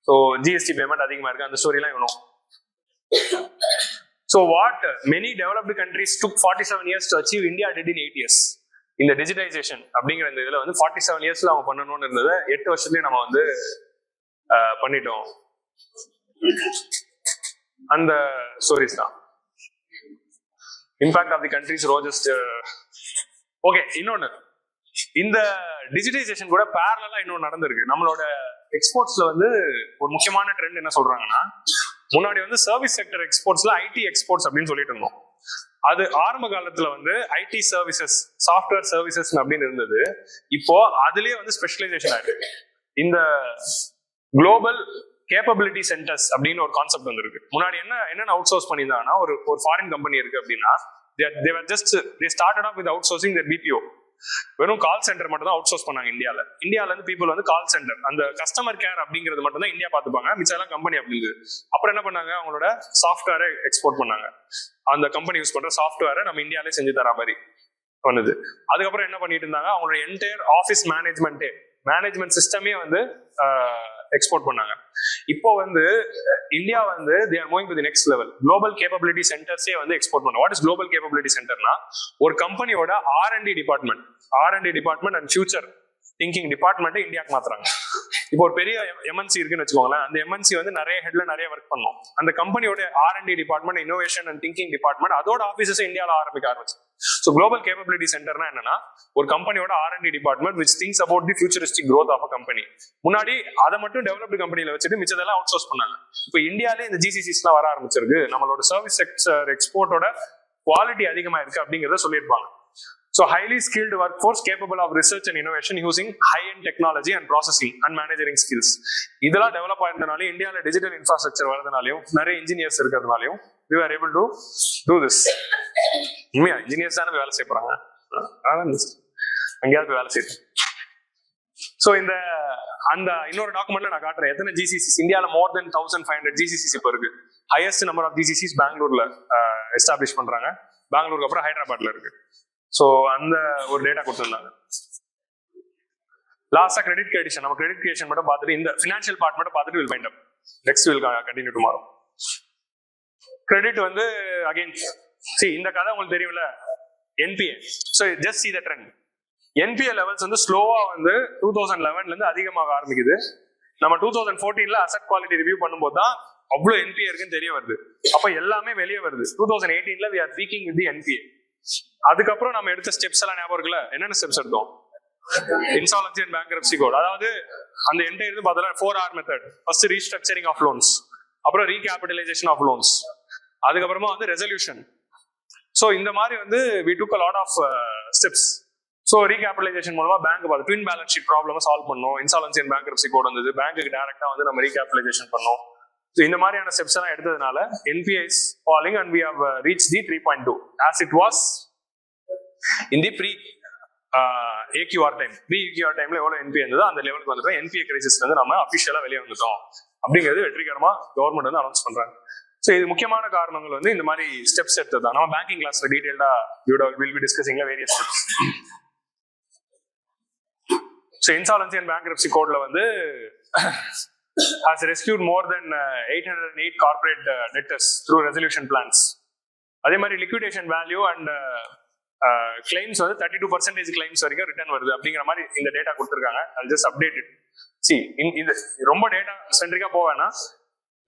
So GST பேமெண்ட் அதிகமா இருக்கு. அந்த ஸ்டோரிலாம் இவனும். So what many developed countries took 47 years to achieve, India did in 8 years. இந்த டிஜிட்டைசேஷன் அப்படிங்கிற இந்த இதுல வந்து 47 இயர்ஸ்ல அவங்க பண்ணணும்னு இருந்தது 8 வருஷத்துலயே நம்ம வந்து பண்ணிட்டோம். அந்த ஸ்டோரிஸ் தான். இம்பாக்ட் ஆஃப் தி கண்ட்ரிஸ் ரோஜஸ்ட். ஓகே, இன்னொன்னு இந்த டிஜிட்டைசேஷன் கூட பேரலா இன்னொன்னு நடந்திருக்கு. நம்மளோட எக்ஸ்போர்ட்ஸ்ல வந்து ஒரு முக்கியமான ட்ரெண்ட் என்ன சொல்றாங்கன்னா, முன்னாடி வந்து சர்வீஸ் செக்டர் எக்ஸ்போர்ட்ஸ்ல ஐடி எக்ஸ்போர்ட்ஸ் அப்படின்னு சொல்லிட்டு இருந்தோம். அது ஆரம்ப காலத்துல வந்து ஐடி சர்வீசஸ், சாஃப்ட்வேர் சர்வீசஸ் அப்படின்னு இருந்தது. இப்போ அதுலயே வந்து ஸ்பெஷலைசேஷன் ஆயிருக்கு. இந்த குளோபல் கேப்பபிலிட்டி சென்டர்ஸ் அப்படின்னு ஒரு கான்செப்ட் வந்துருக்கு. முன்னாடி என்ன அவுட் சோர்ஸ் பண்ணியிருந்தாங்கன்னா, ஒரு ஃபாரின் கம்பெனி இருக்கு அப்படின்னா, they started off with outsourcing their BPO. வெறும் கால் சென்டர் மட்டும் தான் அவுட் சோர்ஸ் பண்ணாங்க இந்தியால இருந்து பீப்புள் வந்து கால் சென்டர், அந்த கஸ்டமர் கேர் அப்படிங்கிறது மட்டும் தான் இந்தியா பார்த்துப்பாங்க, மிச்சம் கம்பெனி அப்படிங்கிறது. அப்புறம் என்ன பண்ணாங்க, அவங்களோட சாஃப்ட்வேரை எக்ஸ்போர்ட் பண்ணாங்க. அந்த கம்பெனி யூஸ் பண்ற சாஃப்ட்வேரை நம்ம இந்தியாலே செஞ்சு தர மாதிரி பண்ணுது. அதுக்கப்புறம் என்ன பண்ணிட்டு இருந்தாங்க, அவங்களோட என்டையர் ஆஃபீஸ் மேனேஜ்மெண்ட் சிஸ்டமே வந்து எக்ஸ்போர்ட் பண்ணாங்க. இப்போ வந்து இந்தியா வந்து they are moving to the next level. Global capability சென்டர்ஸே வந்து எக்ஸ்போர்ட் பண்ணணும். வாட் இஸ் குளோபல் கேப்பபிலிட்டி சென்டர்னா, ஒரு கம்பெனியோட R&D department and future thinking department இந்தியாவுக்கு மாத்துறாங்க. இப்போ ஒரு பெரிய எம்என்சி இருக்குன்னு வச்சுக்கோங்களேன். அந்த எம்என்சி வந்து நிறைய ஹெட்ல நிறைய ஒர்க் பண்ணும். அந்த கம்பெனியோட R&D department, innovation and thinking department, அதோட ஆபீசஸ் இந்தியாவில் ஆரம்பிக்க ஆரம்பிச்சு. ஸோ குளோபல் கேப்பபிலிட்டி சென்டர்னா என்னன்னா, ஒரு கம்பெனியோட R&D department which thinks about the futuristic growth of a company. முன்னாடி அதை மட்டும் டெவலப்டு கம்பெனில வச்சுட்டு மிச்சதெல்லாம் அவுட் சோர்ஸ் பண்ணாங்க. இப்போ இந்தியாலே இந்த GCCஸ்லாம் வர ஆரம்பிச்சிருக்கு. நம்மளோட சர்வீஸ் செக்டர் எக்ஸ்போர்ட்டோட குவாலிட்டி அதிகமா இருக்கு அப்படிங்கிறத சொல்லியிருப்பாங்க. So highly skilled workforce capable of research and innovation using high-end technology and processing and managing skills. இதெல்லாம் டெவலப் ஆயிருந்தனாலே, இந்தியாவில் டிஜிட்டல் இன்ஃப்ராஸ்ட்ரக்சர் வரதுனாலையும், நிறைய இன்ஜினியர்ஸ் இருக்கிறதுனாலையும் we were able to do this. உண்மையா இன்ஜினியர்ஸ் தானே வேலை செய்ய போறாங்க, அங்கேயாவது வேலை செய்யணும். ஸோ அந்த இன்னொரு டாக்குமெண்ட்ல நான் காட்டுறேன் எத்தனை GCCs இந்தியாவில் more than 1500 GCCs இப்போ இருக்கு. ஹையஸ்ட் நம்பர் ஆஃப் GCCs பெங்களூர்ல எஸ்டாப்ளிஷ் பண்றாங்க. பெங்களூருக்கு அப்புறம் ஹைதராபாத்ல இருக்கு. ஸோ அந்த ஒரு டேட்டா கொடுத்துருந்தாங்க. லாஸ்டா கிரெடிட் கிரியேஷன், நம்ம கிரெடிட் கிரியேஷன் மட்டும் பார்த்துட்டு இந்த ஃபினான்ஷியல் பார்ட் மட்டும் பார்த்துட்டு will find up. Next will continue tomorrow. Credit வந்து அகைன் இந்த கதை உங்களுக்கு தெரியும்ல, NPA. So just see the trend. NPA levels வந்து ஸ்லோவா வந்து 2011ல இருந்து அதிகமாக ஆரம்பிக்குது. நம்ம 2014ல அசெட் குவாலிட்டி ரிவ்யூ பண்ணும்போது தான் அவ்வளோ NPA இருக்குன்னு தெரிய வருது. அப்ப எல்லாமே வெளியே வருது. 2018ல we are peaking with the NPA. அதுக்கப்புறம் நம்ம எடுத்த ஸ்டெப்ஸ் எல்லாம் ஞாபகம் இருக்குல்ல, என்னென்ன ஸ்டெப்ஸ் எடுத்தோம்? இன்சால்வன்சி அண்ட் பேங்க்ரப்சி கோட், அதாவது அந்த என்டையர் இது பார்த்தா 4R method. First restructuring of loans, அப்புறம் ரீகேபிட்டலைசேஷன் ஆஃப் லோன்ஸ், அதுக்கப்புறமா வந்து ரெசல்யூஷன். ஸோ இந்த மாதிரி வந்து we took a lot of steps. So recapitalisation மூலமா பேங்க் பார்த்து twin balance sheet problem solve பண்ணோம். இன்சால்வன்சி அண்ட் பேங்க்ரப்சி கோட் வந்தது, பேங்க்குக்கு டைரக்டா வந்து நம்ம ரீகேபிட்டலைசேஷன் பண்ணோம். ஸோ இந்த மாதிரியான ஸ்டெப்ஸ் எல்லாம் எடுத்ததுனால NPA is falling and we have reach the 3.2 as it was in the pre AQR time. Pre AQR டைம்ல எவ்வளவு என்பிஏ இருந்ததோ அந்த லெவலுக்கு வந்துட்டோம். என்பிஏ கிரைசிஸ்ல இருந்து நம்ம அபிஷியலா வெளியே வந்துட்டோம் அப்படிங்கிறது வெற்றிகரமா கவர்மெண்ட் வந்து அனௌன்ஸ் பண்றாங்க. ஸோ இது முக்கியமான காரணங்கள் வந்து இந்த மாதிரி ஸ்டெப்ஸ் எடுத்தது தான். நம்ம பேங்கிங் கிளாஸ்ல டீடைல்டா வில் பி டிஸ்கசிங்ல various steps. So insolvency and bankruptcy கோட்ல வந்து has rescued more than 808 corporate debtors through resolution plans. அதே மாதிரி லிக்விடேஷன் வேல்யூ அண்ட் கிளைம்ஸ் வந்து 32% கிளைம்ஸ் வரைக்கும் ரிட்டர்ன் வருது அப்படிங்கிற மாதிரி இந்த டேட்டா கொடுத்துருக்காங்க. அது ஜஸ்ட் அப்டேட்டட். இது ரொம்ப டேட்டா சென்ட்ரிக்கா போவேன்னா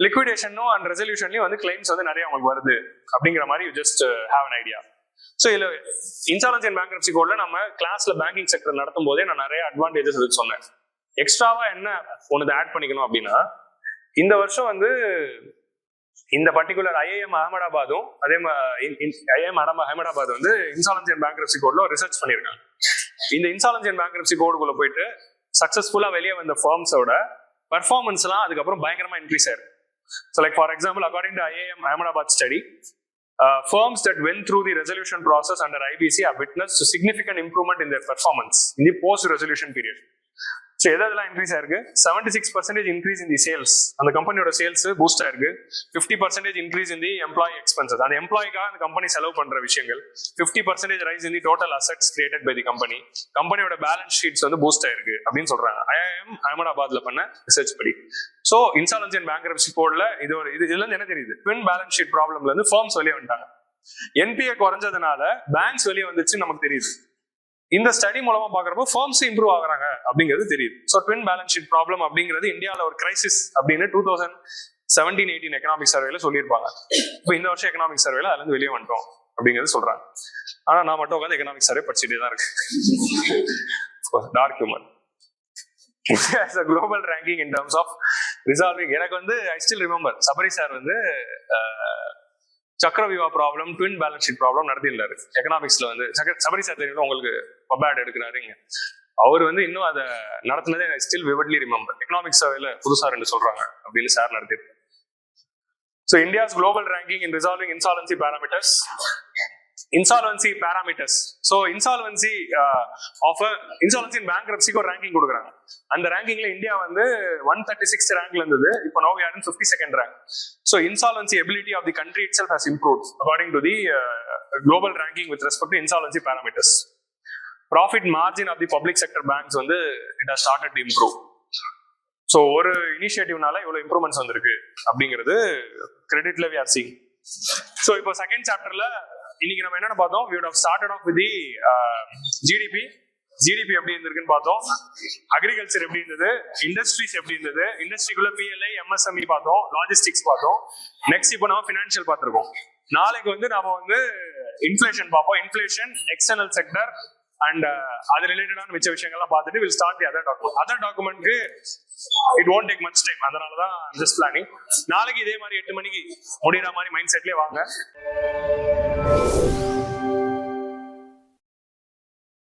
லிக்விடேஷனும் அண்ட் ரெசல்யூஷன்லயும் வந்து கிளைம்ஸ் வந்து நிறைய உங்களுக்கு வருது அப்படிங்கிற மாதிரி you just have an idea. So இதுல இன்சாலன்சி அண்ட் பேங்க்ரப்சி கோட்ல நம்ம கிளாஸ்ல பேங்கிங் செக்டர் நடத்தும் போதே நான் நிறைய அட்வான்டேஜஸ் அதுக்கு சொன்னேன். எக்ஸ்ட்ராவா என்ன ஒன்று ஆட் பண்ணிக்கணும் அப்படின்னா, இந்த வருஷம் வந்து இந்த பர்டிகுலர் ஐஐஎம் அகமதாபாதும் அதே ஐஐஎம் அகமதாபாத் வந்து இன்சாலன்சி அண்ட் பேங்க்ரப்சி கோட்ல ரிசர்ச் பண்ணியிருக்காங்க. இந்த இன்சாலன்சி அண்ட் பேங்க்ரப்சி கோடுக்குள்ள போயிட்டு சக்சஸ்ஃபுல்லா வெளியே வந்த ஃபார்ம்ஸோட பர்ஃபார்மன்ஸ் எல்லாம் அதுக்கப்புறம் பயங்கரமா இன்க்ரீஸ் ஆயிருக்கு. So like for example, according to IIM Ahmedabad study, firms that went through the resolution process under IBC have witnessed a significant improvement in their performance in the post-resolution period. So எதெல்லாம் இன்க்ரீஸ் ஆயிருக்கு? 76% இன்க்ரீஸ் இன் தி சேல்ஸ், அந்த கம்பெனியோட சேல்ஸ் பூஸ்ட் ஆயிருக்கு. 50% increase in the employee expenses, அந்த எம்ப்ளாய்க்காக அந்த கம்பெனி செலவு பண்ற விஷயங்கள். 50% rise in the total assets created by the company, கம்பெனியோட பேலன்ஸ் ஷீட்ஸ் வந்து பூஸ்ட் ஆயிருக்கு அப்படின்னு சொல்றாங்க ஐஐஎம் அகமதாபாத்ல பண்ண ரிசர்ச் படி. ஸோ இன்சாலன்சி அண்ட் பேங்க்ரப்சி கோட்ல இதுல இருந்து என்ன தெரியுது? ட்வின் பேலன்ஸ் ஷீட் ப்ராப்ளம்ல இருந்து ஃபர்ம்ஸ் வெளியே வந்துட்டாங்க. என்பிஏ குறைஞ்சதுனால பேங்க்ஸ் வெளியே வந்துச்சு நமக்கு தெரியுது. இந்த ஸ்டடி மூலமா பாக்குறப்போ ஃபர்ம்ஸ் இம்ப்ரூவ் ஆகுறாங்க அப்படிங்கிறது தெரியுது. So twin balance sheet problem அப்படிங்கிறது இந்தியாவில் ஒரு கிரைசிஸ் அப்படின்னு 2017-18 எக்கனாமிக் சர்வேல சொல்லியிருப்பாங்க. இப்போ இந்த வருஷம் எக்கனாமிக் சர்வேல அதுல இருந்து வெளியே வந்துட்டோம் அப்படிங்கிறது சொல்றாங்க. ஆனா நான் மட்டும் உட்காந்து எக்கனாமிக் சர்வே படிச்சுட்டே தான் இருக்கு. Dark humour global ranking in terms of resolving. எனக்கு வந்து I still remember Sabari sir வந்து சக்கரவியூஹ problem, twin balance sheet problem நடத்திருந்தாரு எக்கனாமிக்ஸ்ல வந்து. சபரி சார் தெரியும் உங்களுக்கு, பபேட் எடுக்கிறாருங்க. அவர் வந்து இன்னும் அதை நடத்தினதே ஸ்டில் விவட்லி ரிமெம்பர். எக்கனாமிக்ஸ் சர்வேல புதுசா 2 சொல்றாங்க அப்படின்னு சார் நடத்திருக்காரு. So India's global ranking in resolving insolvency parameters. Insolvency parameters. So insolvency insolvency பேங்க்ரப்சிக்கு ஒரு ரேங்கிங் கொடுக்குறாங்க. அந்த ரேங்கிங்ல இந்தியா வந்து 136th ரேங்க்ல இருந்தது. இப்போ now we are in 52nd rank. So insolvency ability of the country itself has improved according to the global ranking with respect to insolvency parameters. Profit margin of the public sector banks வந்து it has started to improve. So ஒரு இனிஷியேட்டிவ்னால இவ்வளவு இம்ப்ரூவ்மெண்ட்ஸ் வந்திருக்கு அப்படிங்கிறது கிரெடிட்ல we are seeing. ஸோ இப்போ செகண்ட் சாப்டர்ல இன்னைக்கு நம்ம என்னென்ன பார்த்தோம்? we would have started off with the GDP எப்படி இருந்திருக்குன்னு பார்த்தோம். அக்ரிகல்ச்சர் எப்படி இருந்தது, இண்டஸ்ட்ரீஸ் எப்படி இருந்தது, இண்டஸ்ட்ரிக்குள்ள பிஎல்ஐ எம்எஸ்எம்இ பார்த்தோம், லாஜிஸ்டிக்ஸ் பார்த்தோம். நெக்ஸ்ட் இப்போ நம்ம ஃபினான்ஷியல் பார்த்துருக்கோம். நாளைக்கு வந்து நம்ம வந்து இன்ஃபிளேஷன் பார்ப்போம். இன்ஃபிளேஷன், எக்ஸ்டர்னல் செக்டர் அண்ட் அது ரிலேட்டடான மிச்ச விஷயங்கள்லாம் பார்த்துட்டு வில் ஸ்டார்ட் தி அதர் டாக்குமெண்ட்க்கு it won't take much time. அதனாலதான் ஜஸ்ட் பிளானிங். நாளைக்கு இதே மாதிரி 8 மணிக்கு முடிகிற மாதிரி மைண்ட் செட்லேயே வாங்க.